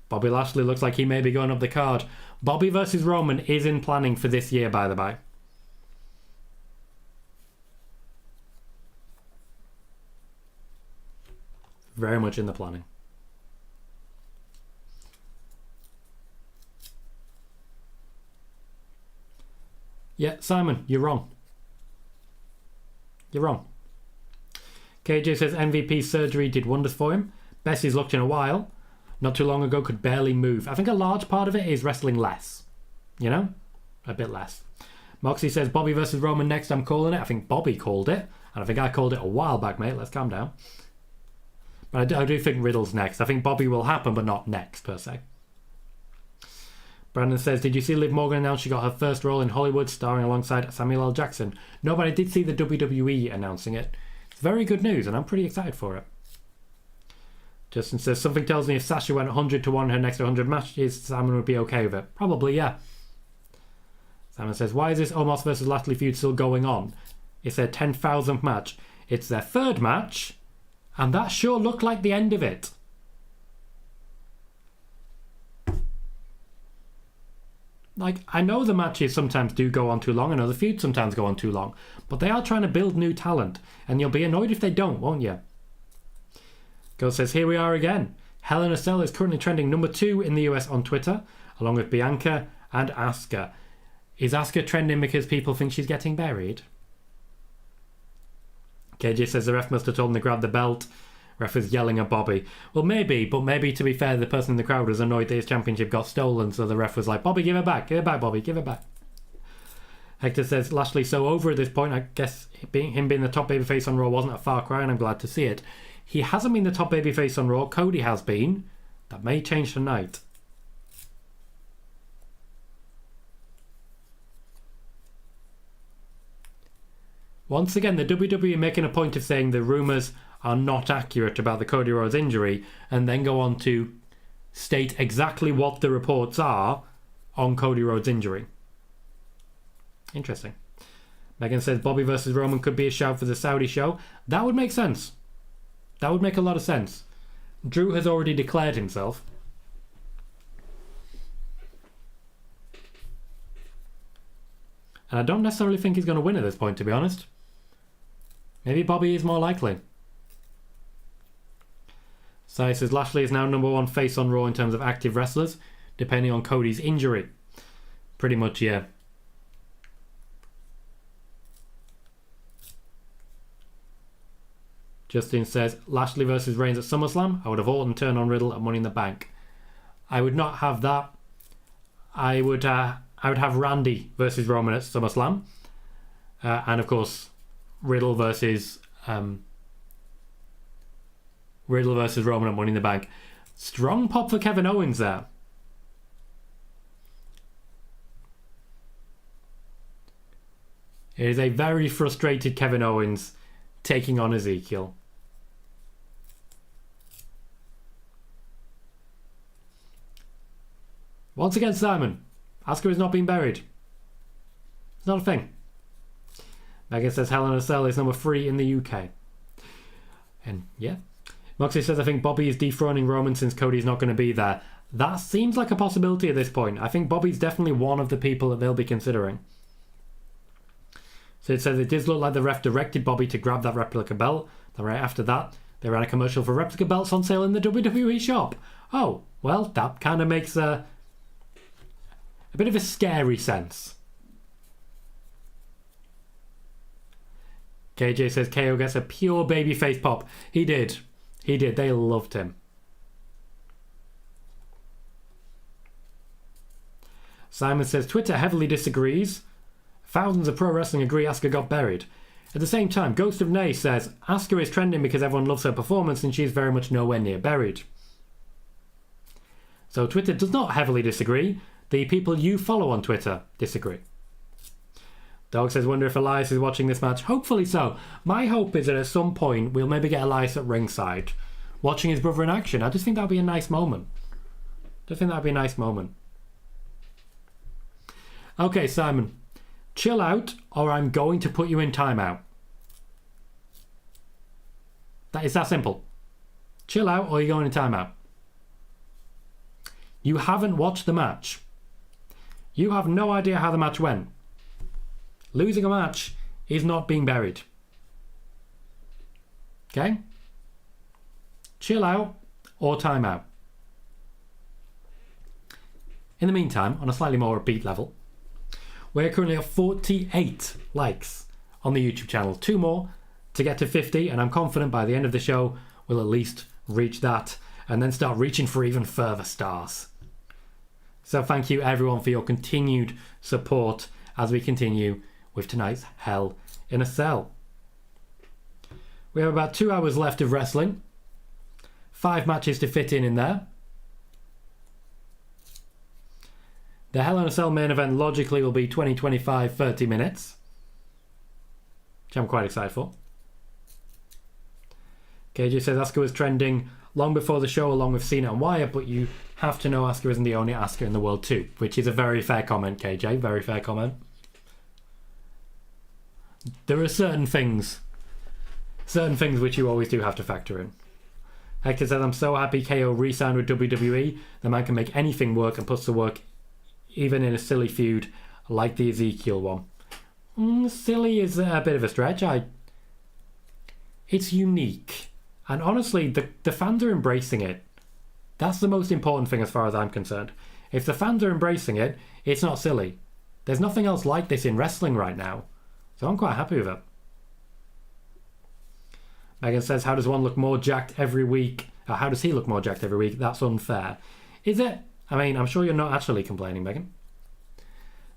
Bobby Lashley looks like he may be going up the card. Bobby versus Roman is in planning for this year, by the by. Very much in the planning. Yeah, Simon, you're wrong. KJ says MVP surgery did wonders for him. Best he's looked in a while. Not too long ago could barely move. I think a large part of it is wrestling less. You know? A bit less. Moxie says Bobby versus Roman next, I'm calling it. I think Bobby called it. And I think I called it a while back, mate. Let's calm down. But I do think Riddle's next. I think Bobby will happen, but not next, per se. Brandon says, did you see Liv Morgan announce she got her first role in Hollywood starring alongside Samuel L. Jackson? No, but I did see the WWE announcing it. It's very good news, and I'm pretty excited for it. Justin says, something tells me if Sasha went 100 to 1 in her next 100 matches, Simon would be okay with it. Probably, yeah. Simon says, why is this Omos versus Lashley feud still going on? It's their 10,000th match. It's their third match, and that sure looked like the end of it. Like, I know the matches sometimes do go on too long. I know the feuds sometimes go on too long. But they are trying to build new talent. And you'll be annoyed if they don't, won't you? Ghost says, here we are again. Hell in a Cell is currently trending number 2 in the US on Twitter, along with Bianca and Asuka. Is Asuka trending because people think she's getting buried? KJ says the ref must have told him to grab the belt. Ref is yelling at Bobby. Well, maybe, but maybe to be fair, the person in the crowd was annoyed that his championship got stolen, so the ref was like, Bobby, give it back, Bobby, give it back. Hector says, Lashley's so over at this point, I guess him being the top babyface on Raw wasn't a far cry, and I'm glad to see it. He hasn't been the top babyface on Raw, Cody has been. That may change tonight. Once again, the WWE making a point of saying the rumours are not accurate about the Cody Rhodes injury, and then go on to state exactly what the reports are on Cody Rhodes' injury. Interesting. Megan says Bobby versus Roman could be a shout for the Saudi show. That would make sense. That would make a lot of sense. Drew has already declared himself. And I don't necessarily think he's going to win at this point, to be honest. Maybe Bobby is more likely. Sai says Lashley is now number 1 face on Raw in terms of active wrestlers, depending on Cody's injury. Pretty much, yeah. Justin says Lashley versus Reigns at SummerSlam. I would have Orton turn on Riddle at Money in the Bank. I would not have that. I would have Randy versus Roman at SummerSlam, and of course Riddle versus Roman at Money in the Bank. Strong pop for Kevin Owens there. It is a very frustrated Kevin Owens taking on Ezekiel. Once again, Simon, Asuka is not being buried. It's not a thing. Megan says Hell in a Cell is number 3 in the UK. And yeah. Moxie says I think Bobby is dethroning Roman since Cody's not going to be there. That seems like a possibility at this point. I think Bobby's definitely one of the people that they'll be considering. So it says it does look like the ref directed Bobby to grab that replica belt. Then right after that, they ran a commercial for replica belts on sale in the WWE shop. Oh, well, that kind of makes a bit of a scary sense. KJ says KO gets a pure babyface pop. He did. He did. They loved him. Simon says Twitter heavily disagrees. Thousands of pro wrestling agree Asuka got buried. At the same time, Ghost of Nay says Asuka is trending because everyone loves her performance and she's very much nowhere near buried. So Twitter does not heavily disagree. The people you follow on Twitter disagree. Dog says, wonder if Elias is watching this match. Hopefully so. My hope is that at some point we'll maybe get Elias at ringside watching his brother in action. I just think that would be a nice moment. Okay, Simon. Chill out or I'm going to put you in timeout. It's that simple. Chill out or you're going in timeout. You haven't watched the match. You have no idea how the match went. Losing a match is not being buried. Okay? Chill out or timeout. In the meantime, on a slightly more upbeat level, we're currently at 48 likes on the YouTube channel. 2 more to get to 50, and I'm confident by the end of the show we'll at least reach that and then start reaching for even further stars. So thank you everyone for your continued support as we continue with tonight's Hell in a Cell. We have about 2 hours left of wrestling. 5 matches to fit in there. The Hell in a Cell main event logically will be 20, 25, 30 minutes. Which I'm quite excited for. KJ says Asuka was trending long before the show along with Cena and Wyatt, but you have to know Asuka isn't the only Asuka in the world too. Which is a very fair comment, KJ. Very fair comment. There are certain things which you always do have to factor in. Hector says, I'm so happy KO re-signed with WWE. The man can make anything work and puts the work even in a silly feud like the Ezekiel one. Silly is a bit of a stretch. It's unique. And honestly, the fans are embracing it. That's the most important thing as far as I'm concerned. If the fans are embracing it, it's not silly. There's nothing else like this in wrestling right now. So I'm quite happy with it. Megan says, how does one look more jacked every week? How does he look more jacked every week? That's unfair. Is it? I mean, I'm sure you're not actually complaining, Megan.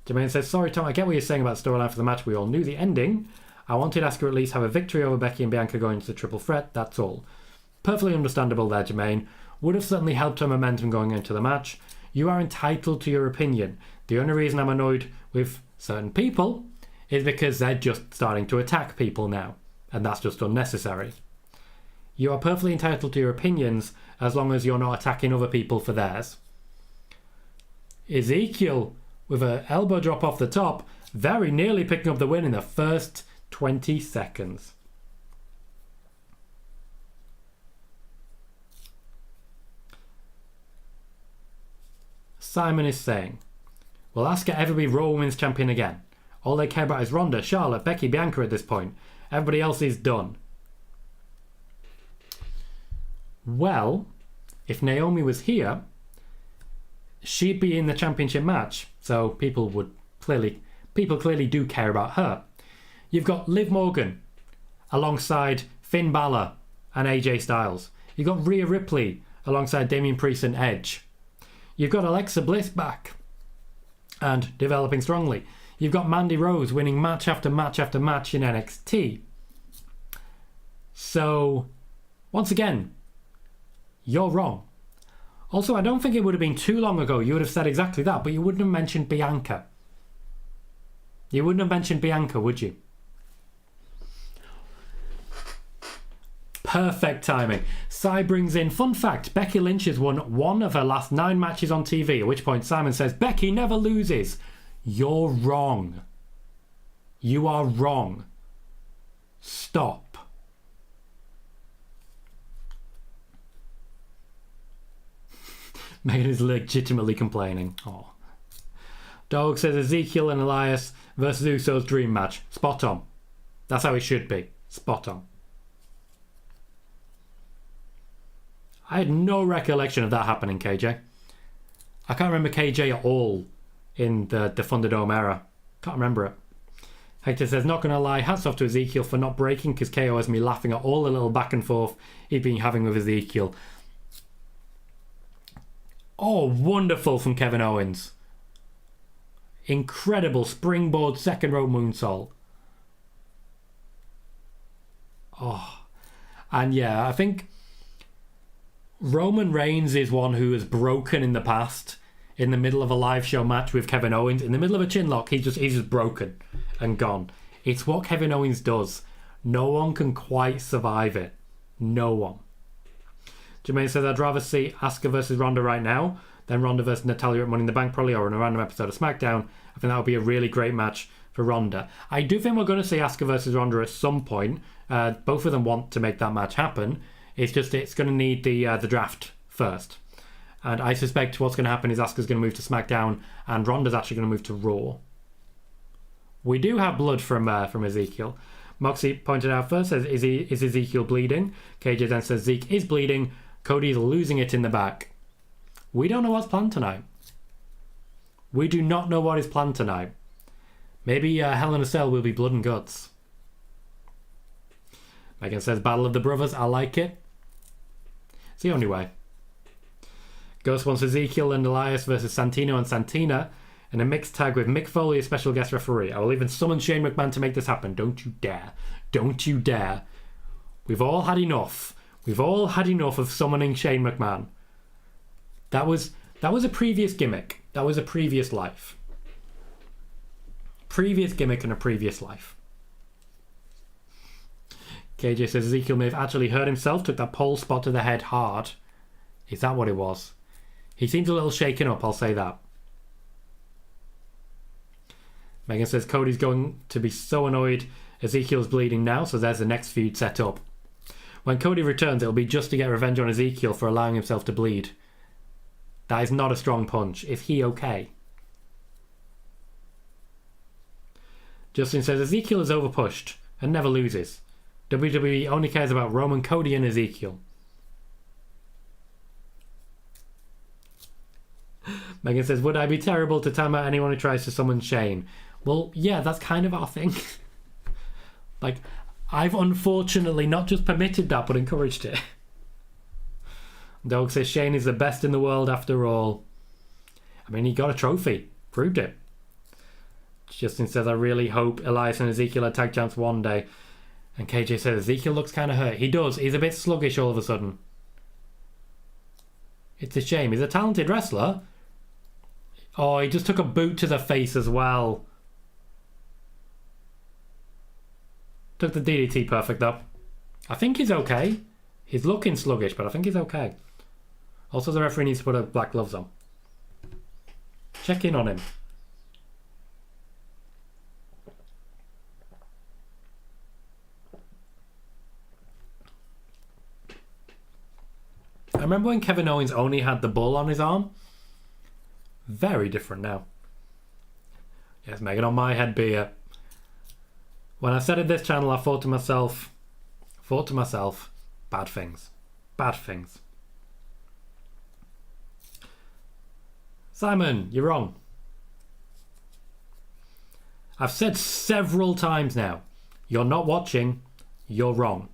Jermaine says, sorry Tom, I get what you're saying about the storyline for the match. We all knew the ending. I wanted Asuka to at least have a victory over Becky and Bianca going into the triple threat. That's all. Perfectly understandable there, Jermaine. Would have certainly helped her momentum going into the match. You are entitled to your opinion. The only reason I'm annoyed with certain people is because they're just starting to attack people now. And that's just unnecessary. You are perfectly entitled to your opinions as long as you're not attacking other people for theirs. Ezekiel, with an elbow drop off the top, very nearly picking up the win in the first 20 seconds. Simon is saying, will Asuka ever be Raw Women's Champion again? All they care about is Ronda, Charlotte, Becky, Bianca at this point. Everybody else is done. Well, if Naomi was here, she'd be in the championship match. So people clearly do care about her. You've got Liv Morgan alongside Finn Balor and AJ Styles. You've got Rhea Ripley alongside Damian Priest and Edge. You've got Alexa Bliss back and developing strongly. You've got Mandy Rose winning match after match after match in NXT. So, once again, you're wrong. Also, I don't think it would have been too long ago you would have said exactly that, but you wouldn't have mentioned Bianca. You wouldn't have mentioned Bianca, would you? Perfect timing. Sai brings in, fun fact, Becky Lynch has won 1 of her last 9 matches on TV, at which point Simon says, Becky never loses. You're wrong. You are wrong. Stop. Megan is legitimately complaining. Oh. Dog says Ezekiel and Elias versus Usos dream match. Spot on. That's how it should be. Spot on. I had no recollection of that happening, KJ. I can't remember KJ at all in the Thunderdome era. Can't remember it. Hector says, not going to lie, hats off to Ezekiel for not breaking, because KO has me laughing at all the little back and forth he'd been having with Ezekiel. Oh, wonderful from Kevin Owens. Incredible springboard second row moonsault. Oh. And yeah, I think Roman Reigns is one who has broken in the past in the middle of a live show match with Kevin Owens. In the middle of a chinlock, he's just broken and gone. It's what Kevin Owens does. No one can quite survive it. No one. Jermaine says, I'd rather see Asuka versus Ronda right now than Ronda versus Natalya at Money in the Bank, probably, or in a random episode of SmackDown. I think that would be a really great match for Ronda. I do think we're going to see Asuka versus Ronda at some point. Both of them want to make that match happen. It's just it's going to need the draft first. And I suspect what's going to happen is Asuka's going to move to SmackDown and Ronda's actually going to move to Raw. We do have blood from Ezekiel. Moxie pointed out first, says, is Ezekiel bleeding? KJ then says, Zeke is bleeding. Cody's losing it in the back. We don't know what's planned tonight. We do not know what is planned tonight. Maybe Hell in a Cell will be blood and guts. Megan says, Battle of the Brothers, I like it. It's the only way. Ghost wants Ezekiel and Elias versus Santino and Santina in a mixed tag with Mick Foley as special guest referee. I will even summon Shane McMahon to make this happen. Don't you dare. Don't you dare. We've all had enough. We've all had enough of summoning Shane McMahon. That was a previous gimmick. That was a previous life. Previous gimmick in a previous life. KJ says Ezekiel may have actually hurt himself, took that pole spot to the head hard. Is that what it was? He seems a little shaken up, I'll say that. Megan says Cody's going to be so annoyed Ezekiel's bleeding now, so there's the next feud set up. When Cody returns, it'll be just to get revenge on Ezekiel for allowing himself to bleed. That is not a strong punch. Is he okay? Justin says Ezekiel is overpushed and never loses. WWE only cares about Roman, Cody and Ezekiel. Megan says, would I be terrible to time out anyone who tries to summon Shane? Well, yeah, that's kind of our thing. Like, I've unfortunately not just permitted that, but encouraged it. Dog says Shane is the best in the world after all. I mean, he got a trophy. Proved it. Justin says, I really hope Elias and Ezekiel are tag champs one day. And KJ says, Ezekiel looks kind of hurt. He does. He's a bit sluggish all of a sudden. It's a shame. He's a talented wrestler. Oh, he just took a boot to the face as well. Took the DDT perfect though. I think he's okay. He's looking sluggish, but I think he's okay. Also, the referee needs to put black gloves on. Check in on him. I remember when Kevin Owens only had the bull on his arm. Very different now. Yes, Megan, on my head be it. When I started this channel, I thought to myself, bad things. Bad things. Simon, you're wrong. I've said several times now, you're not watching, you're wrong.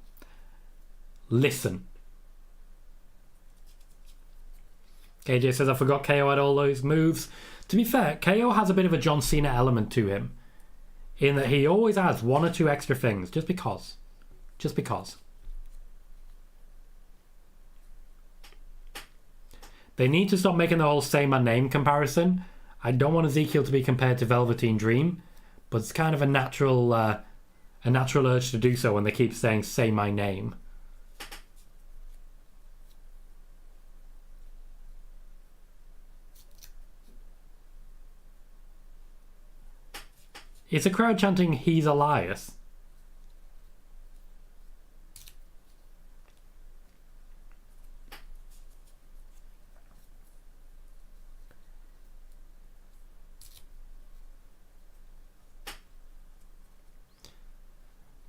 Listen. KJ says, I forgot KO had all those moves. To be fair, KO has a bit of a John Cena element to him. In that he always adds one or two extra things. Just because. Just because. They need to stop making the whole say my name comparison. I don't want Ezekiel to be compared to Velveteen Dream. But it's kind of a natural urge to do so when they keep saying say my name. It's a crowd chanting, he's Elias.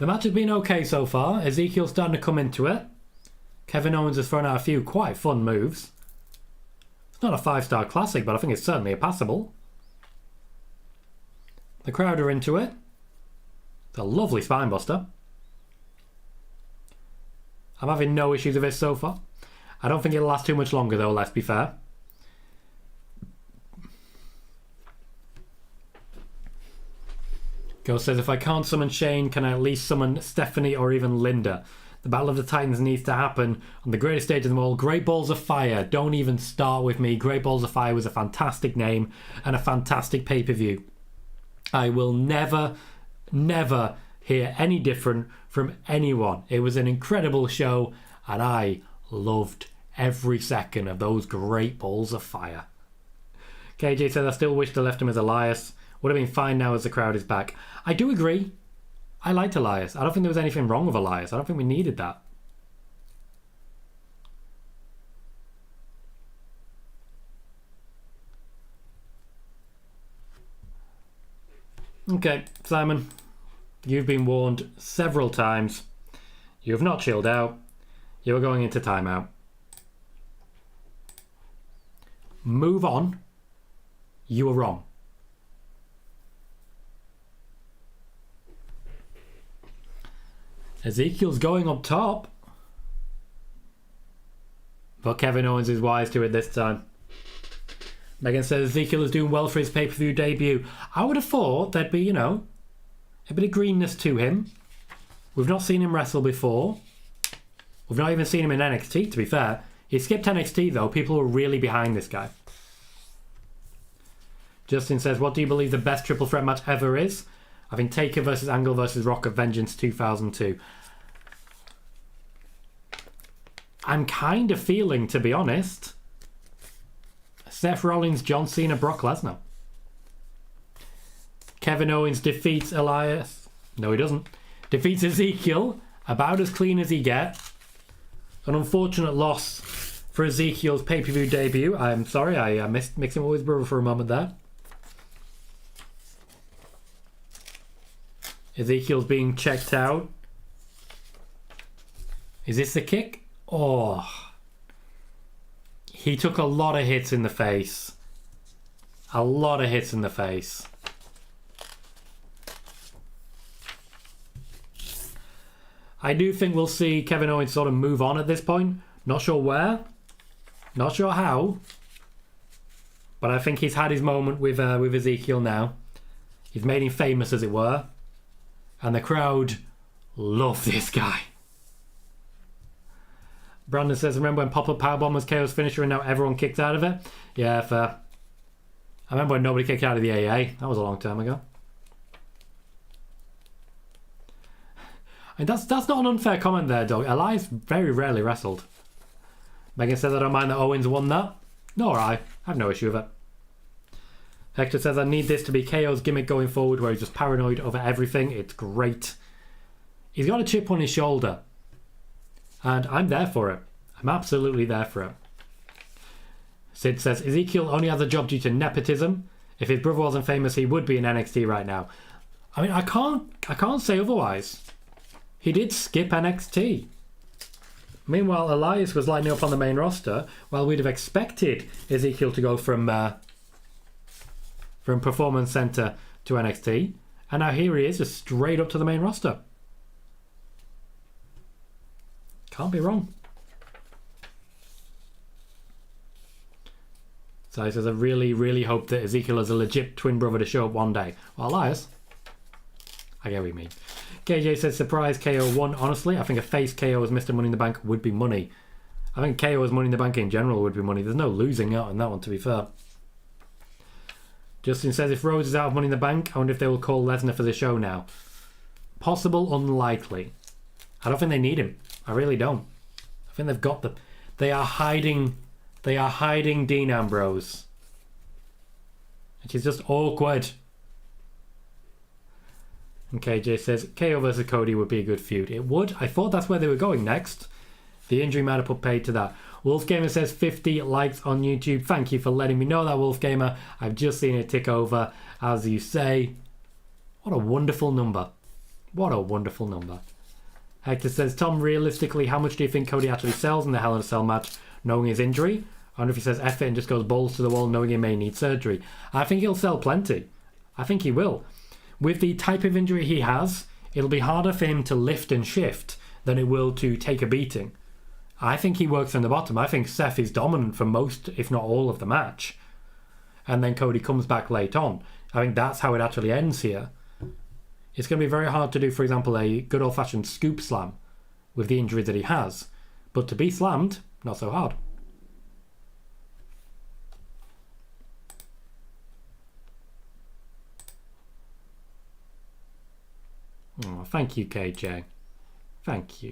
The match has been okay so far. Ezekiel's starting to come into it. Kevin Owens has thrown out a few quite fun moves. It's not a 5-star classic, but I think it's certainly a passable. The crowd are into it. It's a lovely spinebuster. I'm having no issues with this so far. I don't think it'll last too much longer though, let's be fair. Ghost says, if I can't summon Shane, can I at least summon Stephanie or even Linda? The Battle of the Titans needs to happen on the greatest stage of them all. Great Balls of Fire. Don't even start with me. Great Balls of Fire was a fantastic name and a fantastic pay-per-view. I will never, never hear any different from anyone. It was an incredible show and I loved every second of those Great Balls of Fire. KJ says, I still wish they left him as Elias. Would have been fine now as the crowd is back. I do agree. I liked Elias. I don't think there was anything wrong with Elias. I don't think we needed that. Okay, Simon. You've been warned several times. You have not chilled out. You are going into timeout. Move on. You were wrong. Ezekiel's going up top. But Kevin Owens is wise to it this time. Megan says Ezekiel is doing well for his pay-per-view debut. I would have thought there'd be, a bit of greenness to him. We've not seen him wrestle before. We've not even seen him in NXT, to be fair. He skipped NXT, though. People are really behind this guy. Justin says, what do you believe the best triple threat match ever is? I think Taker versus Angle versus Rock of Vengeance 2002. I'm kind of feeling, to be honest, Seth Rollins, John Cena, Brock Lesnar. Kevin Owens defeats Elias. No, he doesn't. Defeats Ezekiel. About as clean as he gets. An unfortunate loss for Ezekiel's pay-per-view debut. I'm sorry, I missed mixing with his brother for a moment there. Ezekiel's being checked out. Is this the kick? Oh. He took a lot of hits in the face. A lot of hits in the face. I do think we'll see Kevin Owens sort of move on at this point. Not sure where. Not sure how. But I think he's had his moment with Ezekiel now. He's made him famous, as it were. And the crowd love this guy. Brandon says, remember when Pop-Up Powerbomb was KO's finisher and now everyone kicked out of it? Yeah, fair. I remember when nobody kicked out of the AA. That was a long time ago. And that's not an unfair comment there, Doug. Elias very rarely wrestled. Megan says, I don't mind that Owens won that. Nor I. I have no issue with it. Hector says, I need this to be KO's gimmick going forward where he's just paranoid over everything. It's great. He's got a chip on his shoulder. And I'm there for it. I'm absolutely there for it. Sid says, Ezekiel only has a job due to nepotism. If his brother wasn't famous, he would be in NXT right now. I mean, I can't say otherwise. He did skip NXT. Meanwhile, Elias was lining up on the main roster, while we'd have expected Ezekiel to go from Performance Center to NXT. And now here he is, just straight up to the main roster. Can't be wrong. So he says, I really, really hope that Ezekiel has a legit twin brother to show up one day. Well, Elias, I get what you mean. KJ says, surprise KO won. Honestly, I think a face KO as Mr. Money in the Bank would be money. I think KO as Money in the Bank in general would be money. There's no losing out on that one, to be fair. Justin says, if Rhodes is out of Money in the Bank, I wonder if they will call Lesnar for the show now. Possible, unlikely. I don't think they need him. I really don't. I think they've got the... They are hiding Dean Ambrose. Which is just awkward. And KJ says, KO versus Cody would be a good feud. It would. I thought that's where they were going next. The injury might have put paid to that. Wolfgamer says 50 likes on YouTube. Thank you for letting me know that, Wolfgamer. I've just seen it tick over, as you say. What a wonderful number. What a wonderful number. Hector says, Tom, realistically, how much do you think Cody actually sells in the Hell in a Cell match, knowing his injury? I wonder if he says F it and just goes balls to the wall, knowing he may need surgery. I think he'll sell plenty. I think he will. With the type of injury he has, it'll be harder for him to lift and shift than it will to take a beating. I think he works from the bottom. I think Seth is dominant for most, if not all, of the match. And then Cody comes back late on. I think that's how it actually ends here. It's going to be very hard to do, for example, a good old-fashioned scoop slam with the injury that he has. But to be slammed, not so hard. Oh, thank you, KJ. Thank you.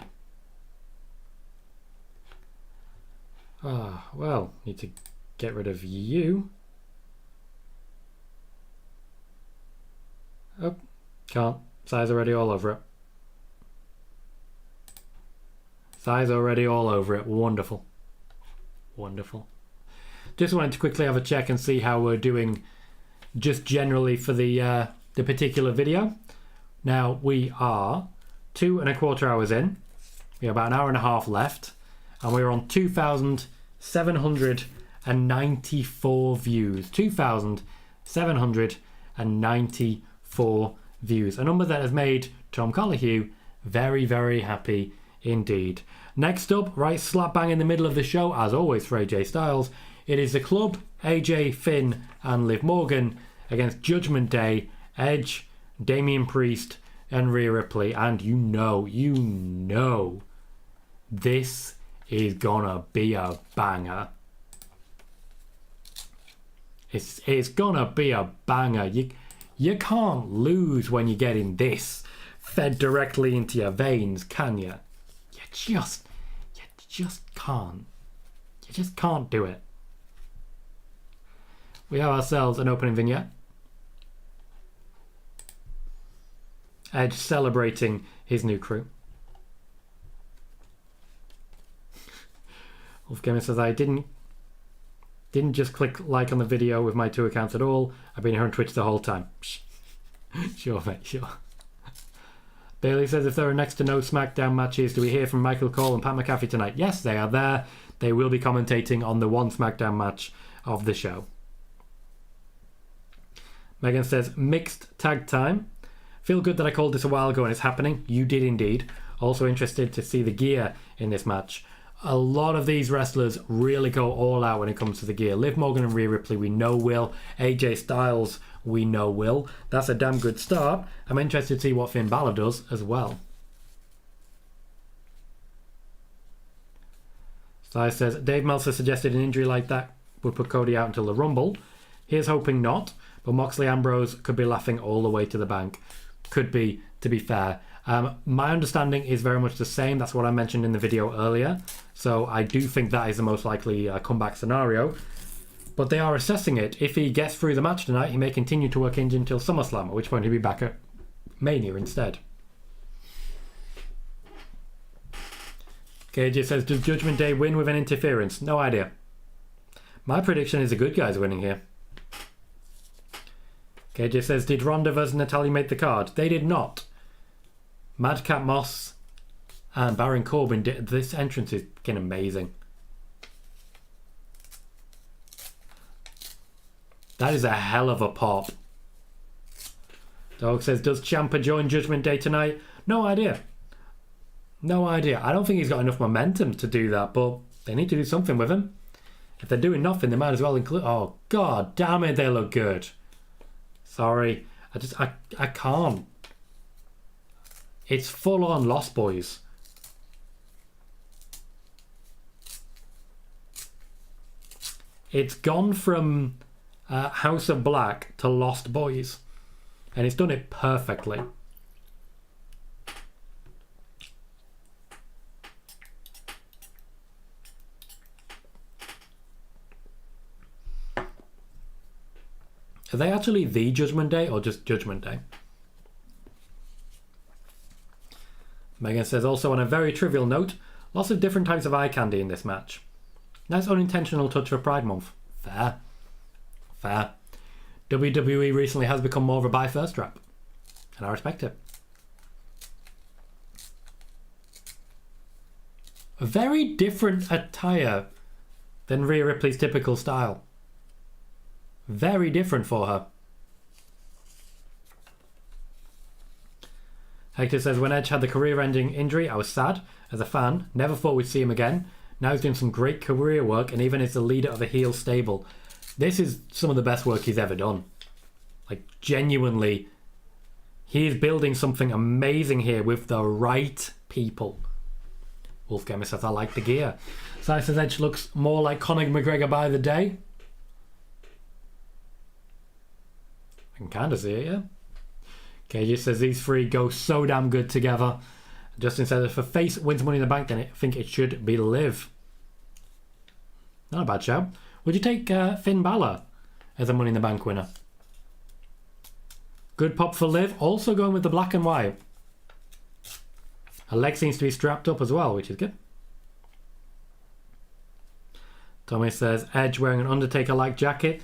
Well, need to get rid of you. Oh, can't. Size already all over it. Size already all over it. Wonderful. Wonderful. Just wanted to quickly have a check and see how we're doing just generally for the particular video. Now, we are 2.25 hours in. We have about an hour and a half left. And we're on 2,794 views. 2,794 views. A number that has made Tom Colohue very, very happy indeed. Next up, right slap bang in the middle of the show, as always for AJ Styles, it is the Club, AJ, Finn and Liv Morgan against Judgment Day, Edge, Damian Priest and Rhea Ripley. And you know, this is gonna be a banger. It's gonna be a banger. You can't lose when you're getting this fed directly into your veins, can you? You just can't. You just can't do it. We have ourselves an opening vignette. Edge celebrating his new crew. Wolfgamer says, I didn't just click like on the video with my 2 accounts at all. I've been here on Twitch the whole time. Sure, mate, sure. Bailey says, if there are next to no SmackDown matches, do we hear from Michael Cole and Pat McAfee tonight? Yes, they are there. They will be commentating on the one SmackDown match of the show. Megan says, mixed tag time. Feel good that I called this a while ago and it's happening. You did indeed. Also interested to see the gear in this match. A lot of these wrestlers really go all out when it comes to the gear. Liv Morgan and Rhea Ripley, we know will. AJ Styles, we know will. That's a damn good start. I'm interested to see what Finn Balor does as well. Styles says, Dave Meltzer suggested an injury like that would put Cody out until the Rumble. Here's hoping not, but Moxley Ambrose could be laughing all the way to the bank. Could be, to be fair. My understanding is very much the same. That's what I mentioned in the video earlier. So I do think that is the most likely comeback scenario. But they are assessing it. If he gets through the match tonight, he may continue to work injured until SummerSlam, at which point he'll be back at Mania instead. KJ says, does Judgment Day win with an interference? No idea. My prediction is the good guys winning here. KJ says, did Ronda vs Natalya make the card? They did not. Madcap Moss and Baron Corbin did. This entrance is fucking amazing. That is a hell of a pop. Dog says, does Ciampa join Judgment Day tonight? No idea. No idea. I don't think he's got enough momentum to do that, but they need to do something with him. If they're doing nothing, they might as well include... Oh, god damn it, they look good. Sorry. I can't. It's full on Lost Boys. It's gone from House of Black to Lost Boys. And it's done it perfectly. Are they actually the Judgment Day or just Judgment Day? Megan says, also on a very trivial note, lots of different types of eye candy in this match. Nice unintentional touch for Pride Month. Fair. Fair. WWE recently has become more of a buy first rap. And I respect it. A very different attire than Rhea Ripley's typical style. Very different for her. Hector says, when Edge had the career-ending injury, I was sad as a fan. Never thought we'd see him again. Now he's doing some great career work and even is the leader of a heel stable. This is some of the best work he's ever done. Like, genuinely, he is building something amazing here with the right people. Wolfgamer says, I like the gear. Sai says, Edge looks more like Conor McGregor by the day. I can kind of see it, yeah. KJ says, these three go so damn good together. Justin says, if a face wins Money in the Bank, then I think it should be Liv. Not a bad shout. Would you take Finn Balor as a Money in the Bank winner? Good pop for Liv. Also going with the black and white. Her leg seems to be strapped up as well, which is good. Tommy says, Edge wearing an Undertaker-like jacket.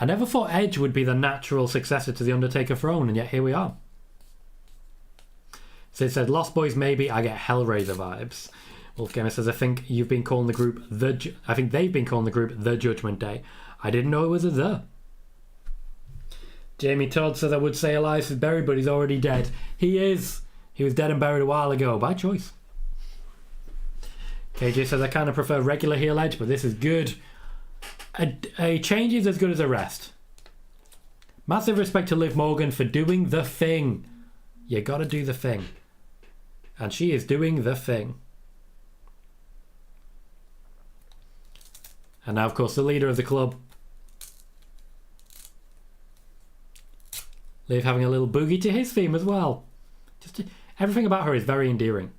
I never thought Edge would be the natural successor to the Undertaker throne, and yet here we are. So it said, Lost Boys maybe, I get Hellraiser vibes. Wolfgamer says, I think you've been calling the group I think they've been calling the group The Judgment Day. I didn't know it was a The. Jamie Todd says, I would say Elias is buried, but he's already dead. He is. He was dead and buried a while ago, by choice. KJ says, I kind of prefer regular heel Edge, but this is good. A change is as good as a rest. Massive respect to Liv Morgan for doing the thing. You gotta do the thing. And she is doing the thing. And now, of course, the leader of the club. Liv having a little boogie to his theme as well. Everything about her is very endearing.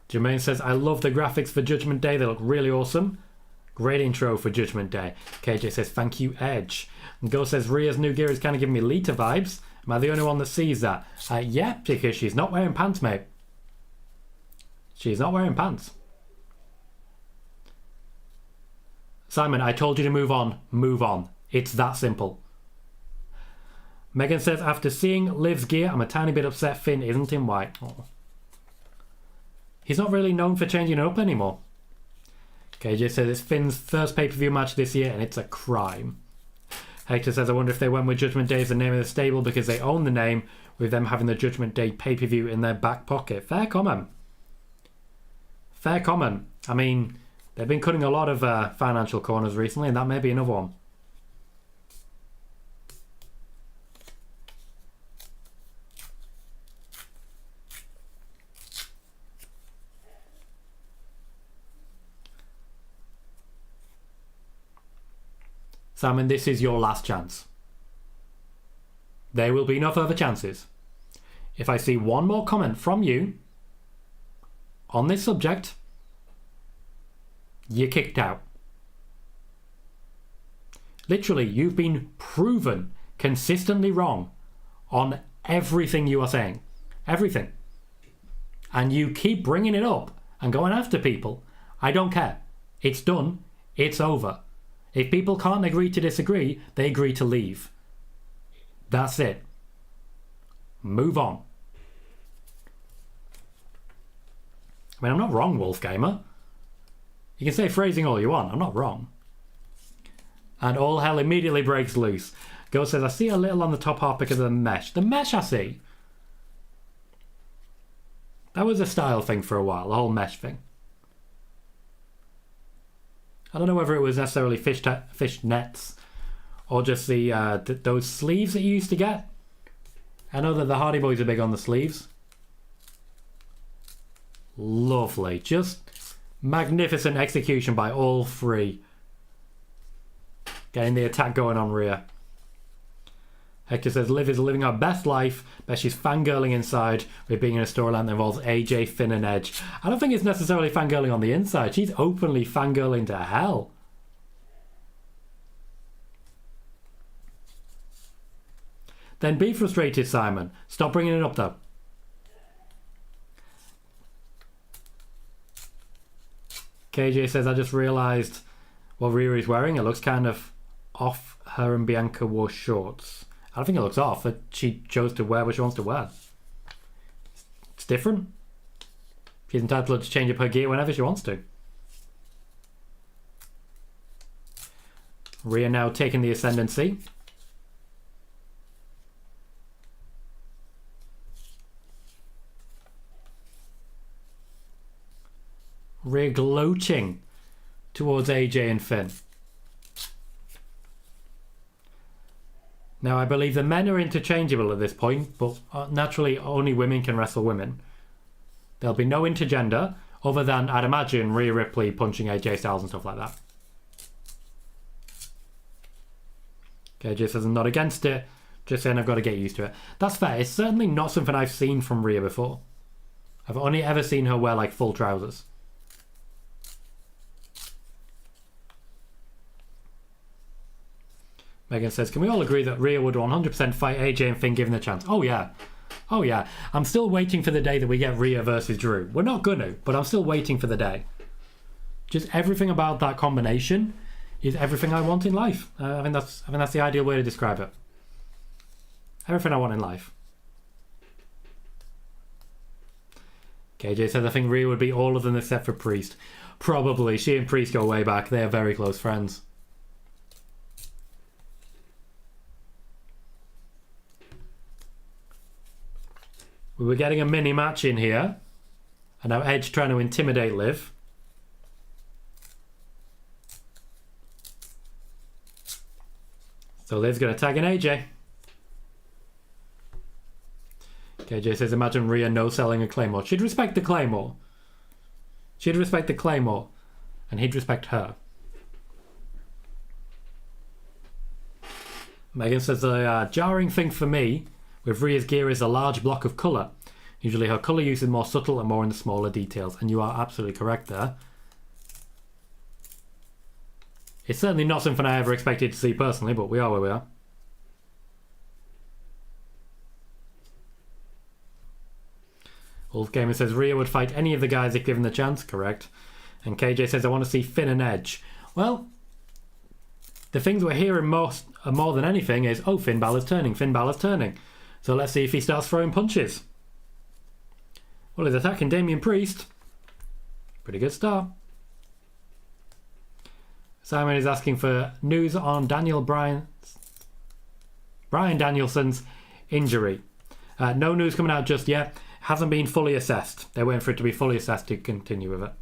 Jermaine says, I love the graphics for Judgment Day. They look really awesome. Great intro for Judgment Day. KJ says, thank you, Edge. And Go says, Rhea's new gear is kind of giving me Lita vibes. Am I the only one that sees that? Yeah, because she's not wearing pants, mate. She's not wearing pants. Simon, I told you to move on. Move on. It's that simple. Megan says, after seeing Liv's gear, I'm a tiny bit upset Finn isn't in white. Oh. He's not really known for changing it up anymore. KJ says it's Finn's first pay-per-view match this year and it's a crime. Hector says, I wonder if they went with Judgment Day as the name of the stable because they own the name, with them having the Judgment Day pay-per-view in their back pocket. Fair comment. Fair comment. I mean, they've been cutting a lot of financial corners recently, and that may be another one. Simon, this is your last chance. There will be no further chances. If I see one more comment from you on this subject, you're kicked out. Literally, you've been proven consistently wrong on everything you are saying. Everything. And you keep bringing it up and going after people. I don't care. It's done. It's over. If people can't agree to disagree, they agree to leave. That's it. Move on. I mean, I'm not wrong, Wolfgamer. You can say phrasing all you want. I'm not wrong. And all hell immediately breaks loose. Ghost says, I see a little on the top half because of the mesh. The mesh I see. That was a style thing for a while, the whole mesh thing. I don't know whether it was necessarily fish nets or just the those sleeves that you used to get. I know that the Hardy Boys are big on the sleeves. Lovely. Just magnificent execution by all three. Getting the attack going on Rhea. Hector says, Liv is living her best life, but she's fangirling inside with being in a storyline that involves AJ, Finn and Edge. I don't think it's necessarily fangirling on the inside. She's openly fangirling to hell. Then be frustrated, Simon. Stop bringing it up, though. KJ says, I just realised what Rhea is wearing. It looks kind of off. Her and Bianca wore shorts. I don't think it looks off. She chose to wear what she wants to wear. It's different. She's entitled to change up her gear whenever she wants to. Rhea now taking the ascendancy. Rhea gloating towards AJ and Finn. Now, I believe the men are interchangeable at this point, but naturally only women can wrestle women. There'll be no intergender, other than, I'd imagine, Rhea Ripley punching AJ Styles and stuff like that. AJ says I'm not against it, just saying I've got to get used to it. That's fair. It's certainly not something I've seen from Rhea before. I've only ever seen her wear, like, full trousers. Megan says, can we all agree that Rhea would 100% fight AJ and Finn given the chance? Oh yeah. Oh yeah. I'm still waiting for the day that we get Rhea versus Drew. We're not gonna, but I'm still waiting for the day. Just everything about that combination is everything I want in life. I think that's the ideal way to describe it. Everything I want in life. KJ says, I think Rhea would beat all of them except for Priest. Probably. She and Priest go way back. They are very close friends. We were getting a mini match in here. And now Edge trying to intimidate Liv. So Liv's going to tag in AJ. KJ says, imagine Rhea no-selling a Claymore. She'd respect the Claymore. She'd respect the Claymore. And he'd respect her. Megan says, the jarring thing for me with Rhea's gear is a large block of colour. Usually her colour use is more subtle and more in the smaller details. And you are absolutely correct there. It's certainly not something I ever expected to see personally, but we are where we are. Wolf Gamer says Rhea would fight any of the guys if given the chance. Correct. And KJ says I want to see Finn and Edge. Well, the things we're hearing more than anything is, oh, Finn Balor's turning, Finn Balor's turning. So let's see if he starts throwing punches. Well, he's attacking Damian Priest. Pretty good start. Simon is asking for news on Bryan Danielson's injury. No news coming out just yet. Hasn't been fully assessed. They're waiting for it to be fully assessed to continue with it.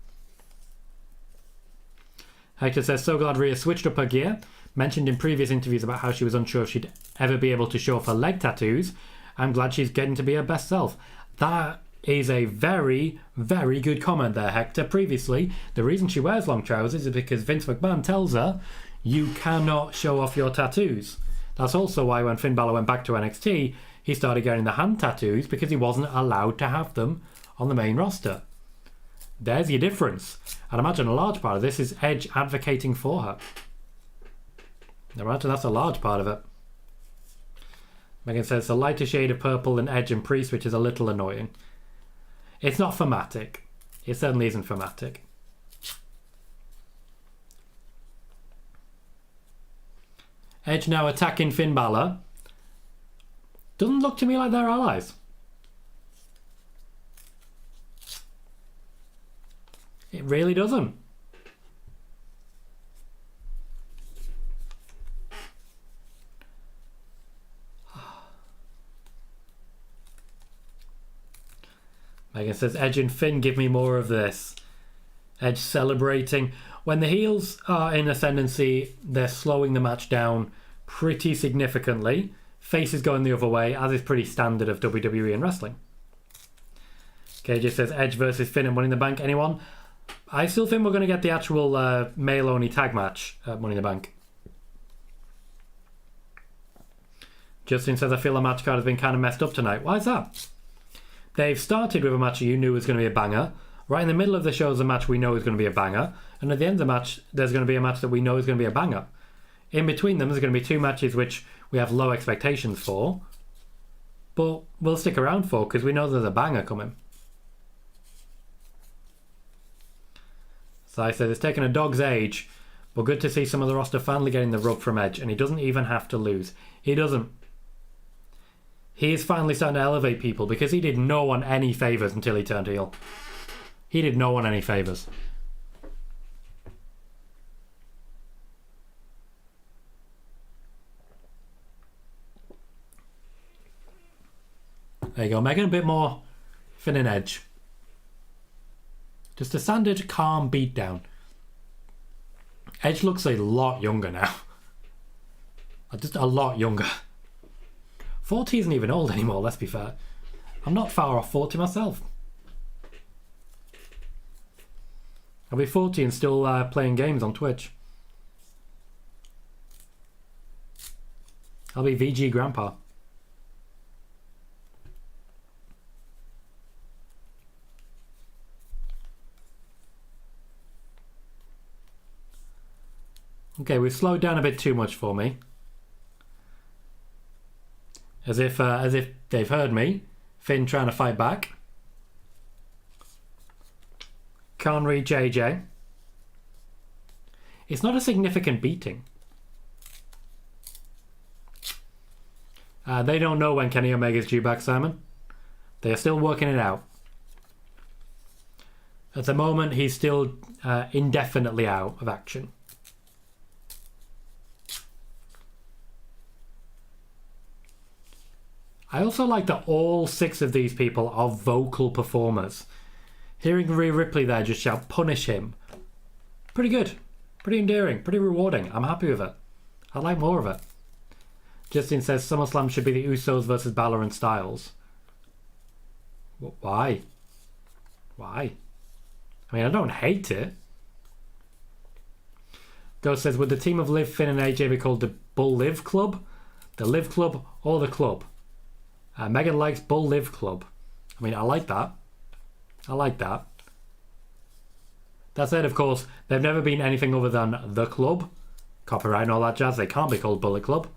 Hector says, so glad Rhea switched up her gear. Mentioned in previous interviews about how she was unsure if she'd ever be able to show off her leg tattoos. I'm glad she's getting to be her best self. That is a very, very good comment there, Hector. Previously, the reason she wears long trousers is because Vince McMahon tells her you cannot show off your tattoos. That's also why when Finn Balor went back to NXT, he started getting the hand tattoos because he wasn't allowed to have them on the main roster. There's your difference. I'd imagine a large part of this is Edge advocating for her. I imagine that's a large part of it. Megan says, a lighter shade of purple than Edge and Priest, which is a little annoying. It's not thematic. It certainly isn't thematic. Edge now attacking Finn Balor. Doesn't look to me like they're allies. It really doesn't. Megan says, Edge and Finn, give me more of this. Edge celebrating. When the heels are in ascendancy, they're slowing the match down pretty significantly. Face is going the other way, as is pretty standard of WWE and wrestling. KJ says, Edge versus Finn and Money in the Bank. Anyone? I still think we're going to get the actual male-only tag match at Money in the Bank. Justin says, I feel the match card has been kind of messed up tonight. Why is that? They've started with a match you knew was going to be a banger. Right in the middle of the show is a match we know is going to be a banger. And at the end of the match, there's going to be a match that we know is going to be a banger. In between them, there's going to be two matches which we have low expectations for. But we'll stick around for because we know there's a banger coming. So I said it's taken a dog's age. But good to see some of the roster finally getting the rub from Edge. And he doesn't even have to lose. He doesn't. He is finally starting to elevate people because he did no one any favours until he turned heel. He did no one any favours. There you go, making a bit more Finn and Edge. Just a standard calm beatdown. Edge looks a lot younger now. Just a lot younger. 40 isn't even old anymore, let's be fair. I'm not far off 40 myself. I'll be 40 and still playing games on Twitch. I'll be VG Grandpa. Okay, we've slowed down a bit too much for me. As if they've heard me. Finn trying to fight back. Can't reach AJ. It's not a significant beating. They don't know when Kenny Omega's due back, Simon. They are still working it out. At the moment, he's still indefinitely out of action. I also like that all 6 of these people are vocal performers. Hearing Rhea Ripley there just shout, "Punish him." Pretty good. Pretty endearing. Pretty rewarding. I'm happy with it. I'd like more of it. Justin says SummerSlam should be the Usos versus Balor and Styles. Why? Why? I mean, I don't hate it. Ghost says, would the team of Liv, Finn and AJ be called the Bull Liv Club? The Liv Club or the Club? Megan likes Bull Liv Club. I mean, I like that. I like that. That said, of course, they've never been anything other than the Club. Copyright and all that jazz. They can't be called Bullet Club.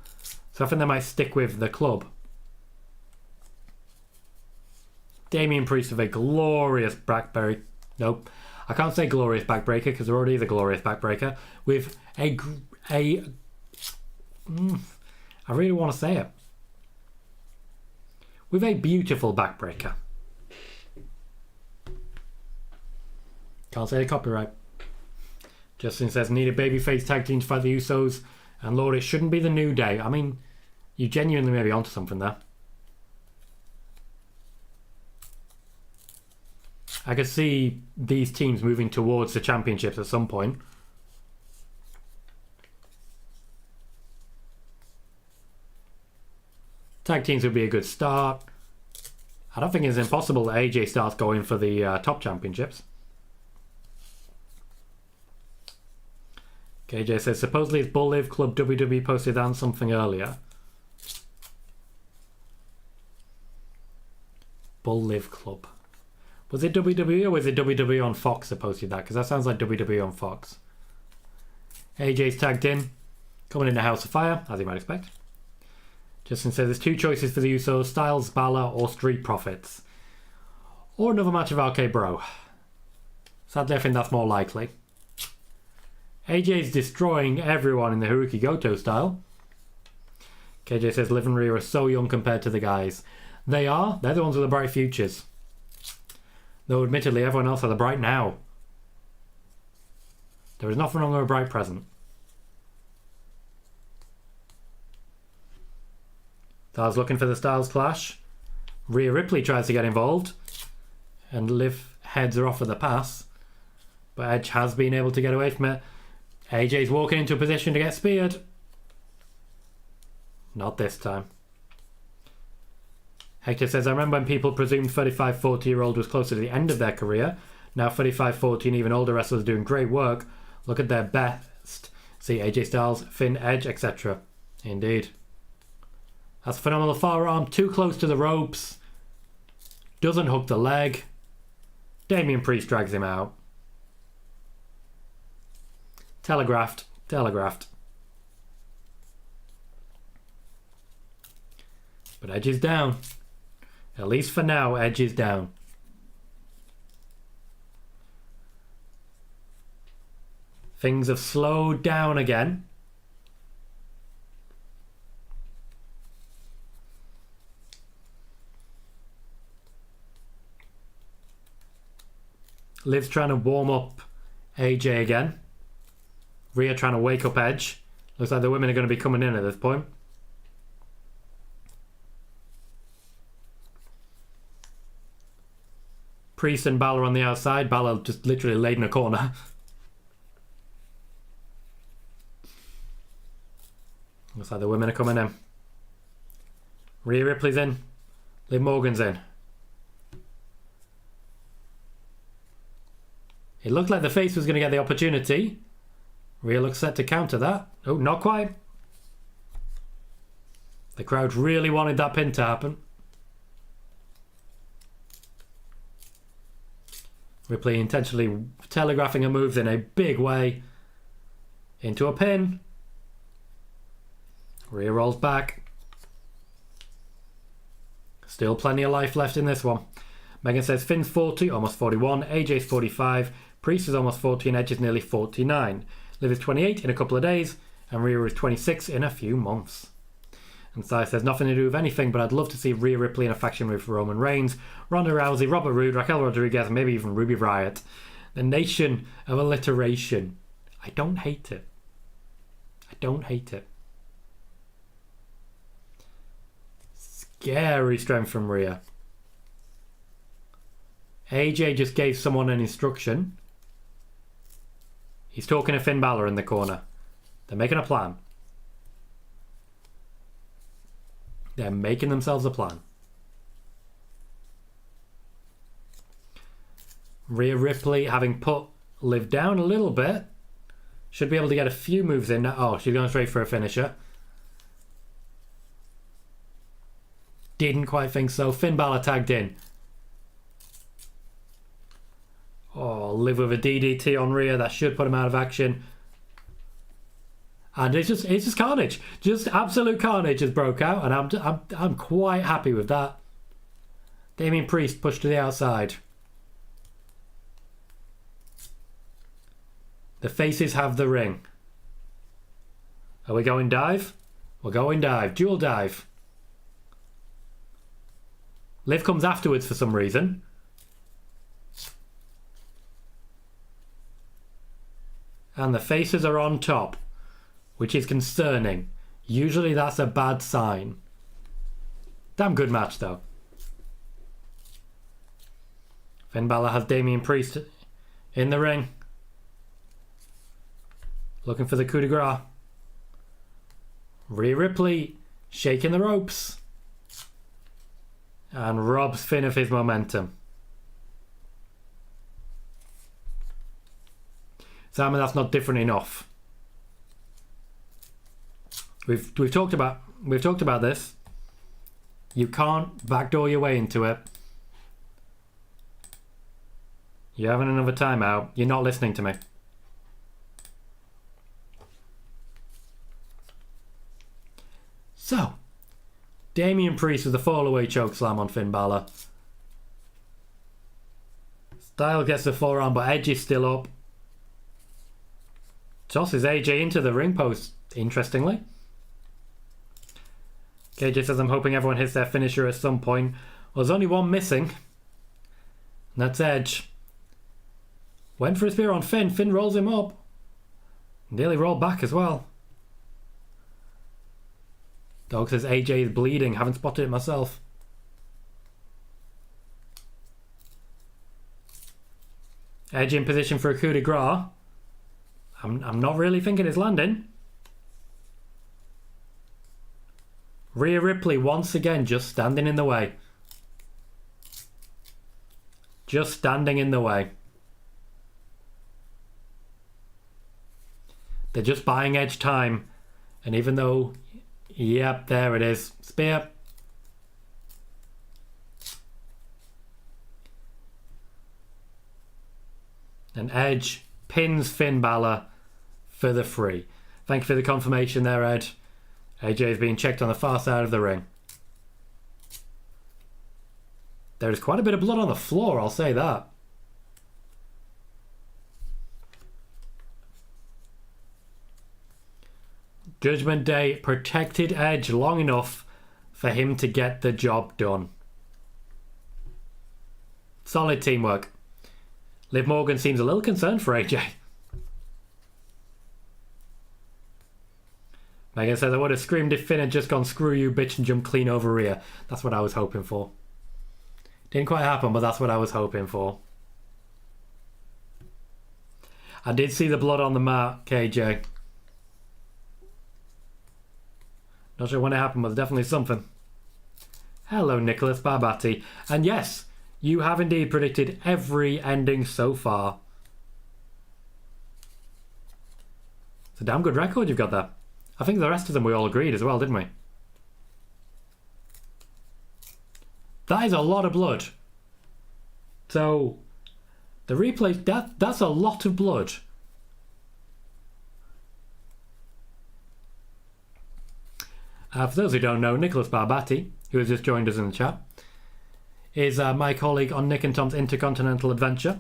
So I think they might stick with the Club. Damian Priest with a glorious backbreaker. Nope. I can't say glorious backbreaker because there already is a glorious backbreaker. With I really want to say it. With a beautiful backbreaker. Can't say the copyright. Justin says, need a babyface tag team to fight the Usos. And Lord, it shouldn't be the New Day. I mean, you genuinely may be onto something there. I could see these teams moving towards the championships at some point. Tag teams would be a good start. I don't think it's impossible that AJ starts going for the top championships. KJ says, supposedly it's Bull Liv Club. WWE posted on something earlier. Bull Liv Club. Was it WWE or was it WWE on Fox that posted that? Because that sounds like WWE on Fox. AJ's tagged in. Coming into House of Fire, as you might expect. Justin says there's 2 choices for the Usos. Styles, Balor or Street Profits. Or another match of RK Bro. Sadly, I think that's more likely. AJ's destroying everyone in the Haruki Goto style. KJ says Liv and Rhea are so young compared to the guys. They are. They're the ones with the bright futures. Though admittedly everyone else has a bright now. There is nothing wrong with a bright present. So I was looking for the Styles Clash. Rhea Ripley tries to get involved. And Liv heads her off with the pass. But Edge has been able to get away from it. AJ's walking into a position to get speared. Not this time. Hector says, I remember when people presumed 35, 40-year-old was closer to the end of their career. Now 35, 40 and even older wrestlers are doing great work. Look at their best. See AJ Styles, Finn, Edge, etc. Indeed. That's phenomenal far arm. Too close to the ropes. Doesn't hook the leg. Damian Priest drags him out. Telegraphed. Telegraphed. But Edge is down. At least for now, Edge is down. Things have slowed down again. Liv's trying to warm up AJ again. Rhea trying to wake up Edge. Looks like the women are going to be coming in at this point. Priest and Balor on the outside. Balor just literally laid in a corner. Looks like the women are coming in. Rhea Ripley's in. Liv Morgan's in. It looked like the face was going to get the opportunity. Rhea looks set to counter that. Oh, not quite. The crowd really wanted that pin to happen. Ripley intentionally telegraphing her moves in a big way. Into a pin. Rhea rolls back. Still plenty of life left in this one. Megan says Finn's 40, almost 41. AJ's 45. Priest is almost 40 and Edge is nearly 49. Liv is 28 in a couple of days. And Rhea is 26 in a few months. And Sai says nothing to do with anything, but I'd love to see Rhea Ripley in a faction with Roman Reigns, Ronda Rousey, Robert Roode, Raquel Rodriguez, and maybe even Ruby Riott. The nation of alliteration. I don't hate it. I don't hate it. Scary strength from Rhea. AJ just gave someone an instruction. He's talking to Finn Balor in the corner. They're making a plan. They're making themselves a plan. Rhea Ripley, having put Liv down a little bit, should be able to get a few moves in. Oh, she's going straight for a finisher. Didn't quite think so. Finn Balor tagged in. Oh, Liv with a DDT on Rhea. That should put him out of action. And it's just carnage. Just absolute carnage has broke out, and I'm quite happy with that. Damian Priest pushed to the outside. The faces have the ring. Are we going dive? We're going dive. Dual dive. Liv comes afterwards for some reason. And the faces are on top, which is concerning. Usually that's a bad sign. Damn good match though. Finn Balor has Damian Priest in the ring. Looking for the coup de grace. Rhea Ripley shaking the ropes. And robs Finn of his momentum. Simon, that's not different enough. We've talked about this. You can't backdoor your way into it. You're having another timeout. You're not listening to me. So, Damian Priest with the fall-away chokeslam on Finn Balor. Styles gets the forearm, but Edge is still up. Tosses AJ into the ring post, interestingly. KJ says, I'm hoping everyone hits their finisher at some point. Well, there's only one missing. And that's Edge. Went for a spear on Finn. Finn rolls him up. Nearly rolled back as well. Dog says AJ is bleeding. Haven't spotted it myself. Edge in position for a coup de grace. I'm not really thinking it's landing. Rhea Ripley once again just standing in the way. Just standing in the way. They're just buying Edge time. And even though... Yep, there it is. Spear. And Edge pins Finn Balor for the free. Thank you for the confirmation there, Ed. AJ is being checked on the far side of the ring. There is quite a bit of blood on the floor, I'll say that. Judgment Day protected Edge long enough for him to get the job done. Solid teamwork. Liv Morgan seems a little concerned for AJ. Megan says, I would have screamed if Finn had just gone, screw you, bitch, and jumped clean over Rhea. That's what I was hoping for. Didn't quite happen, but that's what I was hoping for. I did see the blood on the mat, KJ. Not sure when it happened, but there's definitely something. Hello, Nicholas Barbati. And yes, you have indeed predicted every ending so far. It's a damn good record you've got there. I think the rest of them we all agreed as well, didn't we? That is a lot of blood. So, the replay, that's a lot of blood. For those who don't know, Nicholas Barbati, who has just joined us in the chat, is my colleague on Nick and Tom's Intercontinental Adventure.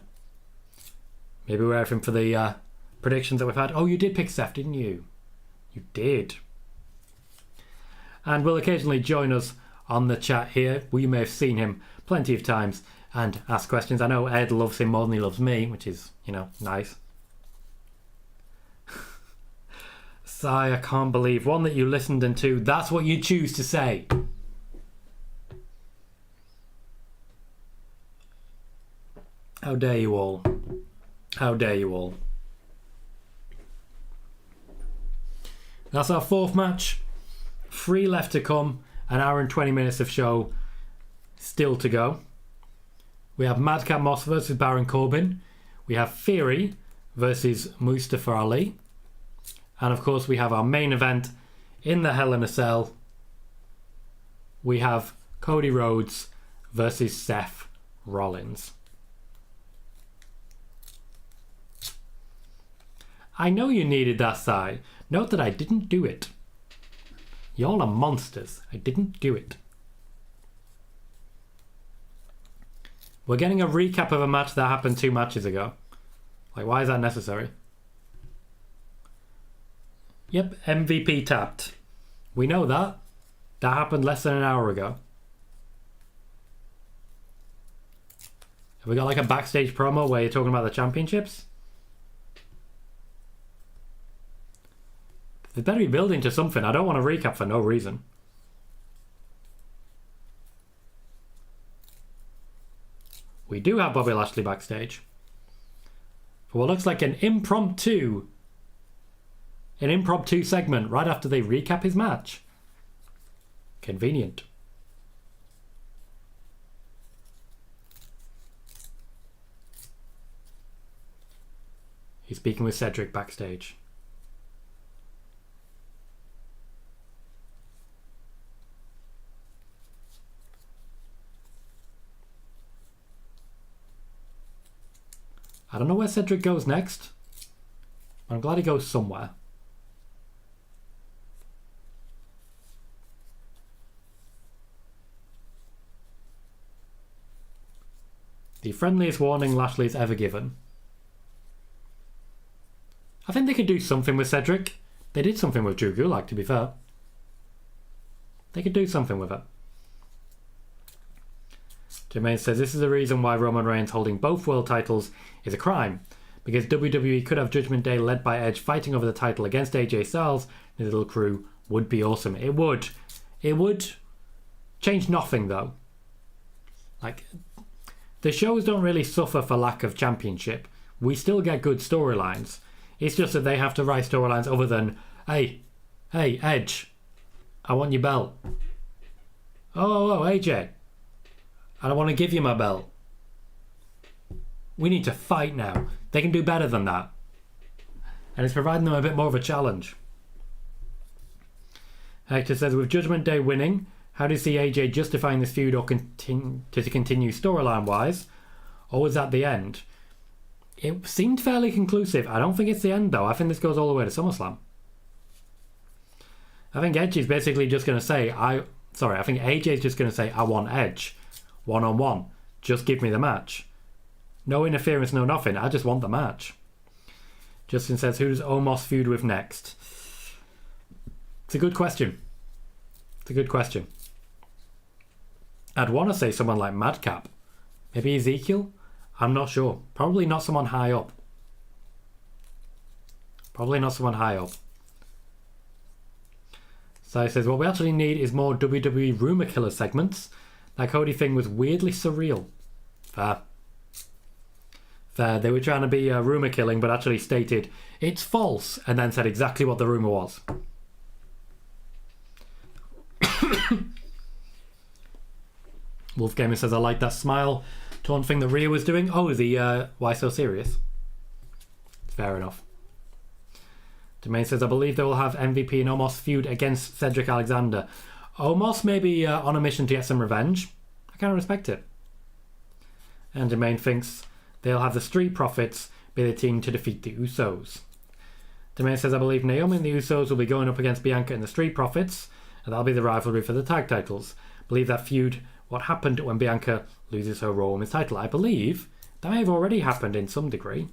Maybe we're with him for the predictions that we've had. Oh, you did pick Seth, didn't you? You did. And will occasionally join us on the chat here. We may have seen him plenty of times and ask questions. I know Ed loves him more than he loves me, which is, you know, nice. Sigh, I can't believe. One that you listened into, that's what you choose to say. How dare you all. How dare you all. That's our fourth match. 3 left to come. An hour and 20 minutes of show still to go. We have Madcap Moss versus Baron Corbin. We have Theory versus Mustafa Ali. And of course we have our main event in the Hell in a Cell. We have Cody Rhodes versus Seth Rollins. I know you needed that sigh. Note that I didn't do it. Y'all are monsters. I didn't do it. We're getting a recap of a match that happened 2 matches ago. Like, why is that necessary? Yep, MVP tapped. We know that. That happened less than an hour ago. Have we got like a backstage promo where you're talking about the championships? They better be building to something. I don't want to recap for no reason. We do have Bobby Lashley backstage. For what looks like an impromptu segment right after they recap his match. Convenient. He's speaking with Cedric backstage. I don't know where Cedric goes next. I'm glad he goes somewhere. The friendliest warning Lashley's ever given. I think they could do something with Cedric. They did something with Drew Gulak, to be fair. They could do something with it. Jermaine says this is the reason why Roman Reigns holding both world titles is a crime. Because WWE could have Judgment Day led by Edge fighting over the title against AJ Styles and his little crew would be awesome. It would. It would change nothing though. Like, the shows don't really suffer for lack of championship. We still get good storylines. It's just that they have to write storylines other than, hey, Edge, I want your belt. Oh, AJ, I don't want to give you my belt. We need to fight now. They can do better than that. And it's providing them a bit more of a challenge. Hector says, with Judgment Day winning, how do you see AJ justifying this feud or to continue storyline-wise? Or was that the end? It seemed fairly conclusive. I don't think it's the end, though. I think this goes all the way to SummerSlam. I think Edge is basically just going to say, I think AJ is just going to say, I want Edge. One-on-one. Just give me the match. No interference, no nothing. I just want the match. Justin says, who does Omos feud with next? It's a good question. It's a good question. I'd want to say someone like Madcap. Maybe Ezekiel? I'm not sure. Probably not someone high up. Probably not someone high up. So he says, what we actually need is more WWE Rumour Killer segments. That Cody thing was weirdly surreal. Fair. Fair. They were trying to be rumour killing, but actually stated it's false, and then said exactly what the rumour was. Wolf Gamer says, I like that smile. Taunt thing that Rhea was doing. Oh, the why so serious? Fair enough. Domain says, I believe they will have MVP and Omos feud against Cedric Alexander. Omos may be on a mission to get some revenge. I kind of respect it. And Domain thinks they'll have the Street Profits be the team to defeat the Usos. Domain says, I believe Naomi and the Usos will be going up against Bianca and the Street Profits, and that'll be the rivalry for the tag titles. I believe that feud, what happened when Bianca loses her Raw Women's title. I believe that may have already happened in some degree.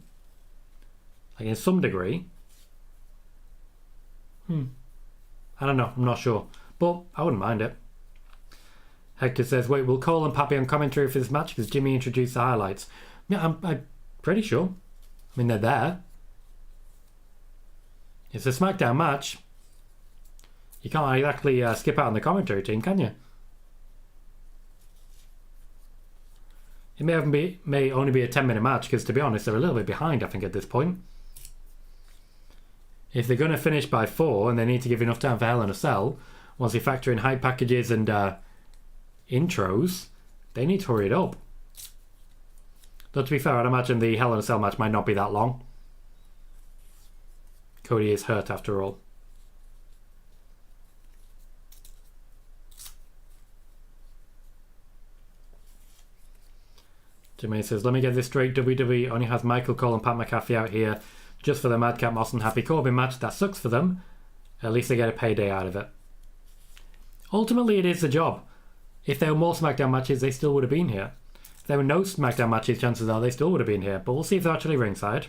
Like in some degree. I don't know, I'm not sure. But I wouldn't mind it. Hector says, wait, will Cole and Pat be on commentary for this match because Jimmy introduced the highlights? Yeah, I'm pretty sure. I mean, they're there. It's a SmackDown match. You can't exactly skip out on the commentary team, can you? It may only be a 10-minute match because, to be honest, they're a little bit behind, I think, at this point. If they're going to finish by 4 and they need to give enough time for Hell in a Cell, once you factor in hype packages and intros, they need to hurry it up. Though, to be fair, I'd imagine the Hell in a Cell match might not be that long. Cody is hurt after all. Jermaine says, let me get this straight. WWE only has Michael Cole and Pat McAfee out here just for the Madcap Moss and Happy Corbin match. That sucks for them. At least they get a payday out of it. Ultimately, it is the job. If there were more SmackDown matches, they still would have been here. If there were no SmackDown matches, chances are they still would have been here. But we'll see if they're actually ringside.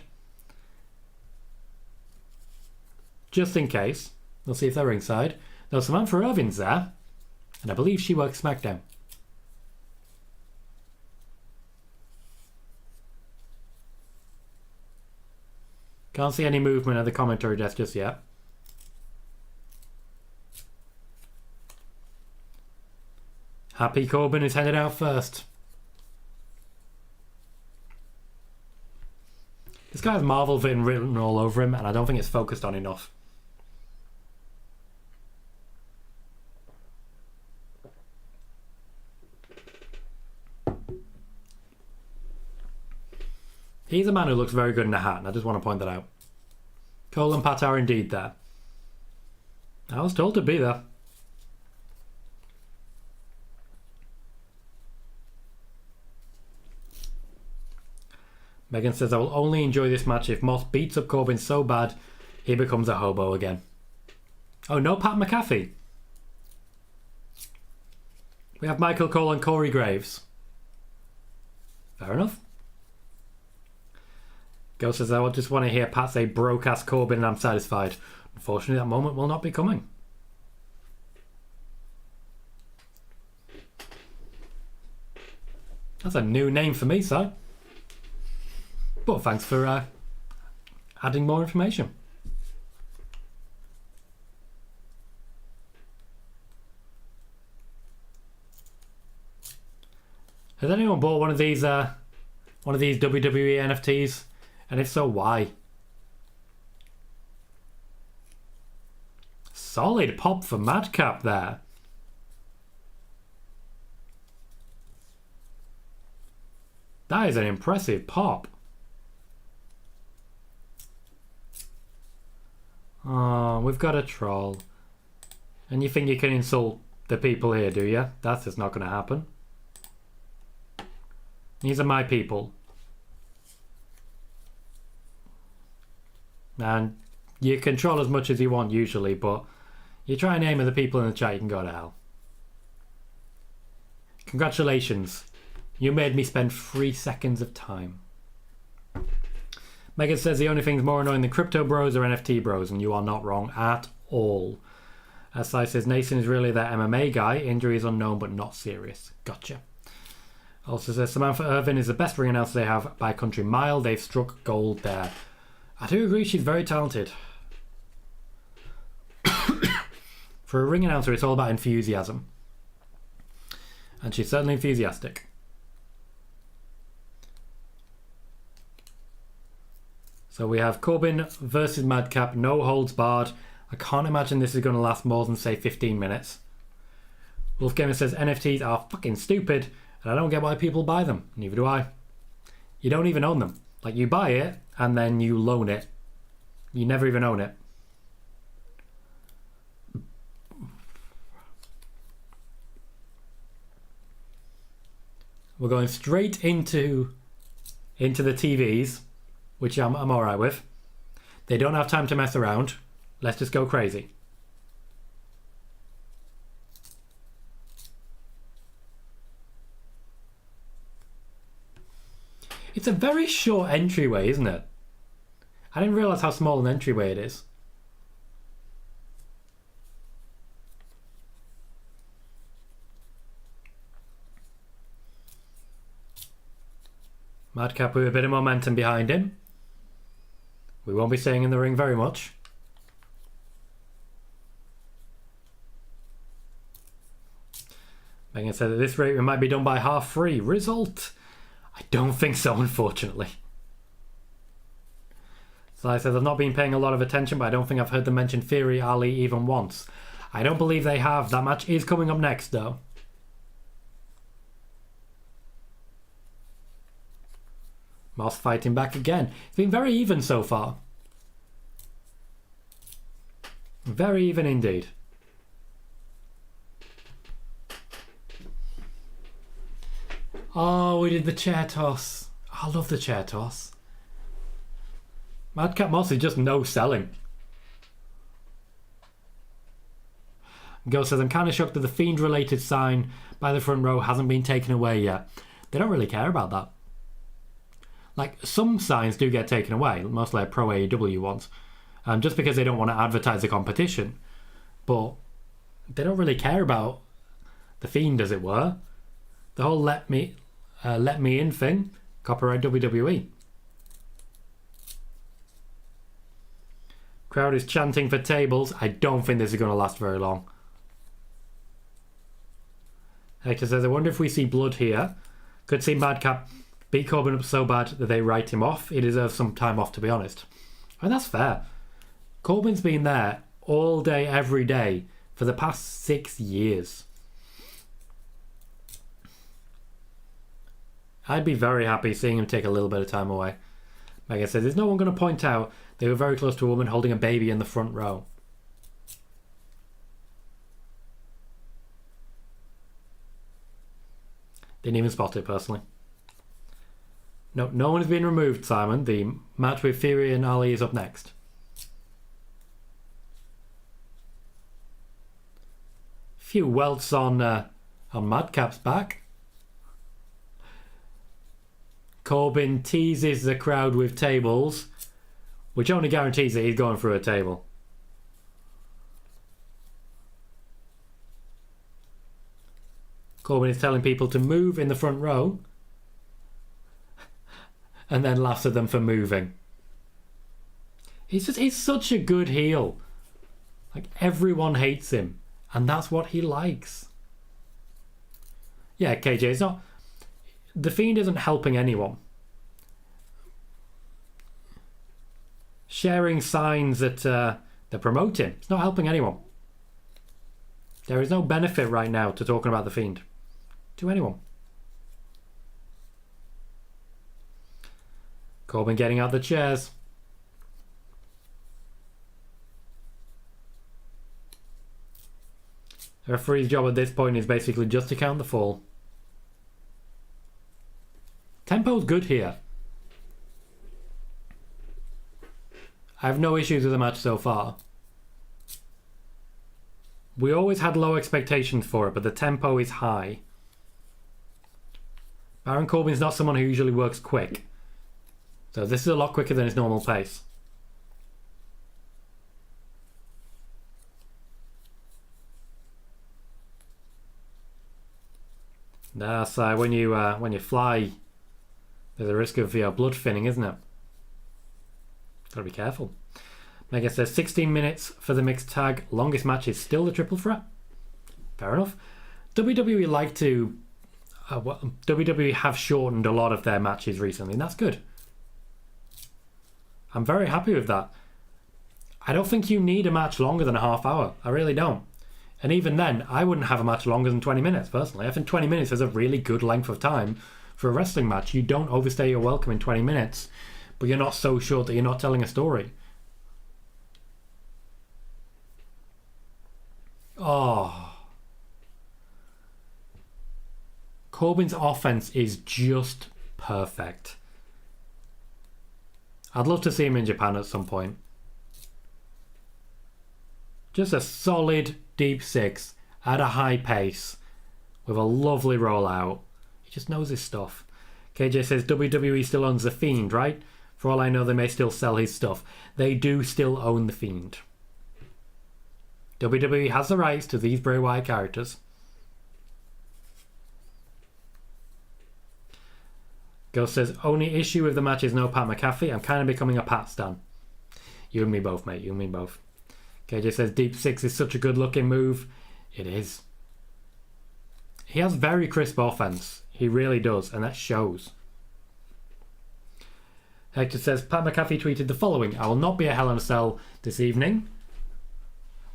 Just in case. We'll see if they're ringside. There's Samantha Irvin's there. And I believe she works SmackDown. Can't see any movement at the commentary desk just yet. Happy Corbin is headed out first. This guy has Marvel written all over him, and I don't think it's focused on enough. He's a man who looks very good in a hat, and I just want to point that out. Cole and Pat are indeed there. I was told to be there. Megan says, I will only enjoy this match if Moss beats up Corbin so bad he becomes a hobo again. Oh, no Pat McAfee. We have Michael Cole and Corey Graves. Fair enough. Ghost says, I just want to hear Pat say broke-ass Corbin and I'm satisfied. Unfortunately, that moment will not be coming. That's a new name for me, sir. But thanks for adding more information. Has anyone bought one of these WWE NFTs? And if so, why? Solid pop for Madcap there. That is an impressive pop. Oh, we've got a troll. And you think you can insult the people here, do you? That's just not going to happen. These are my people. And you can troll as much as you want usually, but you try and aim at the people in the chat, you can go to hell. Congratulations. You made me spend 3 seconds of time. Megan says the only things more annoying than crypto bros are NFT bros, and you are not wrong at all. As I says, Nathan is really that MMA guy. Injury is unknown but not serious. Gotcha. Also says Samantha Irvin is the best ring announcer they have by a country mile. They've struck gold there. I do agree she's very talented. For a ring announcer, it's all about enthusiasm. And she's certainly enthusiastic. So we have Corbin versus Madcap, no holds barred. I can't imagine this is going to last more than, say, 15 minutes. Wolfgamer says NFTs are fucking stupid, and I don't get why people buy them. Neither do I. You don't even own them. Like, you buy it, and then you loan it. You never even own it. We're going straight into the TVs, which I'm alright with. They don't have time to mess around. Let's just go crazy. It's a very short entryway, isn't it? I didn't realise how small an entryway it is. Madcap with a bit of momentum behind him. We won't be staying in the ring very much. Megan said at this rate we might be done by 3:30. Result? I don't think so, unfortunately. Sly says I've not been paying a lot of attention, but I don't think I've heard them mention Fury Ali even once. I don't believe they have. That match is coming up next, though. Moss fighting back again. It's been very even so far. Very even indeed. Oh, we did the chair toss. I love the chair toss. Madcap Moss is just no selling. Ghost says, I'm kind of shocked that the Fiend-related sign by the front row hasn't been taken away yet. They don't really care about that. Like, some signs do get taken away, mostly like Pro AEW ones, just because they don't want to advertise the competition. But they don't really care about the Fiend, as it were. The whole let me in thing, copyright WWE. Crowd is chanting for tables. I don't think this is going to last very long. Hector says, I wonder if we see blood here. Could see Madcap beat Corbin up so bad that they write him off. He deserves some time off, to be honest. And that's fair. Corbin's been there all day, every day for the past 6 years. I'd be very happy seeing him take a little bit of time away. Megan says, there's no one going to point out they were very close to a woman holding a baby in the front row. Didn't even spot it, personally. No one has been removed, Simon. The match with Fury and Ali is up next. Few welts on Madcap's back. Corbin teases the crowd with tables, which only guarantees that he's going through a table. Corbin is telling people to move in the front row and then laughs at them for moving. He's such a good heel. Like, everyone hates him, and that's what he likes. Yeah, KJ, it's not... The Fiend isn't helping anyone. Sharing signs that promote him, it's not helping anyone. There is no benefit right now to talking about the Fiend. To anyone. Corbin getting out the chairs. The referee's job at this point is basically just to count the fall. Tempo's good here. I have no issues with the match so far. We always had low expectations for it, but the tempo is high. Baron Corbin's not someone who usually works quick. So this is a lot quicker than his normal pace. That's when you fly, there's a risk of blood thinning, isn't it? Gotta be careful. Megan says 16 minutes for the mixed tag. Longest match is still the triple threat. Fair enough. WWE like to... WWE have shortened a lot of their matches recently, and that's good. I'm very happy with that. I don't think you need a match longer than a half hour. I really don't. And even then, I wouldn't have a match longer than 20 minutes, personally. I think 20 minutes is a really good length of time for a wrestling match. You don't overstay your welcome in 20 minutes, but you're not so short that you're not telling a story. Oh. Corbin's offense is just perfect. I'd love to see him in Japan at some point. Just a solid deep six at a high pace with a lovely rollout. He just knows his stuff. KJ says WWE still owns The Fiend, right? For all I know, they may still sell his stuff. They do still own The Fiend. WWE has the rights to these Bray Wyatt characters. Ghost says, only issue with the match is no Pat McAfee. I'm kind of becoming a Pat stan. You and me both, mate. You and me both. KJ says, Deep Six is such a good looking move. It is. He has very crisp offense. He really does, and that shows. Hector says, Pat McAfee tweeted the following. I will not be at Hell in a Cell this evening.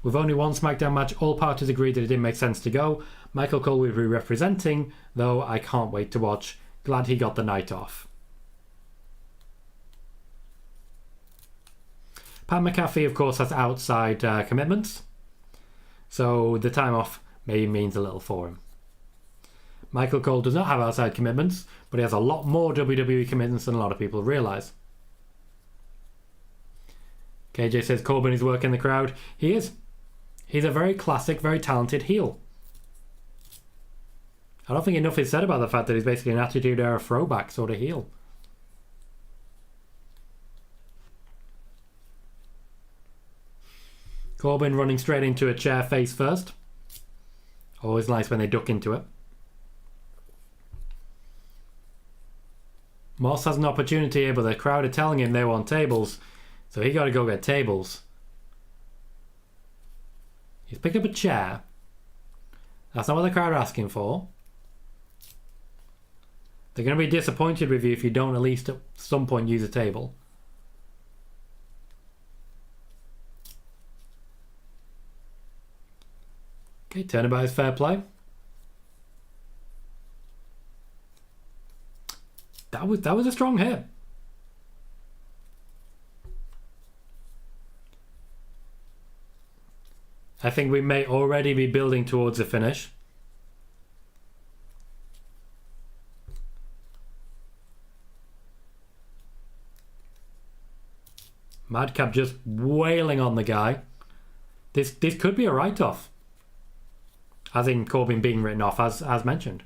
With only one SmackDown match, all parties agreed that it didn't make sense to go. Michael Cole will be representing, though I can't wait to watch. Glad he got the night off. Pat McAfee, of course, has outside commitments, so the time off maybe means a little for him. Michael Cole does not have outside commitments, but he has a lot more WWE commitments than a lot of people realise. KJ says Corbin is working the crowd. He is. He's a very classic, very talented heel. I don't think enough is said about the fact that he's basically an Attitude Era throwback sort of heel. Corbin running straight into a chair face first. Always nice when they duck into it. Moss has an opportunity here, but the crowd are telling him they want tables, so he got to go get tables. He's picked up a chair. That's not what the crowd are asking for. They're going to be disappointed with you if you don't at least at some point use a table. Okay, turnabout is fair play. That was a strong hit. I think we may already be building towards a finish. Madcap just wailing on the guy. This could be a write-off. As in Corbin being written off, as mentioned.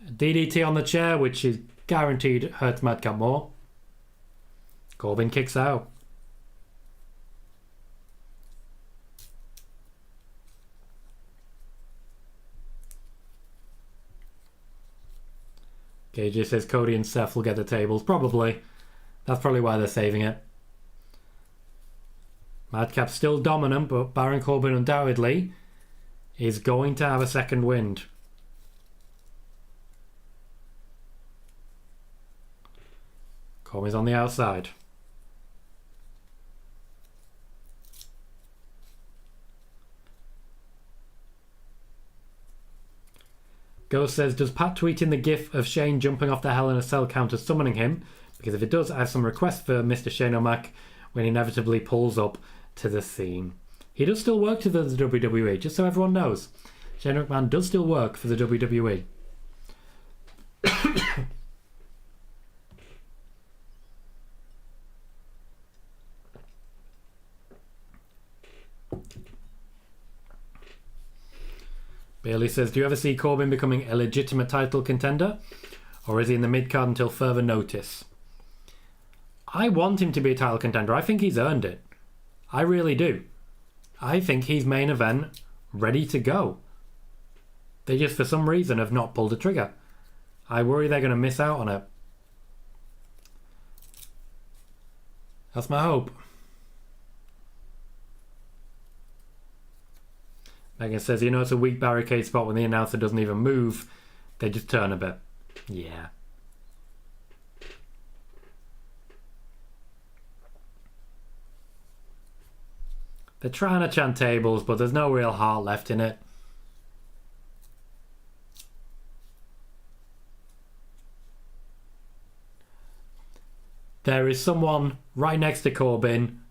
DDT on the chair, which is guaranteed hurts Madcap more. Corbin kicks out. KJ says Cody and Seth will get the tables. Probably. That's probably why they're saving it. Madcap's still dominant, but Baron Corbin undoubtedly is going to have a second wind. Corbin's on the outside. Ghost says, does Pat tweeting the gif of Shane jumping off the Hell in a Cell count as summoning him? Because if it does, I have some requests for Mr. Shane O'Mac when he inevitably pulls up to the scene. He does still work for the WWE, just so everyone knows. Shane McMahon does still work for the WWE. Bailey says, do you ever see Corbin becoming a legitimate title contender? Or is he in the mid-card until further notice? I want him to be a title contender. I think he's earned it. I really do. I think he's main event ready to go. They just, for some reason, have not pulled the trigger. I worry they're going to miss out on it. That's my hope. Megan says, you know, it's a weak barricade spot when the announcer doesn't even move. They just turn a bit. Yeah. They're trying to chant tables, but there's no real heart left in it. There is someone right next to Corbin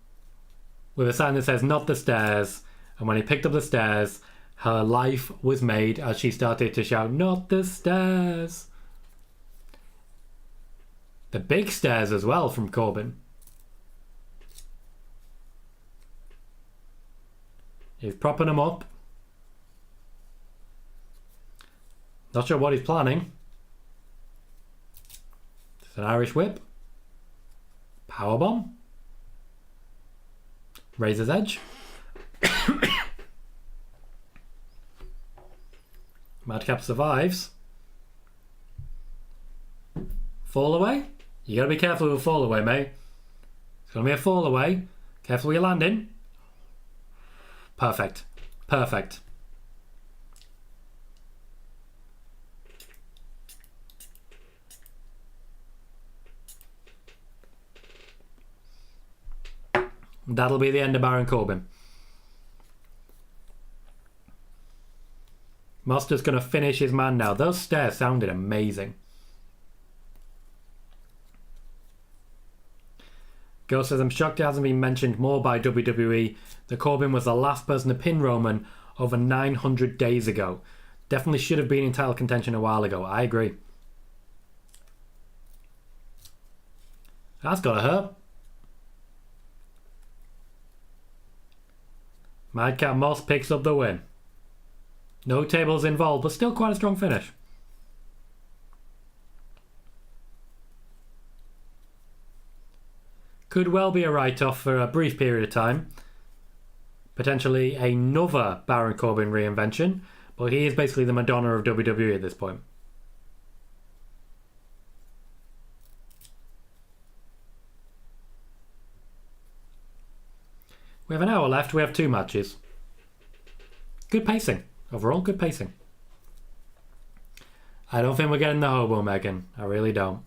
with a sign that says, not the stairs. And when he picked up the stairs, her life was made as she started to shout, not the stairs. The big stairs as well from Corbin. He's propping them up. Not sure what he's planning. It's an Irish whip. Powerbomb. Razor's Edge. Madcap survives. Fall away? You gotta be careful with a fall away, mate. It's gonna be a fall away. Careful with your landing. Perfect. Perfect. That'll be the end of Baron Corbin. Monster's going to finish his man now. Those stairs sounded amazing. Ghost says, I'm shocked it hasn't been mentioned more by WWE that Corbin was the last person to pin Roman over 900 days ago. Definitely should have been in title contention a while ago. I agree. That's gotta hurt. Madcap Moss picks up the win. No tables involved, but still quite a strong finish. Could well be a write-off for a brief period of time. Potentially another Baron Corbin reinvention, but he is basically the Madonna of WWE at this point. We have an hour left. We have 2 matches. Good pacing. Overall, good pacing. I don't think we're getting the hobo, Megan. I really don't.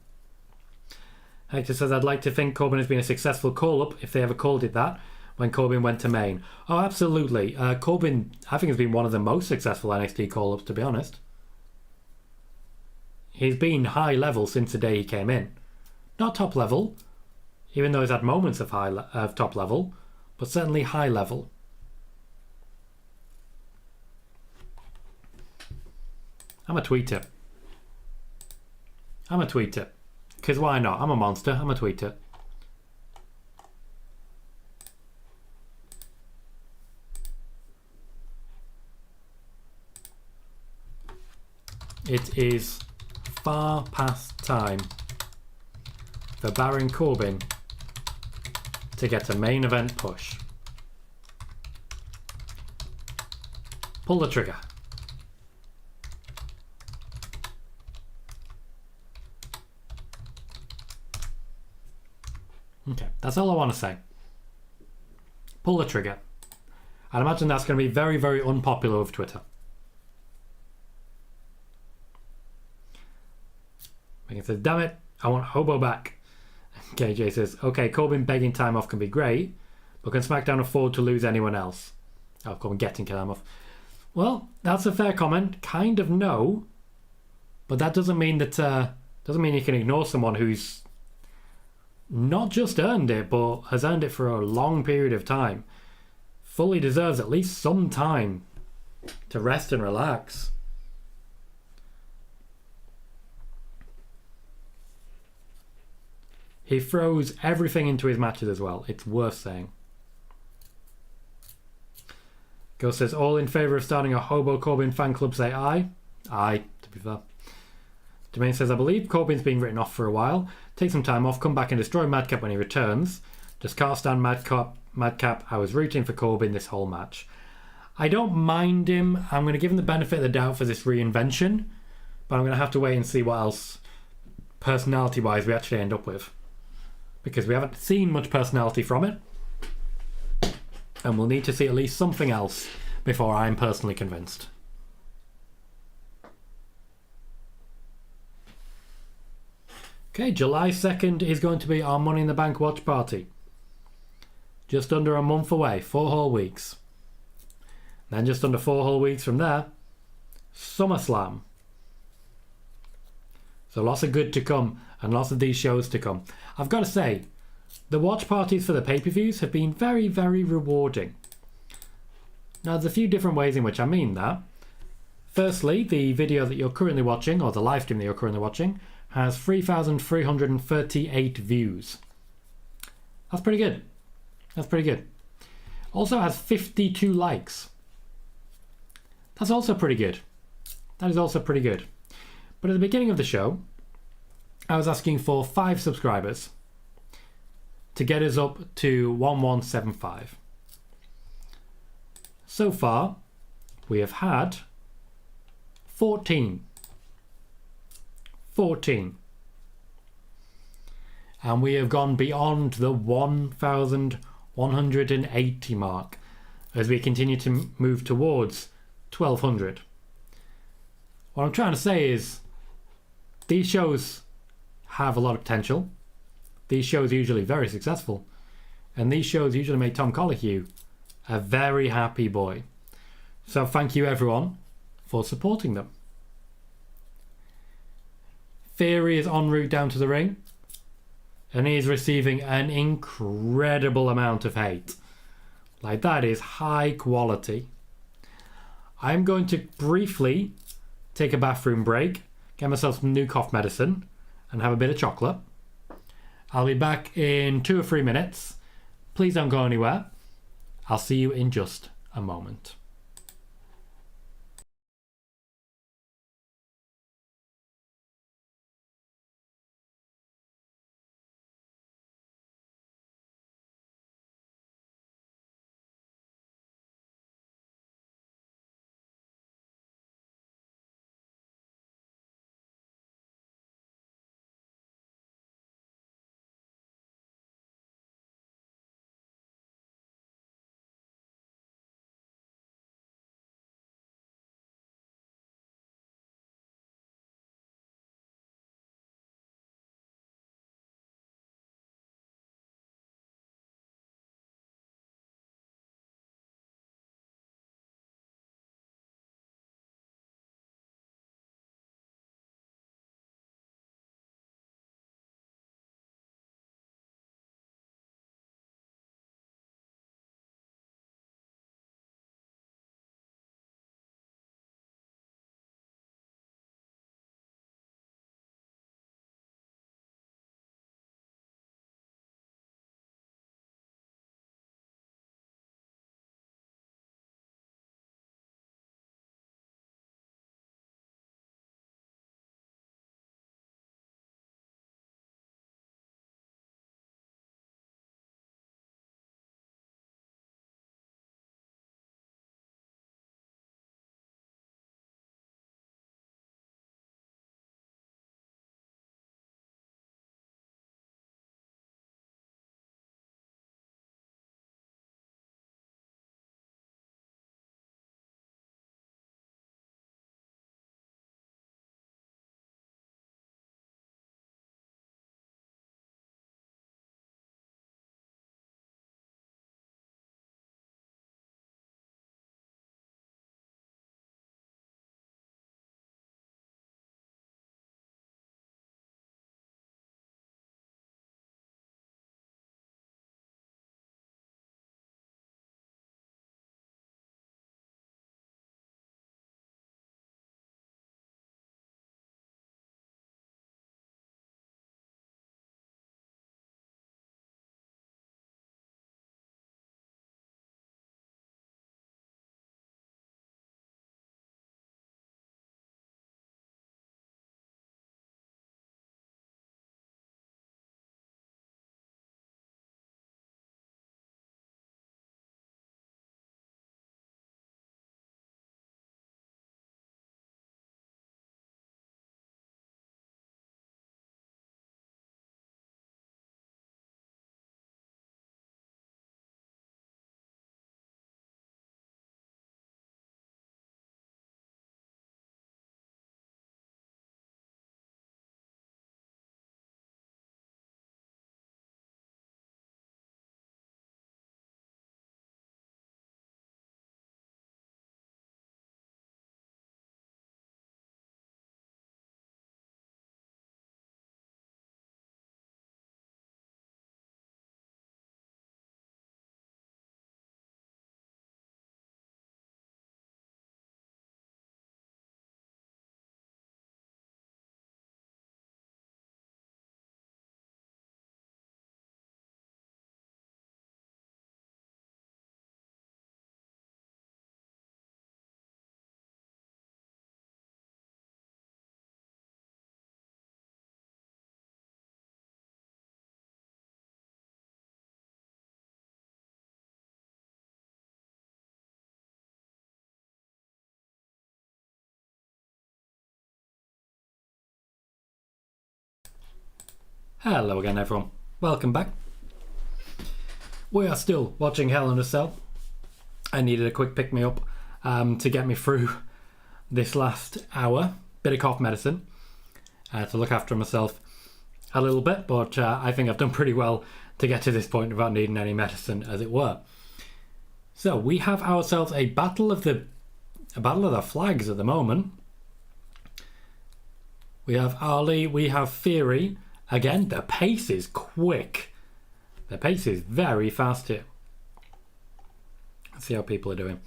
Hector says, I'd like to think Corbin has been a successful call-up, if they ever called it that, when Corbin went to Maine. Oh, absolutely. Corbin, I think, has been one of the most successful NXT call-ups, to be honest. He's been high level since the day he came in. Not top level, even though he's had moments of top level, but certainly high level. I'm a tweet it. I'm a tweet it. Because why not? I'm a monster. I'm a tweet it. It is far past time for Baron Corbin to get a main event push. Pull the trigger. Okay, that's all I want to say. Pull the trigger. I'd imagine that's going to be very, very unpopular with Twitter. Megan says, damn it, I want Hobo back. KJ says, okay, Corbin begging time off can be great, but can SmackDown afford to lose anyone else? Oh, Corbin getting time off. Well, that's a fair comment. Kind of no. But that doesn't mean that doesn't mean you can ignore someone who's not just earned it, but has earned it for a long period of time. Fully deserves at least some time to rest and relax. He throws everything into his matches as well. It's worth saying. Ghost says, all in favour of starting a Hobo Corbin fan club say aye. Aye, to be fair. Jermaine says, I believe Corbin's been written off for a while. Take some time off, come back and destroy Madcap when he returns. Just can't stand Madcap. I was rooting for Corbin this whole match. I don't mind him. I'm going to give him the benefit of the doubt for this reinvention, but I'm going to have to wait and see what else, personality-wise, we actually end up with. Because we haven't seen much personality from it. And we'll need to see at least something else before I'm personally convinced. Okay, July 2nd is going to be our Money in the Bank watch party. Just under a month away, 4 whole weeks. Then just under 4 whole weeks from there, SummerSlam. So lots of good to come and lots of these shows to come. I've got to say, the watch parties for the pay-per-views have been very, very rewarding. Now, there's a few different ways in which I mean that. Firstly, the video that you're currently watching, or the live stream that you're currently watching, has 3,338 views. That's pretty good. That's pretty good. Also has 52 likes. That's also pretty good. That is also pretty good. But at the beginning of the show, I was asking for 5 subscribers to get us up to 1175. So far, we have had 14. 14. And we have gone beyond the 1,180 mark as we continue to move towards 1,200. What I'm trying to say is these shows have a lot of potential. These shows are usually very successful. And these shows usually make Tom Colohue a very happy boy. So thank you everyone for supporting them. Theory is en route down to the ring, and he is receiving an incredible amount of hate. Like, that is high quality. I'm going to briefly take a bathroom break, get myself some new cough medicine, and have a bit of chocolate. I'll be back in 2 or 3 minutes. Please don't go anywhere. I'll see you in just a moment. Hello again, everyone. Welcome back. We are still watching Hell in a Cell. I needed a quick pick-me-up to get me through this last hour. Bit of cough medicine to look after myself a little bit, but I think I've done pretty well to get to this point without needing any medicine, as it were. So we have ourselves a battle of the flags at the moment. We have Ali, we have Theory. Again, the pace is quick. The pace is very fast here. Let's see how people are doing.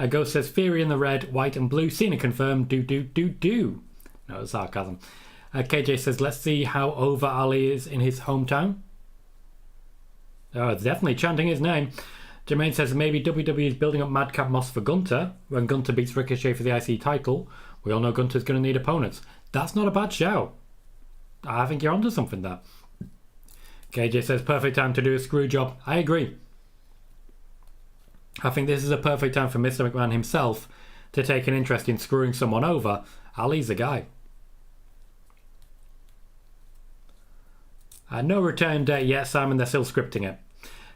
Ghost says Theory in the red, white and blue. Cena confirmed. Do. No, it's sarcasm. KJ says, let's see how over Ali is in his hometown. Oh, it's definitely chanting his name. Jermaine says maybe WWE is building up Madcap Moss for Gunter. When Gunter beats Ricochet for the IC title, we all know Gunter's going to need opponents. That's not a bad shout. I think you're onto something there. KJ says perfect time to do a screw job. I agree. I think this is a perfect time for Mr. McMahon himself to take an interest in screwing someone over. Ali's the guy. No return date yet, Simon. They're still scripting it.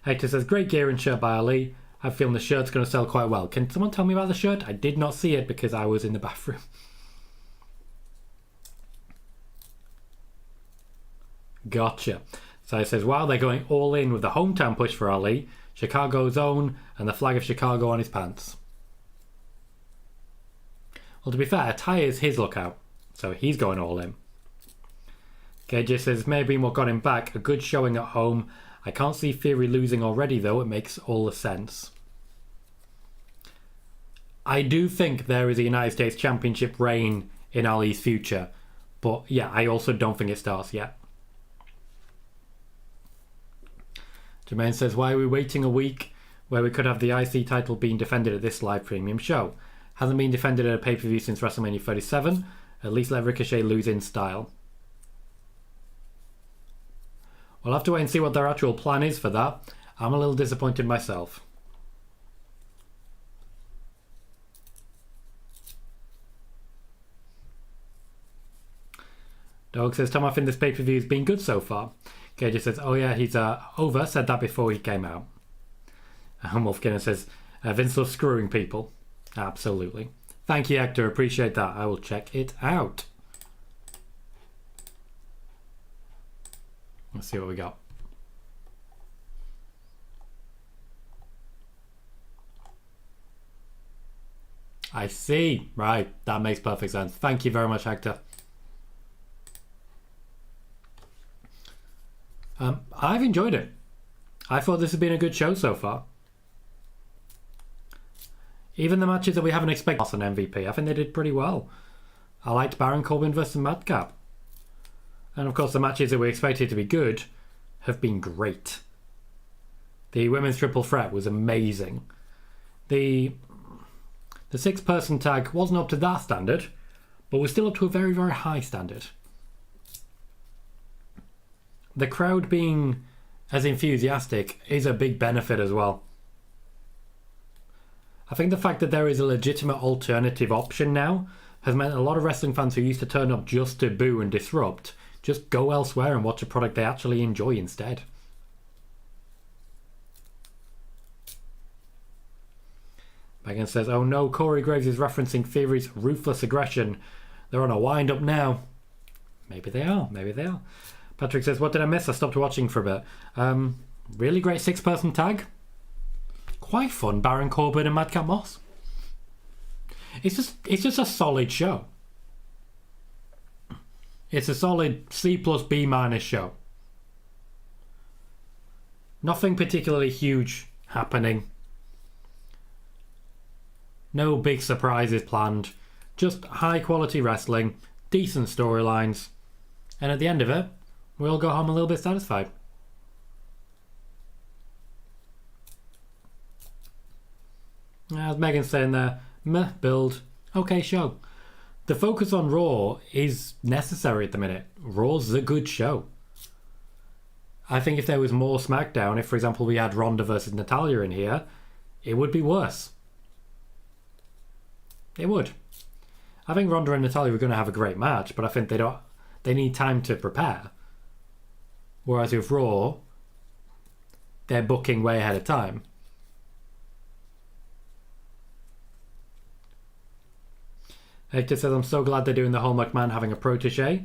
Hector says great gear and shirt by Ali. I have a feeling the shirt's going to sell quite well. Can someone tell me about the shirt? I did not see it because I was in the bathroom. Gotcha. So it says, wow, they're going all in with the hometown push for Ali, Chicago's own, and the flag of Chicago on his pants. Well, to be fair, Tyre's his lookout, so he's going all in. KJ says, maybe what got him back, a good showing at home. I can't see Theory losing already, though. It makes all the sense. I do think there is a United States Championship reign in Ali's future, but yeah, I also don't think it starts yet. Jermaine says, why are we waiting a week where we could have the IC title being defended at this live premium show? Hasn't been defended at a pay-per-view since WrestleMania 37. At least let Ricochet lose in style. We'll have to wait and see what their actual plan is for that. I'm a little disappointed myself. Dog says, Tom, I think this pay-per-view has been good so far. KJ says, oh yeah, he's over. Said that before he came out. And Wolfgang says, Vince loves screwing people. Absolutely. Thank you, Hector. Appreciate that. I will check it out. Let's see what we got. I see. Right. That makes perfect sense. Thank you very much, Hector. I've enjoyed it. I thought this has been a good show so far. Even the matches that we haven't expected on MVP, I think they did pretty well. I liked Baron Corbin versus Madcap. And of course the matches that we expected to be good have been great. The women's triple threat was amazing. The 6-person tag wasn't up to that standard, but was still up to a very, very high standard. The crowd being as enthusiastic is a big benefit as well. I think the fact that there is a legitimate alternative option now has meant a lot of wrestling fans who used to turn up just to boo and disrupt just go elsewhere and watch a product they actually enjoy instead. Megan says, oh no, Corey Graves is referencing Theory's ruthless aggression. They're on a wind up now. Maybe they are. Patrick says, what did I miss? I stopped watching for a bit. Really great 6-person tag. Quite fun, Baron Corbin and Madcap Moss. It's just a solid show. It's a solid C plus B minus show. Nothing particularly huge happening. No big surprises planned. Just high quality wrestling, decent storylines, and at the end of it, we'll go home a little bit satisfied. As Megan's saying there, meh build, okay show. The focus on Raw is necessary at the minute. Raw's a good show. I think if there was more SmackDown, if for example we had Ronda versus Natalya in here, it would be worse. It would. I think Ronda and Natalya are going to have a great match, but I think they need time to prepare. Whereas with Raw, they're booking way ahead of time. Hector says, I'm so glad they're doing the whole McMahon having a protege.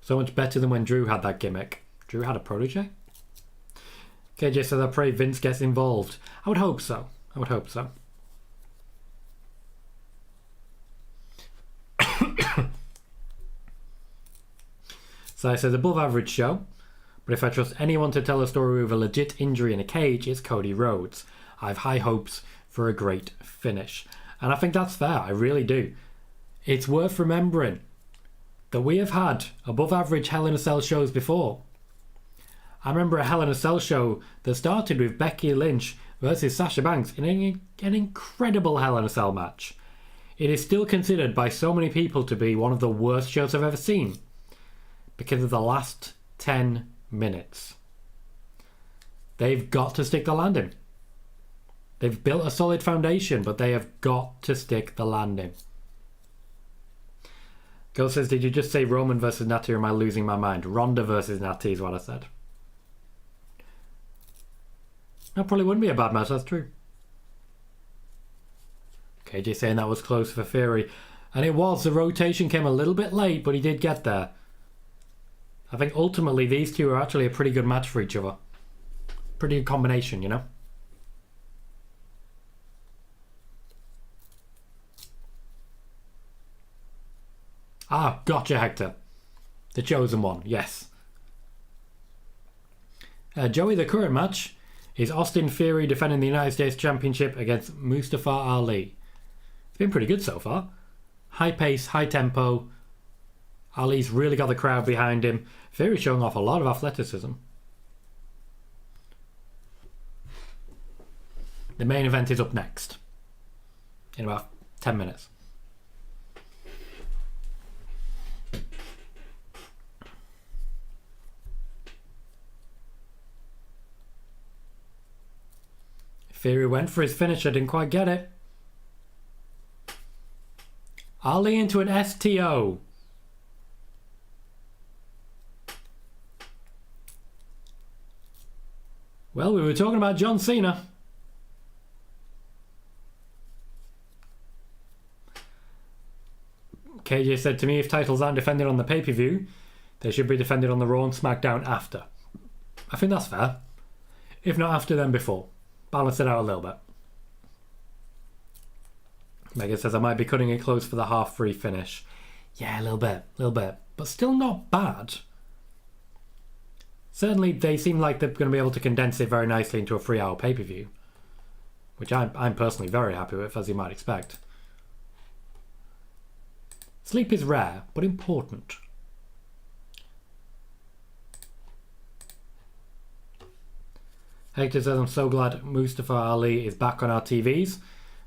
So much better than when Drew had that gimmick. Drew had a protege? KJ says, I pray Vince gets involved. I would hope so. I would hope so. So I says, above average show. But if I trust anyone to tell a story with a legit injury in a cage, it's Cody Rhodes. I have high hopes for a great finish. And I think that's fair. I really do. It's worth remembering that we have had above average Hell in a Cell shows before. I remember a Hell in a Cell show that started with Becky Lynch versus Sasha Banks in an incredible Hell in a Cell match. It is still considered by so many people to be one of the worst shows I've ever seen because of the last 10 minutes. They've got to stick the landing. They've built a solid foundation, but they have got to stick the landing. Girl says, did you just say Roman versus Natty or am I losing my mind? Ronda versus Natty is what I said. That probably wouldn't be a bad match, that's true. KJ saying that was close for Theory. And it was. The rotation came a little bit late, but he did get there. I think ultimately these two are actually a pretty good match for each other. Pretty good combination, you know? Ah, gotcha, Hector. The chosen one, yes. Joey, the current match is Austin Theory defending the United States Championship against Mustafa Ali. It's been pretty good so far. High pace, high tempo. Ali's really got the crowd behind him. Theory showing off a lot of athleticism. The main event is up next. In about 10 minutes. Theory went for his finish. I didn't quite get it. Ali into an STO. Well, we were talking about John Cena. KJ said to me, if titles aren't defended on the pay-per-view, they should be defended on the Raw and SmackDown after. I think that's fair. If not after, then before. Balance it out a little bit. Megan says, I might be cutting it close for the half-free finish. Yeah, a little bit. But still not bad. Certainly, they seem like they're going to be able to condense it very nicely into a 3-hour pay-per-view. Which I'm personally very happy with, as you might expect. Sleep is rare, but important. Hector says, I'm so glad Mustafa Ali is back on our TVs.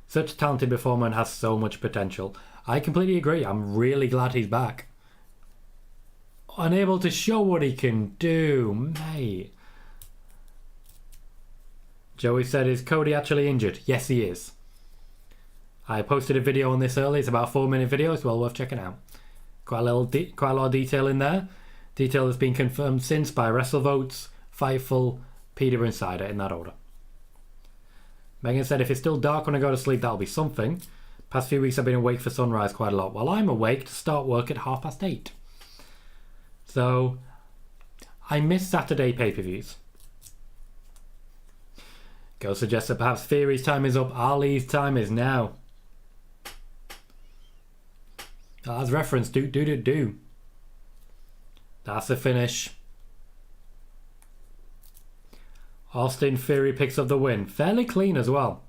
Such a talented performer and has so much potential. I completely agree. I'm really glad he's back. Unable to show what he can do, mate. Joey said, is Cody actually injured? Yes, he is. I posted a video on this early. It's about a 4-minute video. It's well worth checking out. Quite a lot of detail in there. Detail that's been confirmed since by WrestleVotes, Fightful, Peter Insider, in that order. Megan said, if it's still dark when I go to sleep, that'll be something. Past few weeks I've been awake for sunrise quite a lot. Well, I'm awake to start work at 8:30. So, I miss Saturday pay-per-views. Go suggests that perhaps Theory's time is up. Ali's time is now. As reference, do. That's the finish. Austin Theory picks up the win. Fairly clean as well.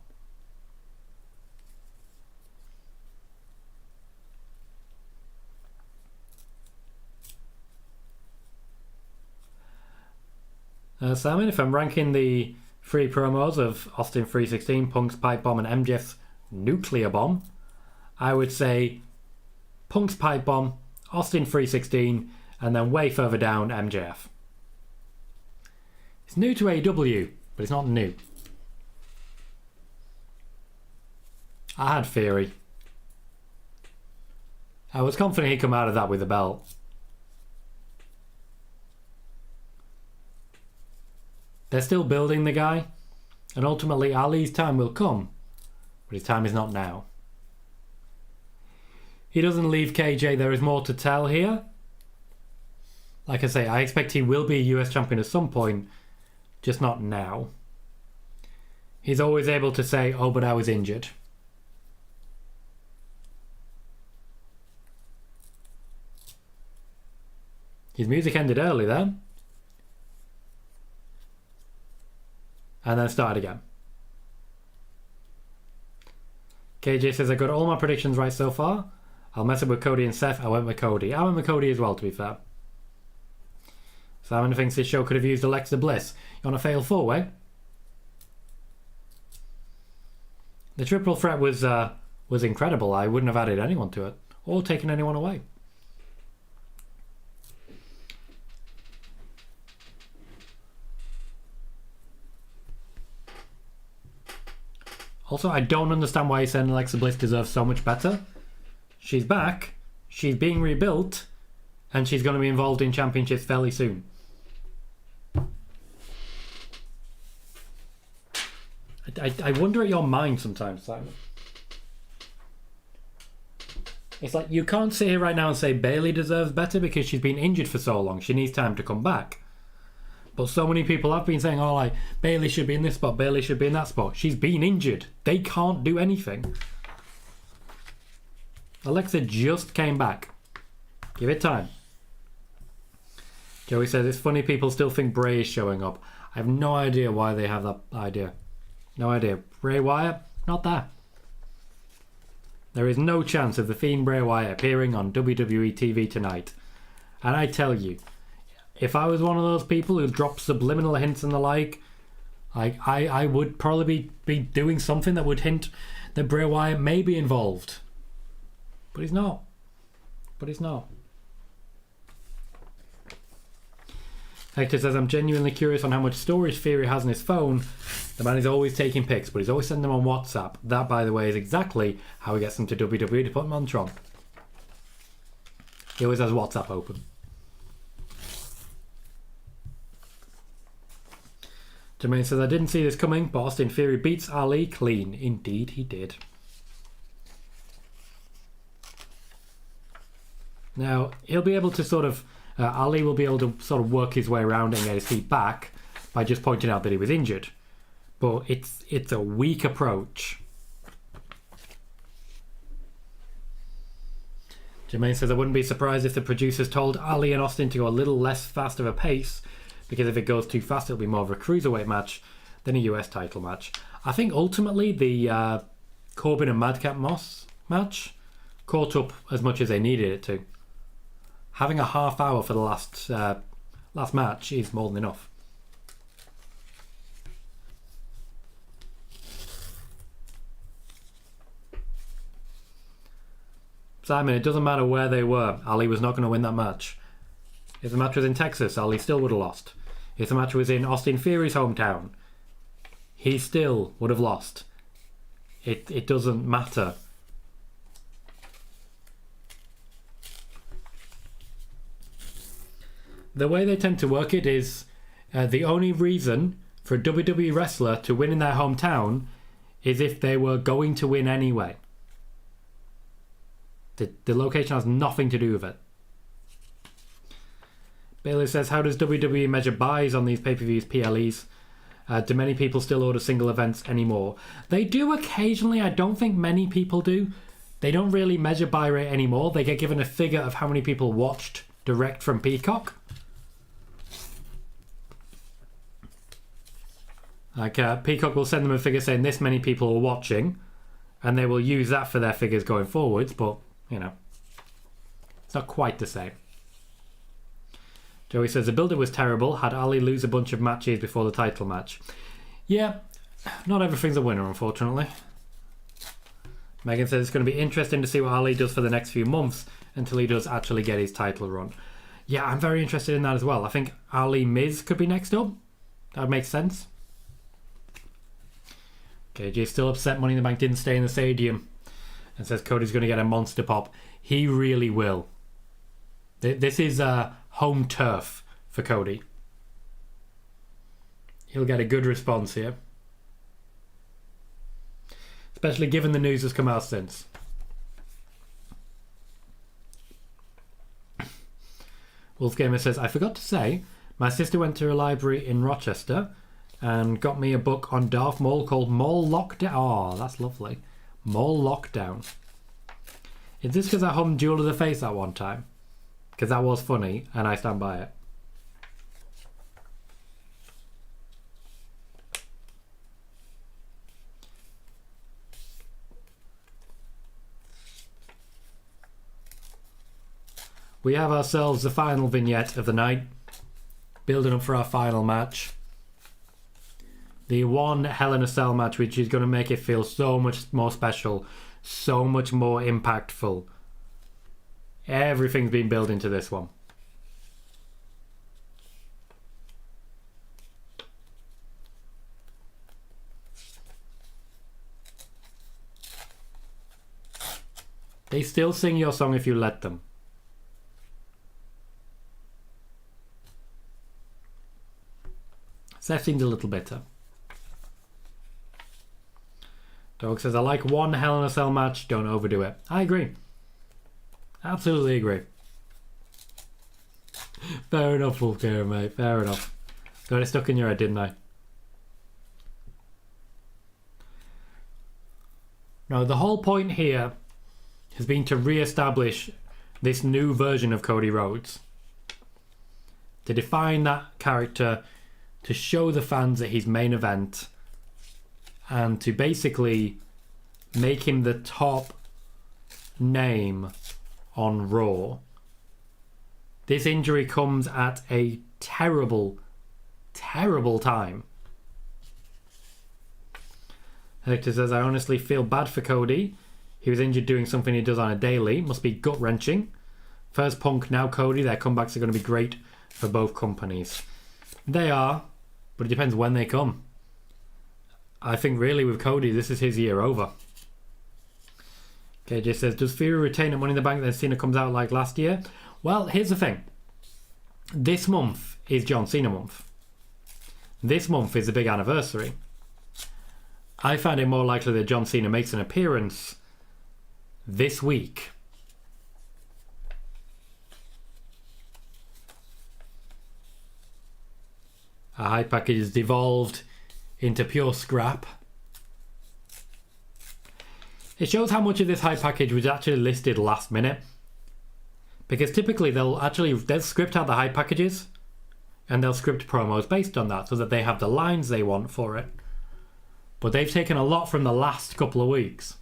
Simon, if I'm ranking the 3 promos of Austin 316, Punk's Pipe Bomb and MJF's Nuclear Bomb, I would say Punk's Pipe Bomb, Austin 316, and then way further down, MJF. It's new to AEW, but it's not new. I had Theory. I was confident he'd come out of that with a belt. They're still building the guy, and ultimately Ali's time will come, but his time is not now. He doesn't leave KJ. There is more to tell here. Like I say, I expect he will be a US champion at some point, just not now. He's always able to say, oh, but I was injured. His music ended early there. And then started again. KJ says, I got all my predictions right so far. I'll mess up with Cody and Seth. I went with Cody. I went with Cody as well, to be fair. Simon thinks this show could have used Alexa Bliss. You want a fatal four-way? The triple threat was incredible. I wouldn't have added anyone to it or taken anyone away. Also, I don't understand why he's saying Alexa Bliss deserves so much better. She's back, she's being rebuilt, and she's going to be involved in championships fairly soon. I wonder at your mind sometimes, Simon. It's like you can't sit here right now and say Bayley deserves better because she's been injured for so long. She needs time to come back. But so many people have been saying, oh, like, Bayley should be in this spot, Bayley should be in that spot. She's been injured. They can't do anything. Alexa just came back. Give it time. Joey says, it's funny people still think Bray is showing up. I have no idea why they have that idea. No idea. Bray Wyatt? Not there. There is no chance of the Fiend Bray Wyatt appearing on WWE TV tonight. And I tell you, if I was one of those people who dropped subliminal hints and the like, I would probably be doing something that would hint that Bray Wyatt may be involved. But he's not. Hector says, I'm genuinely curious on how much storage Theory has on his phone. The man is always taking pics, but he's always sending them on WhatsApp. That, by the way, is exactly how he gets them to WWE to put them on Tron. He always has WhatsApp open. Jermaine says, I didn't see this coming, but Austin Theory beats Ali clean. Indeed, he did. Now, he'll be able to sort of... Ali will be able to sort of work his way around and get his feet back by just pointing out that he was injured. But it's a weak approach. Jermaine says, I wouldn't be surprised if the producers told Ali and Austin to go a little less fast of a pace, because if it goes too fast, it'll be more of a cruiserweight match than a US title match. I think ultimately the Corbin and Madcap Moss match caught up as much as they needed it to. Having a half hour for the last match is more than enough. Simon, it doesn't matter where they were. Ali was not going to win that match. If the match was in Texas, Ali still would have lost. If the match was in Austin Theory's hometown, he still would have lost. It doesn't matter. The way they tend to work it is the only reason for a WWE wrestler to win in their hometown is if they were going to win anyway. The location has nothing to do with it. Bailey says, how does WWE measure buys on these pay-per-views, PLEs? Do many people still order single events anymore? They do occasionally. I don't think many people do. They don't really measure buy rate anymore. They get given a figure of how many people watched direct from Peacock. Like Peacock will send them a figure saying this many people are watching, and they will use that for their figures going forwards, but, you know, it's not quite the same. Joey says, the build-up was terrible. Had Ali lose a bunch of matches before the title match. Yeah, not everything's a winner, unfortunately. Megan says it's going to be interesting to see what Ali does for the next few months until he does actually get his title run. Yeah, I'm very interested in that as well. I think Ali Miz could be next up. That would make sense. KJ still upset Money in the Bank didn't stay in the stadium and says Cody's going to get a monster pop. He really will. This is home turf for Cody. He'll get a good response here. Especially given the news has come out since. Wolfgamer says, I forgot to say, my sister went to a library in Rochester and got me a book on Darth Maul called Maul Lockdown. Oh, that's lovely. Maul Lockdown. Is this because I hummed Duel of the Face that one time? Because that was funny, and I stand by it. We have ourselves the final vignette of the night. Building up for our final match. The one Hell in a Cell match, which is going to make it feel so much more special, so much more impactful. Everything's been built into this one. They still sing your song if you let them. Seth seemed a little bitter. Dog says, I like one Hell in a Cell match, don't overdo it. I agree. Absolutely agree. Fair enough, Wolfgang, mate. Fair enough. Got it stuck in your head, didn't I? No, the whole point here has been to re-establish this new version of Cody Rhodes. To define that character, to show the fans that he's main event, and to basically make him the top name on Raw. This injury comes at a terrible, terrible time. Hector says, I honestly feel bad for Cody. He was injured doing something he does on a daily. Must be gut-wrenching. First Punk, now Cody. Their comebacks are going to be great for both companies. They are, but it depends when they come. I think really with Cody, this is his year over. KJ says, does Fury retain at Money in the Bank then Cena comes out like last year? Well, here's the thing. This month is John Cena month. This month is a big anniversary. I find it more likely that John Cena makes an appearance this week. A hype package is devolved into pure scrap. It shows how much of this hype package was actually listed last minute. Because typically they'll script out the hype packages and they'll script promos based on that so that they have the lines they want for it. But they've taken a lot from the last couple of weeks.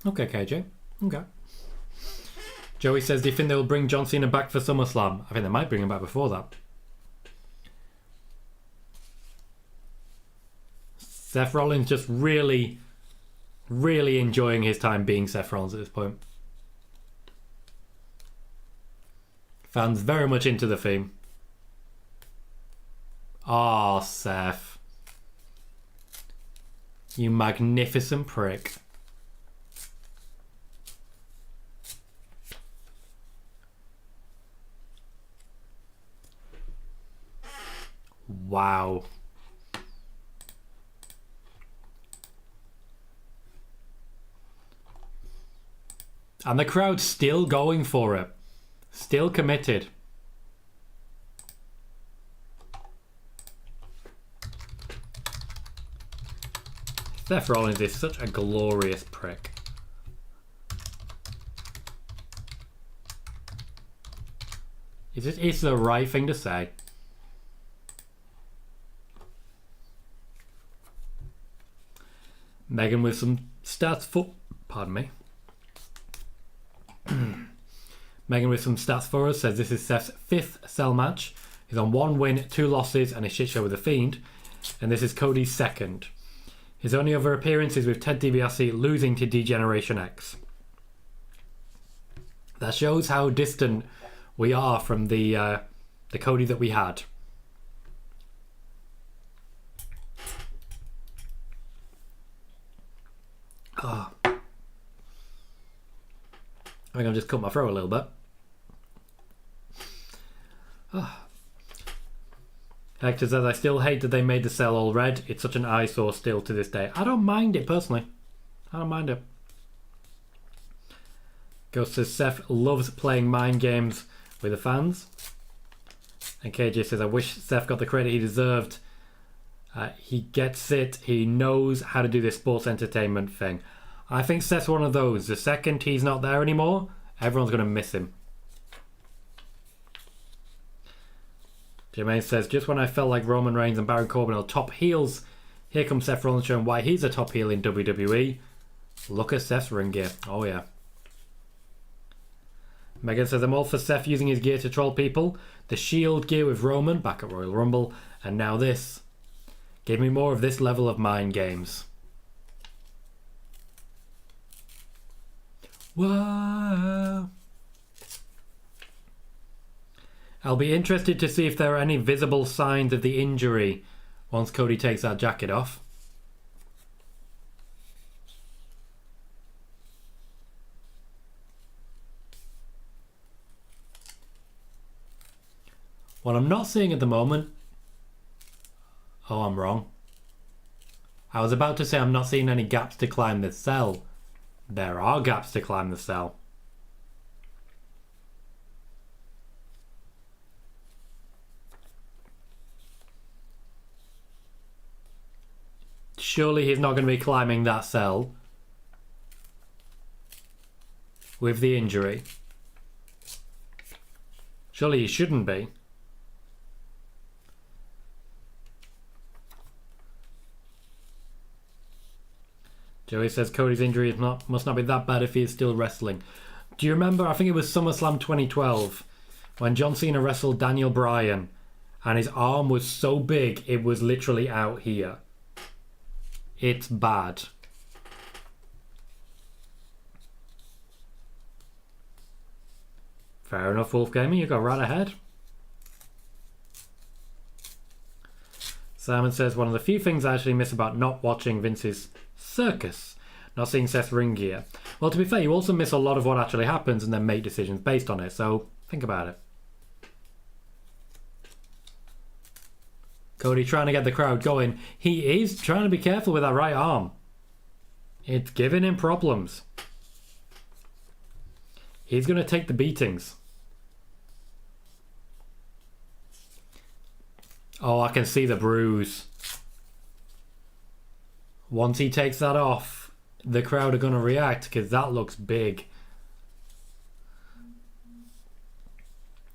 Okay, KJ. Okay. Joey says, do you think they'll bring John Cena back for SummerSlam? I think they might bring him back before that. Seth Rollins just really, really enjoying his time being Seth Rollins at this point. Fans very much into the theme. Ah, Seth. You magnificent prick. Wow. And the crowd's still going for it. Still committed. Seth Rollins is such a glorious prick. It's the right thing to say. Megan with some stats for... Pardon me. Megan with some stats for us says this is Seth's 5th cell match. He's on 1 win, 2 losses and a shit show with The Fiend. And this is Cody's 2nd. His only other appearance is with Ted DiBiase losing to D-Generation X. That shows how distant we are from the Cody that we had. think I'll just cut my throat a little bit. Hector says, I still hate that they made the cell all red. It's such an eyesore still to this day. I don't mind it personally. I don't mind it. Ghost says, Seth loves playing mind games with the fans. And KJ says, I wish Seth got the credit he deserved. He gets it. He knows how to do this sports entertainment thing. I think Seth's one of those. The second he's not there anymore, everyone's going to miss him. Jermaine says, just when I felt like Roman Reigns and Baron Corbin are top heels, here comes Seth Rollins showing why he's a top heel in WWE. Look at Seth's ring gear. Oh yeah. Megan says, I'm all for Seth using his gear to troll people. The Shield gear with Roman back at Royal Rumble, and now this. Give me more of this level of mind games. Whoa. I'll be interested to see if there are any visible signs of the injury once Cody takes that jacket off. What I'm not seeing at the moment... Oh, I'm wrong. I was about to say I'm not seeing any gaps to climb the cell. There are gaps to climb the cell. Surely he's not going to be climbing that cell with the injury. Surely he shouldn't be. Joey says Cody's injury must not be that bad if he is still wrestling. Do you remember, I think it was SummerSlam 2012, when John Cena wrestled Daniel Bryan and his arm was so big it was literally out here. It's bad. Fair enough, Wolf Gaming, you go right ahead. Simon says, one of the few things I actually miss about not watching Vince's circus, not seeing Seth's ring gear. Well, to be fair, you also miss a lot of what actually happens and then make decisions based on it, so think about it. Cody trying to get the crowd going. He is trying to be careful with that right arm. It's giving him problems. He's going to take the beatings. Oh, I can see the bruise. Once he takes that off, the crowd are going to react because that looks big.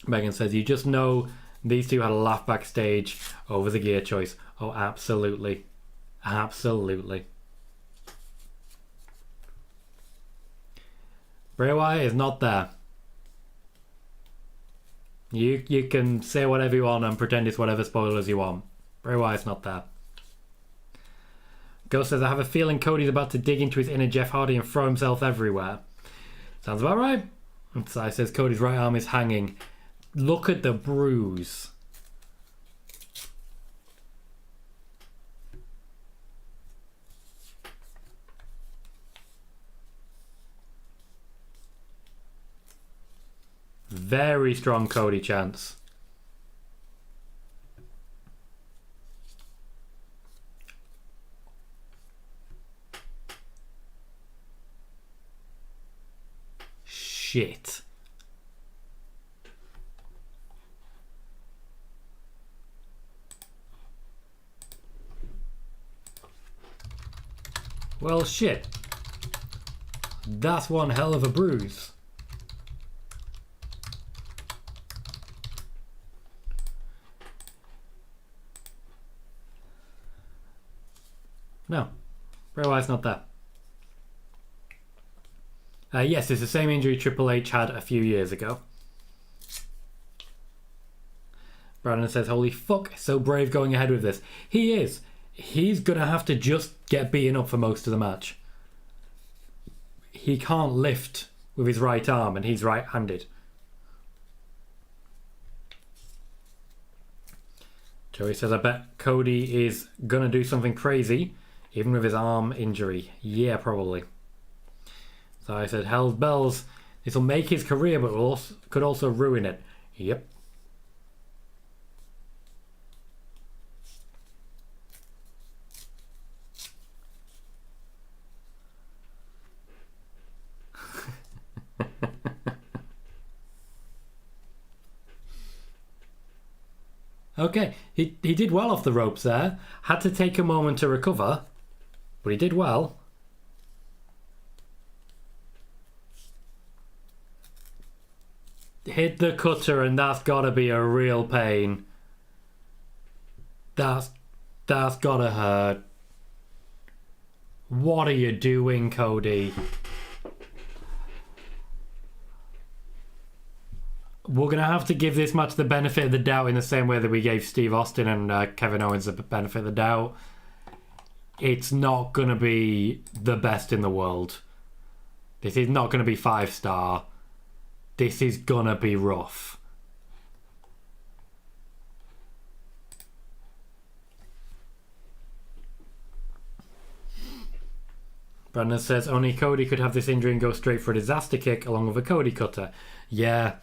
Megan says, you just know these two had a laugh backstage over the gear choice. Oh, absolutely. Absolutely. Bray Wyatt is not there. You can say whatever you want and pretend it's whatever spoilers you want. Bray Wyatt's not there. Ghost says, I have a feeling Cody's about to dig into his inner Jeff Hardy and throw himself everywhere. Sounds about right. And Sai says, Cody's right arm is hanging. Look at the bruise. Very strong Cody chance. Shit. Well, shit. That's one hell of a bruise. No. Bray Wyatt's not there. Yes, it's the same injury Triple H had a few years ago. Brandon says, holy fuck, so brave going ahead with this. He is. He's going to have to just get beaten up for most of the match. He can't lift with his right arm and he's right-handed. Joey says, I bet Cody is going to do something crazy, even with his arm injury. Yeah, probably. So I said, hell's bells. This will make his career, but could also ruin it. Yep. Okay, he did well off the ropes there. Had to take a moment to recover, but he did well. Hit the cutter, and that's gotta be a real pain. That's gotta hurt. What are you doing, Cody? We're going to have to give this match the benefit of the doubt in the same way that we gave Steve Austin and Kevin Owens the benefit of the doubt. It's not going to be the best in the world. This is not going to be 5-star. This is going to be rough. Brandon says, only Cody could have this injury and go straight for a disaster kick along with a Cody cutter. Yeah.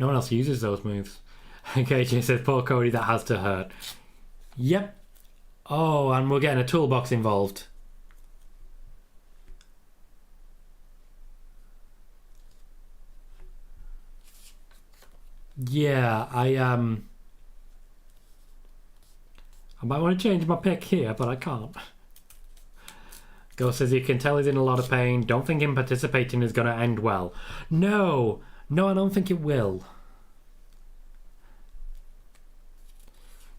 No one else uses those moves. KJ says, poor Cody, that has to hurt. Yep. Oh, and we're getting a toolbox involved. Yeah, I might want to change my pick here, but I can't. Ghost says, you can tell he's in a lot of pain. Don't think him participating is going to end well. No, I don't think it will.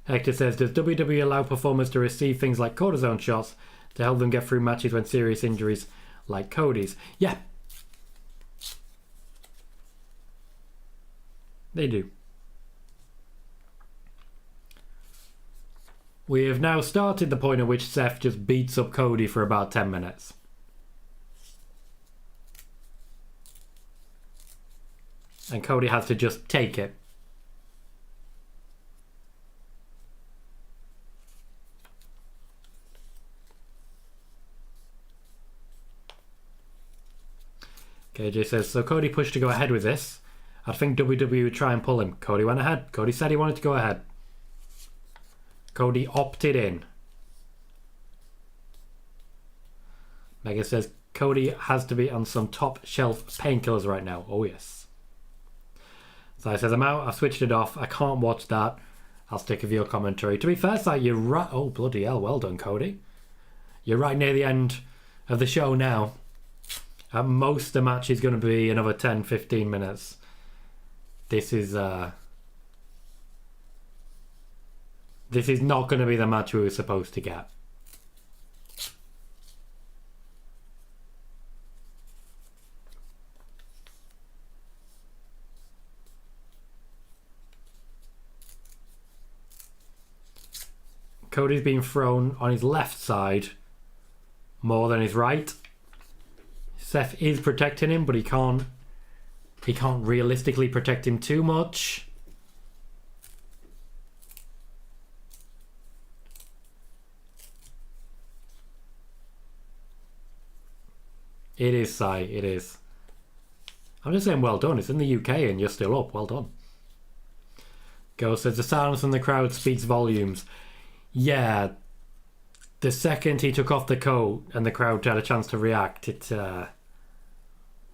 Hector says, does WWE allow performers to receive things like cortisone shots to help them get through matches when serious injuries like Cody's? Yeah. They do. We have now started the point at which Seth just beats up Cody for about 10 minutes. And Cody has to just take it. KJ says, so Cody pushed to go ahead with this. I think WWE would try and pull him. Cody went ahead. Cody said he wanted to go ahead. Cody opted in. Mega says, Cody has to be on some top shelf painkillers right now. Oh, yes. So I says, I'm out. I've switched it off. I can't watch that. I'll stick with your commentary. To be fair, Si, you're right. Oh, bloody hell. Well done, Cody. You're right near the end of the show now. At most, the match is going to be another 10-15 minutes. This is not going to be the match we were supposed to get. Cody's being thrown on his left side more than his right. Seth is protecting him, but he can't realistically protect him too much. It is, Si, it is. I'm just saying well done. It's in the UK and you're still up. Well done. Ghost says, the silence from the crowd speaks volumes. Yeah. The second he took off the coat and the crowd had a chance to react,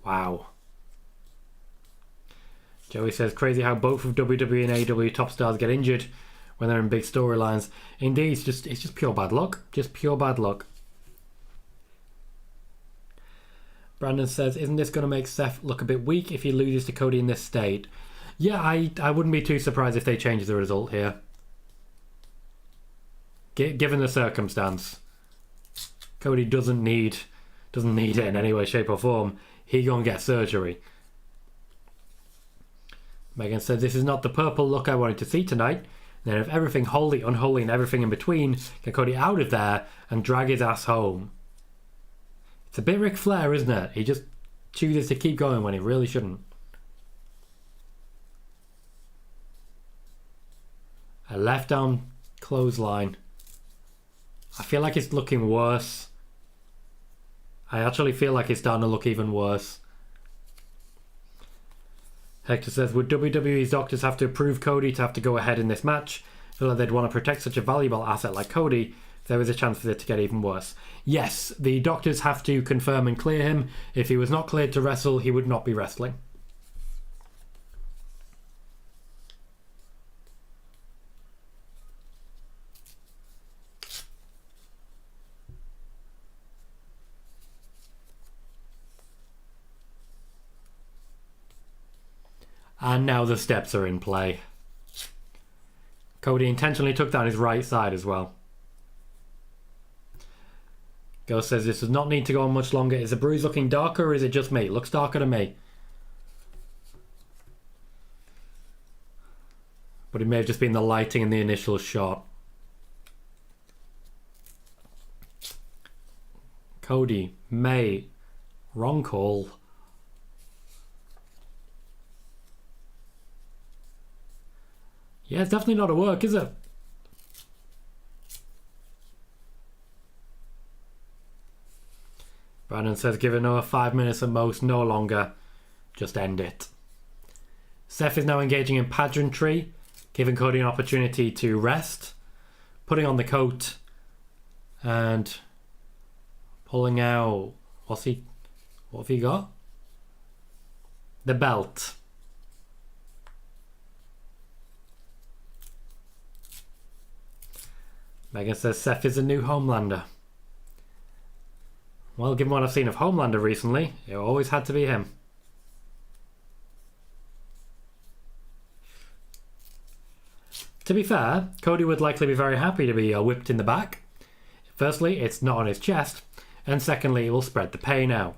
wow. Joey says, crazy how both of WWE and AEW top stars get injured when they're in big storylines. Indeed, it's just pure bad luck. Just pure bad luck. Brandon says, isn't this going to make Seth look a bit weak if he loses to Cody in this state? Yeah, I wouldn't be too surprised if they change the result here. Given the circumstance. Cody doesn't need it in any way, shape or form. He gonna get surgery. Megan says, this is not the purple look I wanted to see tonight. Then if everything holy, unholy and everything in between, get Cody out of there and drag his ass home. It's a bit Ric Flair, isn't it? He just chooses to keep going when he really shouldn't. A left arm clothesline. I feel like it's looking worse. I actually feel like it's starting to look even worse. Hector says, would WWE's doctors have to approve Cody to have to go ahead in this match? I feel like they'd want to protect such a valuable asset like Cody if there was a chance for it to get even worse. Yes, the doctors have to confirm and clear him. If he was not cleared to wrestle, he would not be wrestling. And now the steps are in play. Cody intentionally took down his right side as well. Ghost says this does not need to go on much longer. Is the bruise looking darker or is it just me? It looks darker to me. But it may have just been the lighting in the initial shot. Cody, May, wrong call. Yeah, it's definitely not a work, is it? Brandon says, give it another 5 minutes at most, no longer. Just end it. Seth is now engaging in pageantry, giving Cody an opportunity to rest, putting on the coat, and pulling out... What have he got? The belt. Megan says Seth is a new Homelander. Well, given what I've seen of Homelander recently, it always had to be him. To be fair, Cody would likely be very happy to be whipped in the back. Firstly, it's not on his chest, and secondly, it will spread the pain out.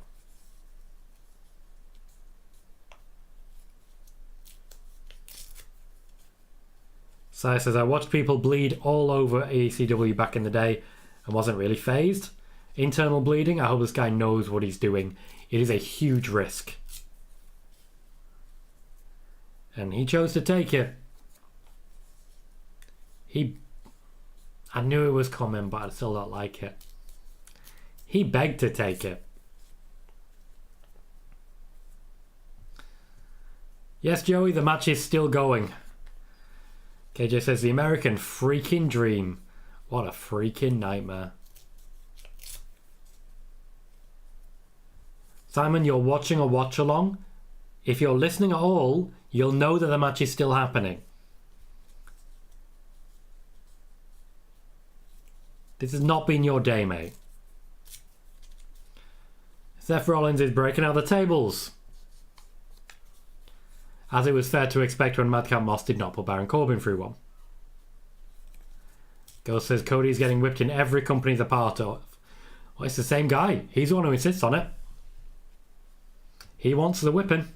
Sai says, I watched people bleed all over ECW back in the day and wasn't really phased. Internal bleeding, I hope this guy knows what he's doing. It is a huge risk. And he chose to take it. I knew it was coming, but I still don't like it. He begged to take it. Yes, Joey, the match is still going. KJ says, the American freaking dream. What a freaking nightmare. Simon, you're watching a watch-along. If you're listening at all, you'll know that the match is still happening. This has not been your day, mate. Seth Rollins is breaking out the tables. As it was fair to expect when Madcap Moss did not put Baron Corbin through one. Ghost says Cody's getting whipped in every company he's a part of. Well, it's the same guy. He's the one who insists on it. He wants the whipping.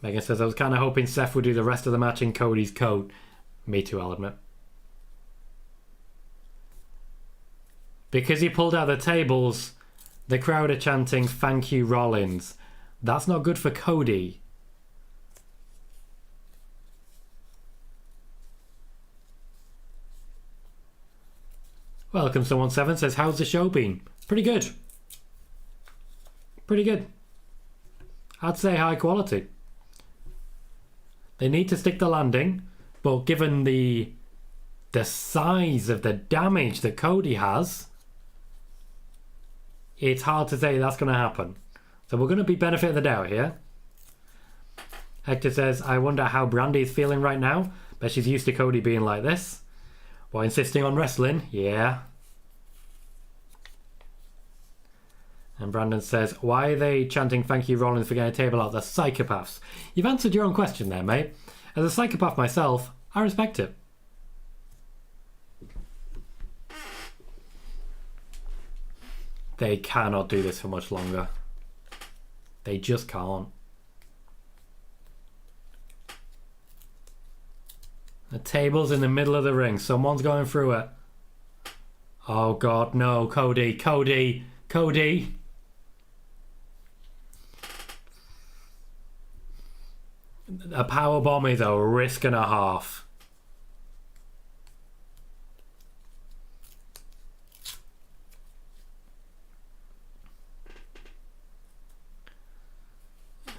Megan says, I was kind of hoping Seth would do the rest of the match in Cody's coat. Me too, I'll admit. Because he pulled out the tables, the crowd are chanting, thank you, Rollins. That's not good for Cody. Welcome, Someone 7 says, how's the show been? Pretty good. Pretty good. I'd say high quality. They need to stick the landing, but given the size of the damage that Cody has, it's hard to say that's going to happen. So we're going to be benefit of the doubt here. Hector says, I wonder how Brandy is feeling right now. Bet she's used to Cody being like this. While insisting on wrestling, yeah. And Brandon says, why are they chanting thank you Rollins for getting a table out? They're psychopaths. You've answered your own question there, mate. As a psychopath myself, I respect it. They cannot do this for much longer. They just can't. The table's in the middle of the ring. Someone's going through it. Oh God, no. Cody, Cody, Cody. A powerbomb is a risk and a half.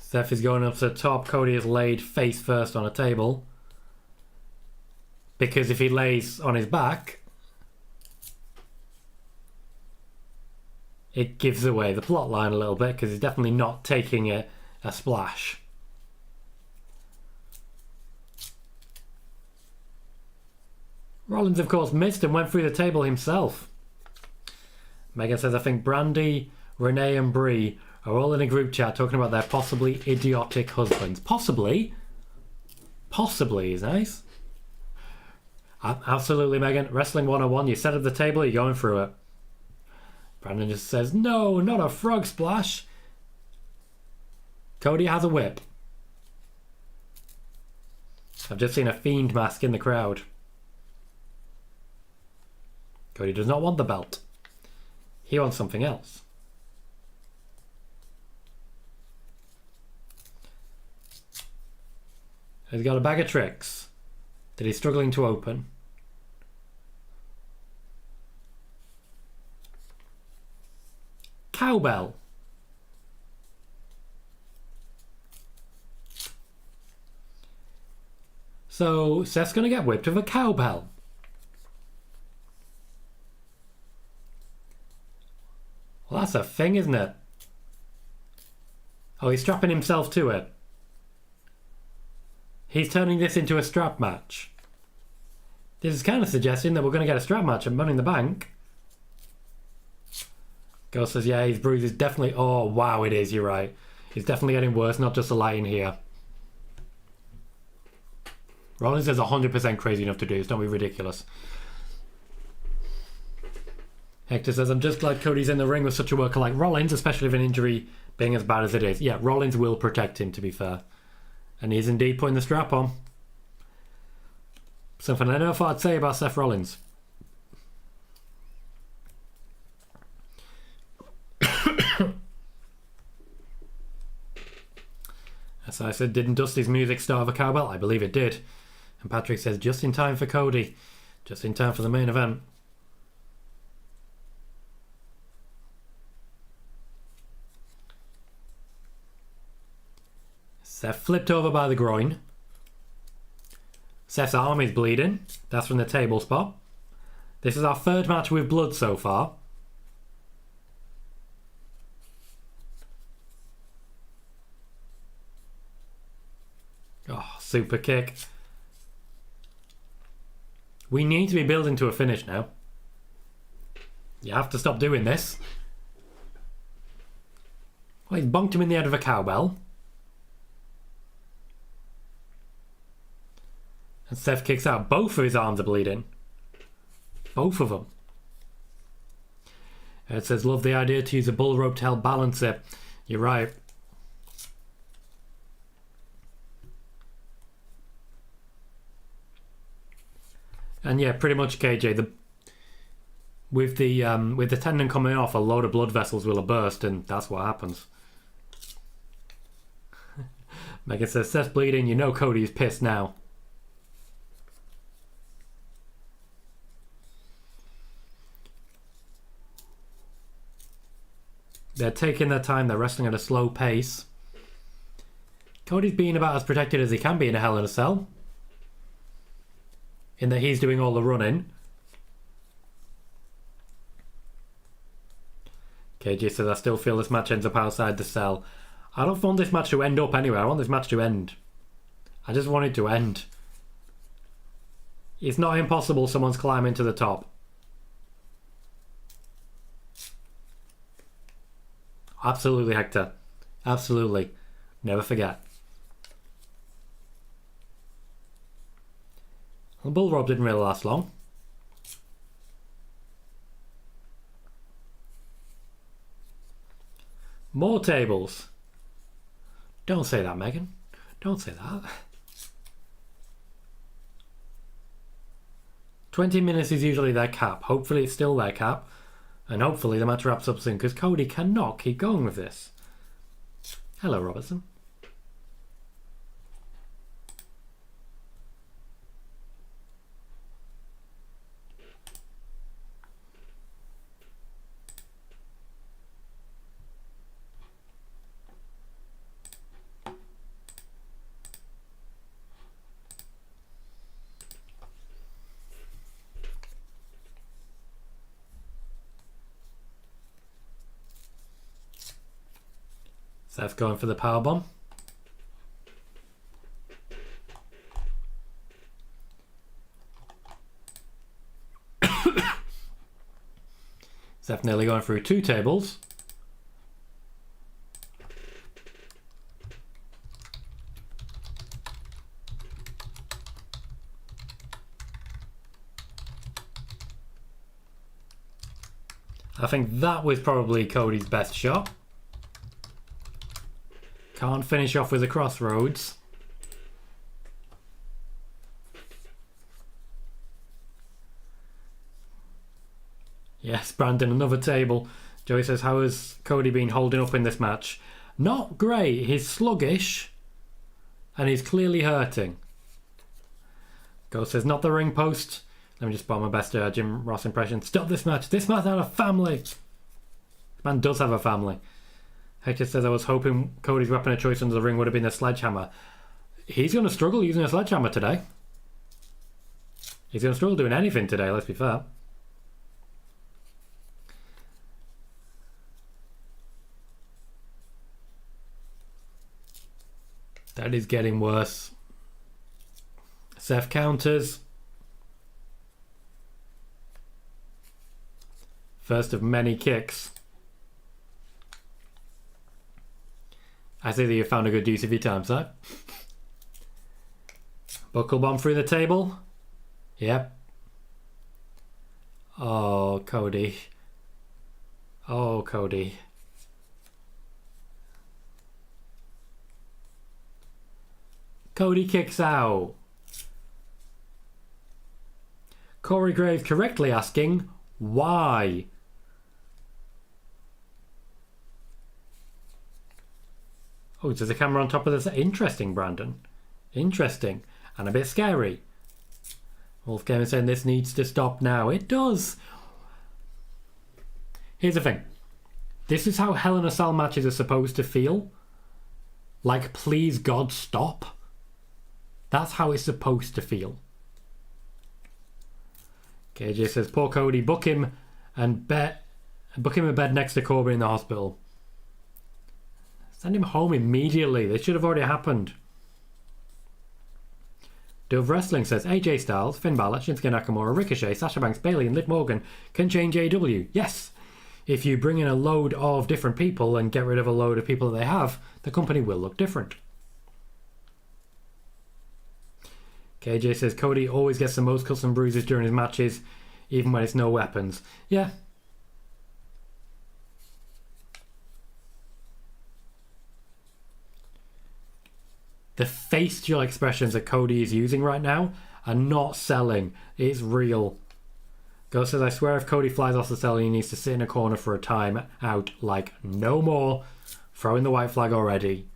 Seth is going up to the top. Cody is laid face first on a table. Because if he lays on his back, it gives away the plot line a little bit, because he's definitely not taking a splash. Rollins, of course, missed and went through the table himself. Megan says, I think Brandy, Renee and Brie are all in a group chat talking about their possibly idiotic husbands. Possibly? Possibly is nice. Absolutely, Megan. Wrestling 101, you set up the table, you're going through it. Brandon just says, no, not a frog splash. Cody has a whip. I've just seen a fiend mask in the crowd. Cody does not want the belt. He wants something else. He's got a bag of tricks that he's struggling to open. Cowbell. So Seth's going to get whipped with a cowbell. Well, that's a thing, isn't it? Oh, he's strapping himself to it. He's turning this into a strap match. This is kind of suggesting that we're going to get a strap match at Money in the Bank. Ghost says, yeah, his bruise is definitely... Oh, wow, it is, you're right. It's definitely getting worse, not just a line here. Rollins is 100% crazy enough to do this, don't be ridiculous. Hector says, I'm just glad Cody's in the ring with such a worker like Rollins, especially with an injury being as bad as it is. Yeah, Rollins will protect him, to be fair. And he's indeed putting the strap on. Something I never thought I'd say about Seth Rollins. As I said, didn't Dusty's music start with a cowbell? I believe it did. And Patrick says, just in time for Cody. Just in time for the main event. Seth flipped over by the groin. Seth's arm is bleeding. That's from the table spot. This is our third match with blood so far. Oh, super kick. We need to be building to a finish now. You have to stop doing this. Well, he's bonked him in the head of a cowbell. And Seth kicks out. Both of his arms are bleeding. Both of them. It says, love the idea to use a bull rope to help balance it. You're right. And yeah, pretty much KJ, with the tendon coming off, a load of blood vessels will have burst, and that's what happens. Megan says, Seth's bleeding, you know Cody's pissed now. They're taking their time, they're wrestling at a slow pace. Cody's being about as protected as he can be in a Hell in a Cell. In that he's doing all the running. KJ says, I still feel this match ends up outside the cell. I don't want this match to end up anyway. I want this match to end. I just want it to end. It's not impossible someone's climbing to the top. Absolutely, Hector. Absolutely. Never forget. The bull rope didn't really last long. More tables. Don't say that, Megan. Don't say that. 20 minutes is usually their cap. Hopefully it's still their cap. And hopefully the match wraps up soon, because Cody cannot keep going with this. Hello, Robertson. Seth going for the powerbomb. Seth nearly going through 2 tables. I think that was probably Cody's best shot. Can't finish off with a crossroads. Yes, Brandon, another table. Joey says, how has Cody been holding up in this match? Not great. He's sluggish. And he's clearly hurting. Ghost says, not the ring post. Let me just borrow my best Jim Ross impression. Stop this match. This man has a family. This man does have a family. Hector says, I was hoping Cody's weapon of choice under the ring would have been a sledgehammer. He's going to struggle using a sledgehammer today. He's going to struggle doing anything today, let's be fair. That is getting worse. Seth counters. First of many kicks. I see that you found a good use of your time, sir. Buckle bomb through the table. Yep. Oh, Cody. Oh, Cody. Cody kicks out. Corey Graves correctly asking, why? Oh, there's a camera on top of this. Interesting, Brandon. Interesting. And a bit scary. Wolfgang is saying this needs to stop now. It does. Here's the thing. This is how Hell in a Cell matches are supposed to feel. Like, please God, stop. That's how it's supposed to feel. KJ says, poor Cody, book him a bed next to Corbin in the hospital. Send him home immediately. This should have already happened. Dove Wrestling says, AJ Styles, Finn Balor, Shinsuke Nakamura, Ricochet, Sasha Banks, Bayley and Liv Morgan can change AW. Yes. If you bring in a load of different people and get rid of a load of people that they have, the company will look different. KJ says, Cody always gets the most cuts and bruises during his matches, even when it's no weapons. Yeah. The facial expressions that Cody is using right now are not selling. It's real. Ghost says, I swear if Cody flies off the cell, he needs to sit in a corner for a time out. Like, no more. Throwing the white flag already.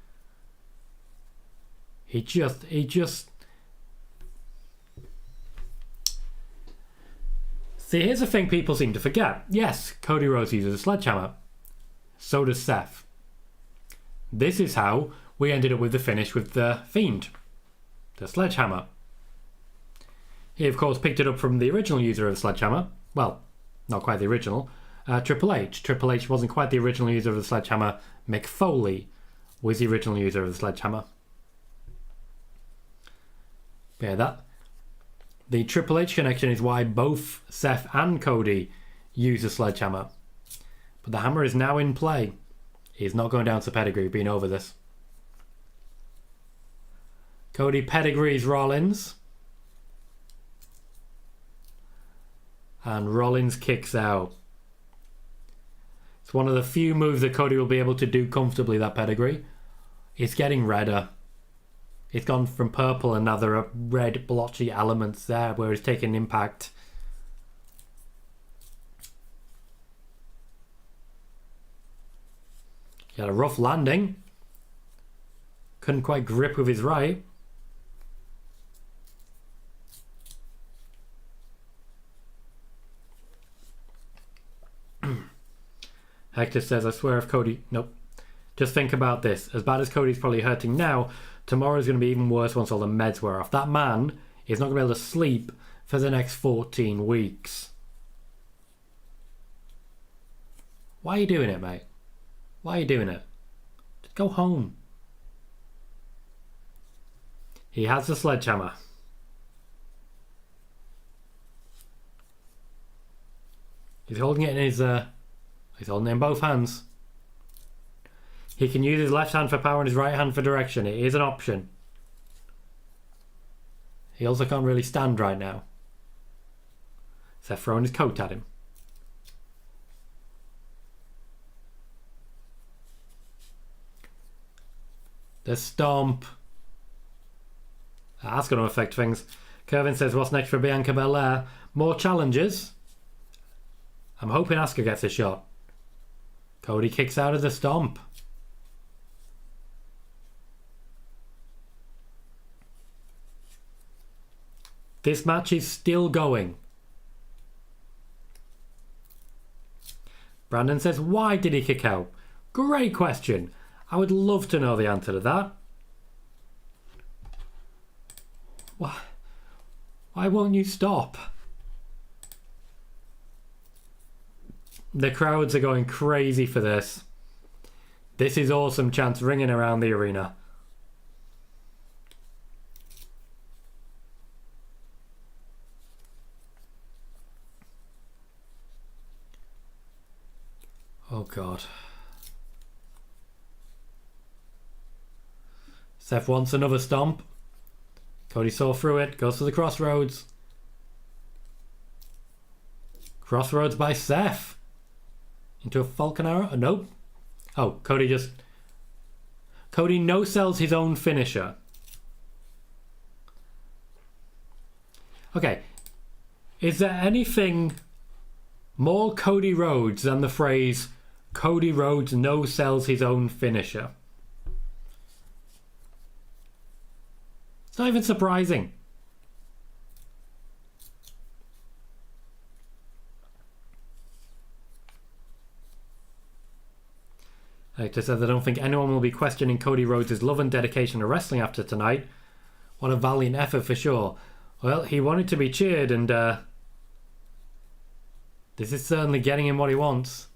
He just... See, here's the thing people seem to forget. Yes, Cody Rhodes uses a sledgehammer. So does Seth. This is how we ended up with the finish with the Fiend. The sledgehammer. He, of course, picked it up from the original user of the sledgehammer. Well, not quite the original. Triple H. Triple H wasn't quite the original user of the sledgehammer. Mick Foley was the original user of the sledgehammer. Yeah, the Triple H connection is why both Seth and Cody use a sledgehammer. But the hammer is now in play. He's not going down to pedigree, being over this. Cody pedigrees Rollins. And Rollins kicks out. It's one of the few moves that Cody will be able to do comfortably, that pedigree. It's getting redder. It's gone from purple and now there are red blotchy elements there where it's taking impact. He had a rough landing. Couldn't quite grip with his right. Hector says, I swear if Cody... Nope. Just think about this. As bad as Cody's probably hurting now, tomorrow's going to be even worse once all the meds wear off. That man is not going to be able to sleep for the next 14 weeks. Why are you doing it, mate? Why are you doing it? Go home. He has the sledgehammer. He's holding it in his... he's holding it in both hands. He can use his left hand for power and his right hand for direction. It is an option. He also can't really stand right now. Seth throwing his coat at him. The stomp. That's going to affect things. Kevin says, what's next for Bianca Belair? More challenges. I'm hoping Asuka gets a shot. Cody kicks out of the stomp. This match is still going. Brandon says, why did he kick out? Great question. I would love to know the answer to that. Why won't you stop? The crowds are going crazy for this. This is awesome chants ringing around the arena. Oh God. Seth wants another stomp. Cody saw through it, goes to the crossroads. Crossroads by Seth. Into a Falcon Arrow? Nope. Oh, Cody no-sells his own finisher. Okay. Is there anything more Cody Rhodes than the phrase Cody Rhodes no-sells his own finisher? It's not even surprising. Hector says, I don't think anyone will be questioning Cody Rhodes' love and dedication to wrestling after tonight. What a valiant effort for sure. Well, he wanted to be cheered and this is certainly getting him what he wants.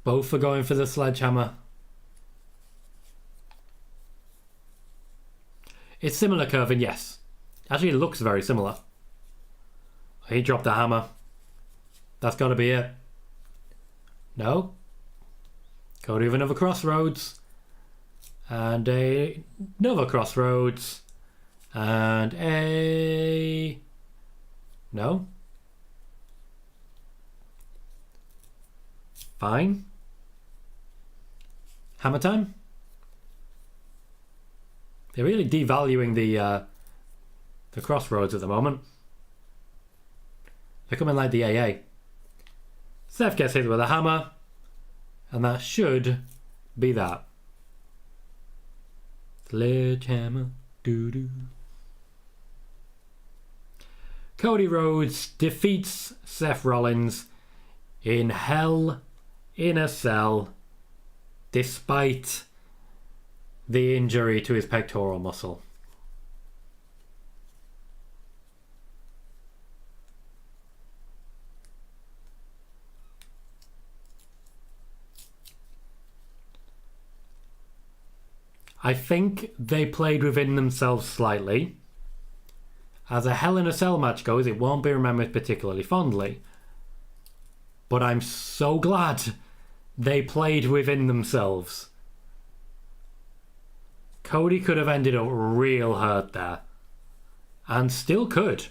Both are going for the sledgehammer. It's similar, Kervin, yes. Actually, it looks very similar. He dropped the hammer. That's got to be it. No? Cody with another crossroads. And another crossroads. And a... No? Fine. Hammer time? They're really devaluing the crossroads at the moment. They're coming like the AA. Seth gets hit with a hammer. And that should be that. Sledgehammer. Doo-doo. Cody Rhodes defeats Seth Rollins in Hell in a Cell despite the injury to his pectoral muscle. I think they played within themselves slightly. As a Hell in a Cell match goes, it won't be remembered particularly fondly. But I'm so glad they played within themselves. Cody could have ended up real hurt there. And still could.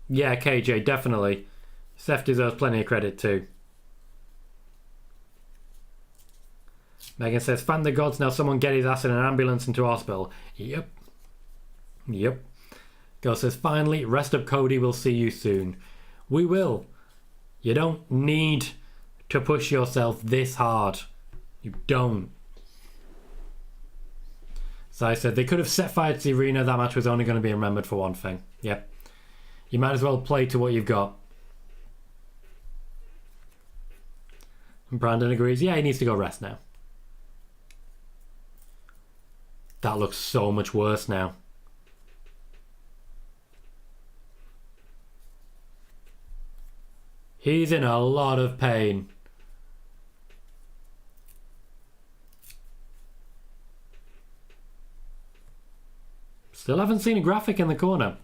Yeah, KJ, definitely. Seth deserves plenty of credit too. Megan says, "Thank the gods, now someone get his ass in an ambulance into hospital." Yep. Girl says, "Finally, rest up Cody, we'll see you soon." We will. You don't need to push yourself this hard. You don't. So I said, they could have set fire to the arena. That match was only going to be remembered for one thing. Yep. You might as well play to what you've got. And Brandon agrees. Yeah, he needs to go rest now. That looks so much worse now. He's in a lot of pain. Still haven't seen a graphic in the corner.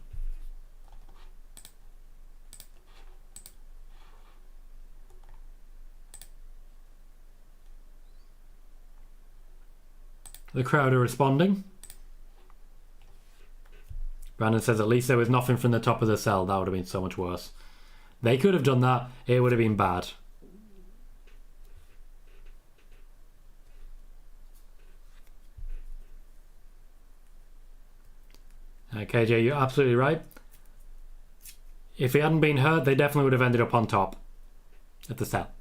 The crowd are responding. Brandon says at least there was nothing from the top of the cell. That would have been so much worse. They could have done that. It would have been bad. KJ, you're absolutely right. If he hadn't been hurt, they definitely would have ended up on top at the cell.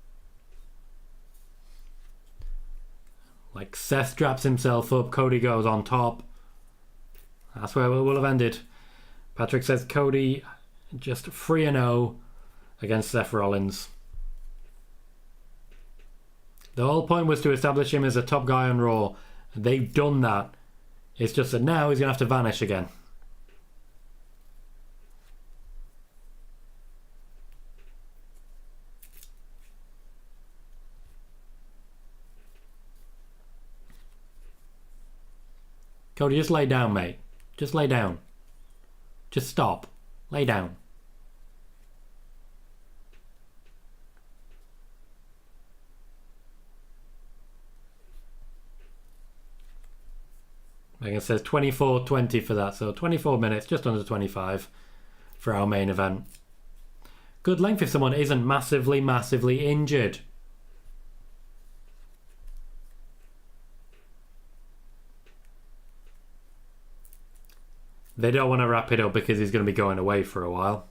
Like, Seth straps himself up, Cody goes on top. That's where we'll have ended. Patrick says Cody just 3-0 against Seth Rollins. The whole point was to establish him as a top guy on Raw. They've done that. It's just that now he's going to have to vanish again. Cody, just lay down, mate. Just lay down. Just stop. Lay down. Megan says 24:20 for that, so 24 minutes, just under 25 for our main event. Good length if someone isn't massively injured. They don't want to wrap it up because he's going to be going away for a while.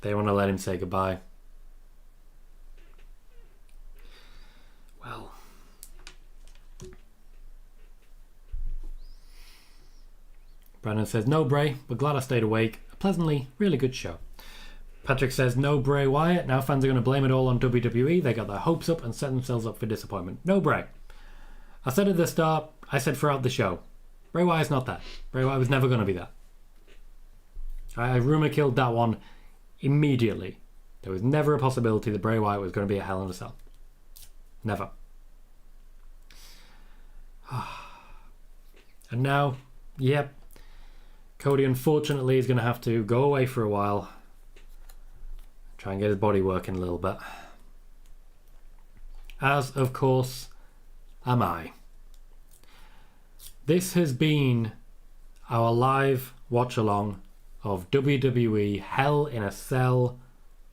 They want to let him say goodbye. Well. Brandon says, no Bray, but glad I stayed awake. A pleasantly, really good show. Patrick says, no Bray Wyatt. Now fans are going to blame it all on WWE. They got their hopes up and set themselves up for disappointment. No Bray. I said at the start, I said throughout the show, Bray Wyatt's not that. Bray Wyatt was never going to be that. I rumour killed that one immediately. There was never a possibility that Bray Wyatt was going to be a Hell in a Cell. Never. And now, yep, Cody unfortunately is going to have to go away for a while. Try and get his body working a little bit. As, of course, am I. This has been our live watch-along of WWE Hell in a Cell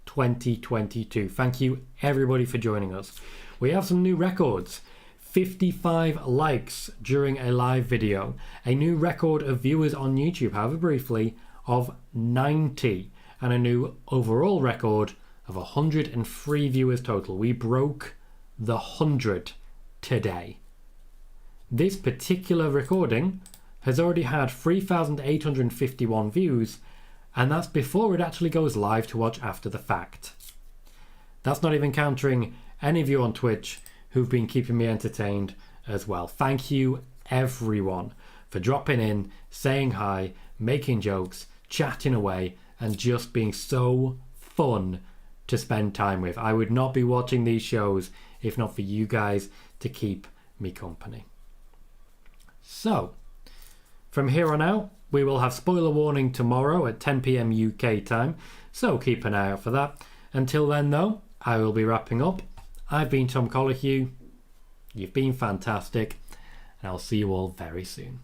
2022. Thank you, everybody, for joining us. We have some new records. 55 likes during a live video. A new record of viewers on YouTube, however briefly, of 90. And a new overall record of 103 viewers total. We broke the 100 today. This particular recording has already had 3,851 views, and that's before it actually goes live to watch after the fact. That's not even countering any of you on Twitch who've been keeping me entertained as well. Thank you, everyone, for dropping in, saying hi, making jokes, chatting away, and just being so fun to spend time with. I would not be watching these shows if not for you guys to keep me company. So, from here on out, we will have spoiler warning tomorrow at 10 PM UK time, so keep an eye out for that. Until then, though, I will be wrapping up. I've been Tom Colohue. You've been fantastic, and I'll see you all very soon.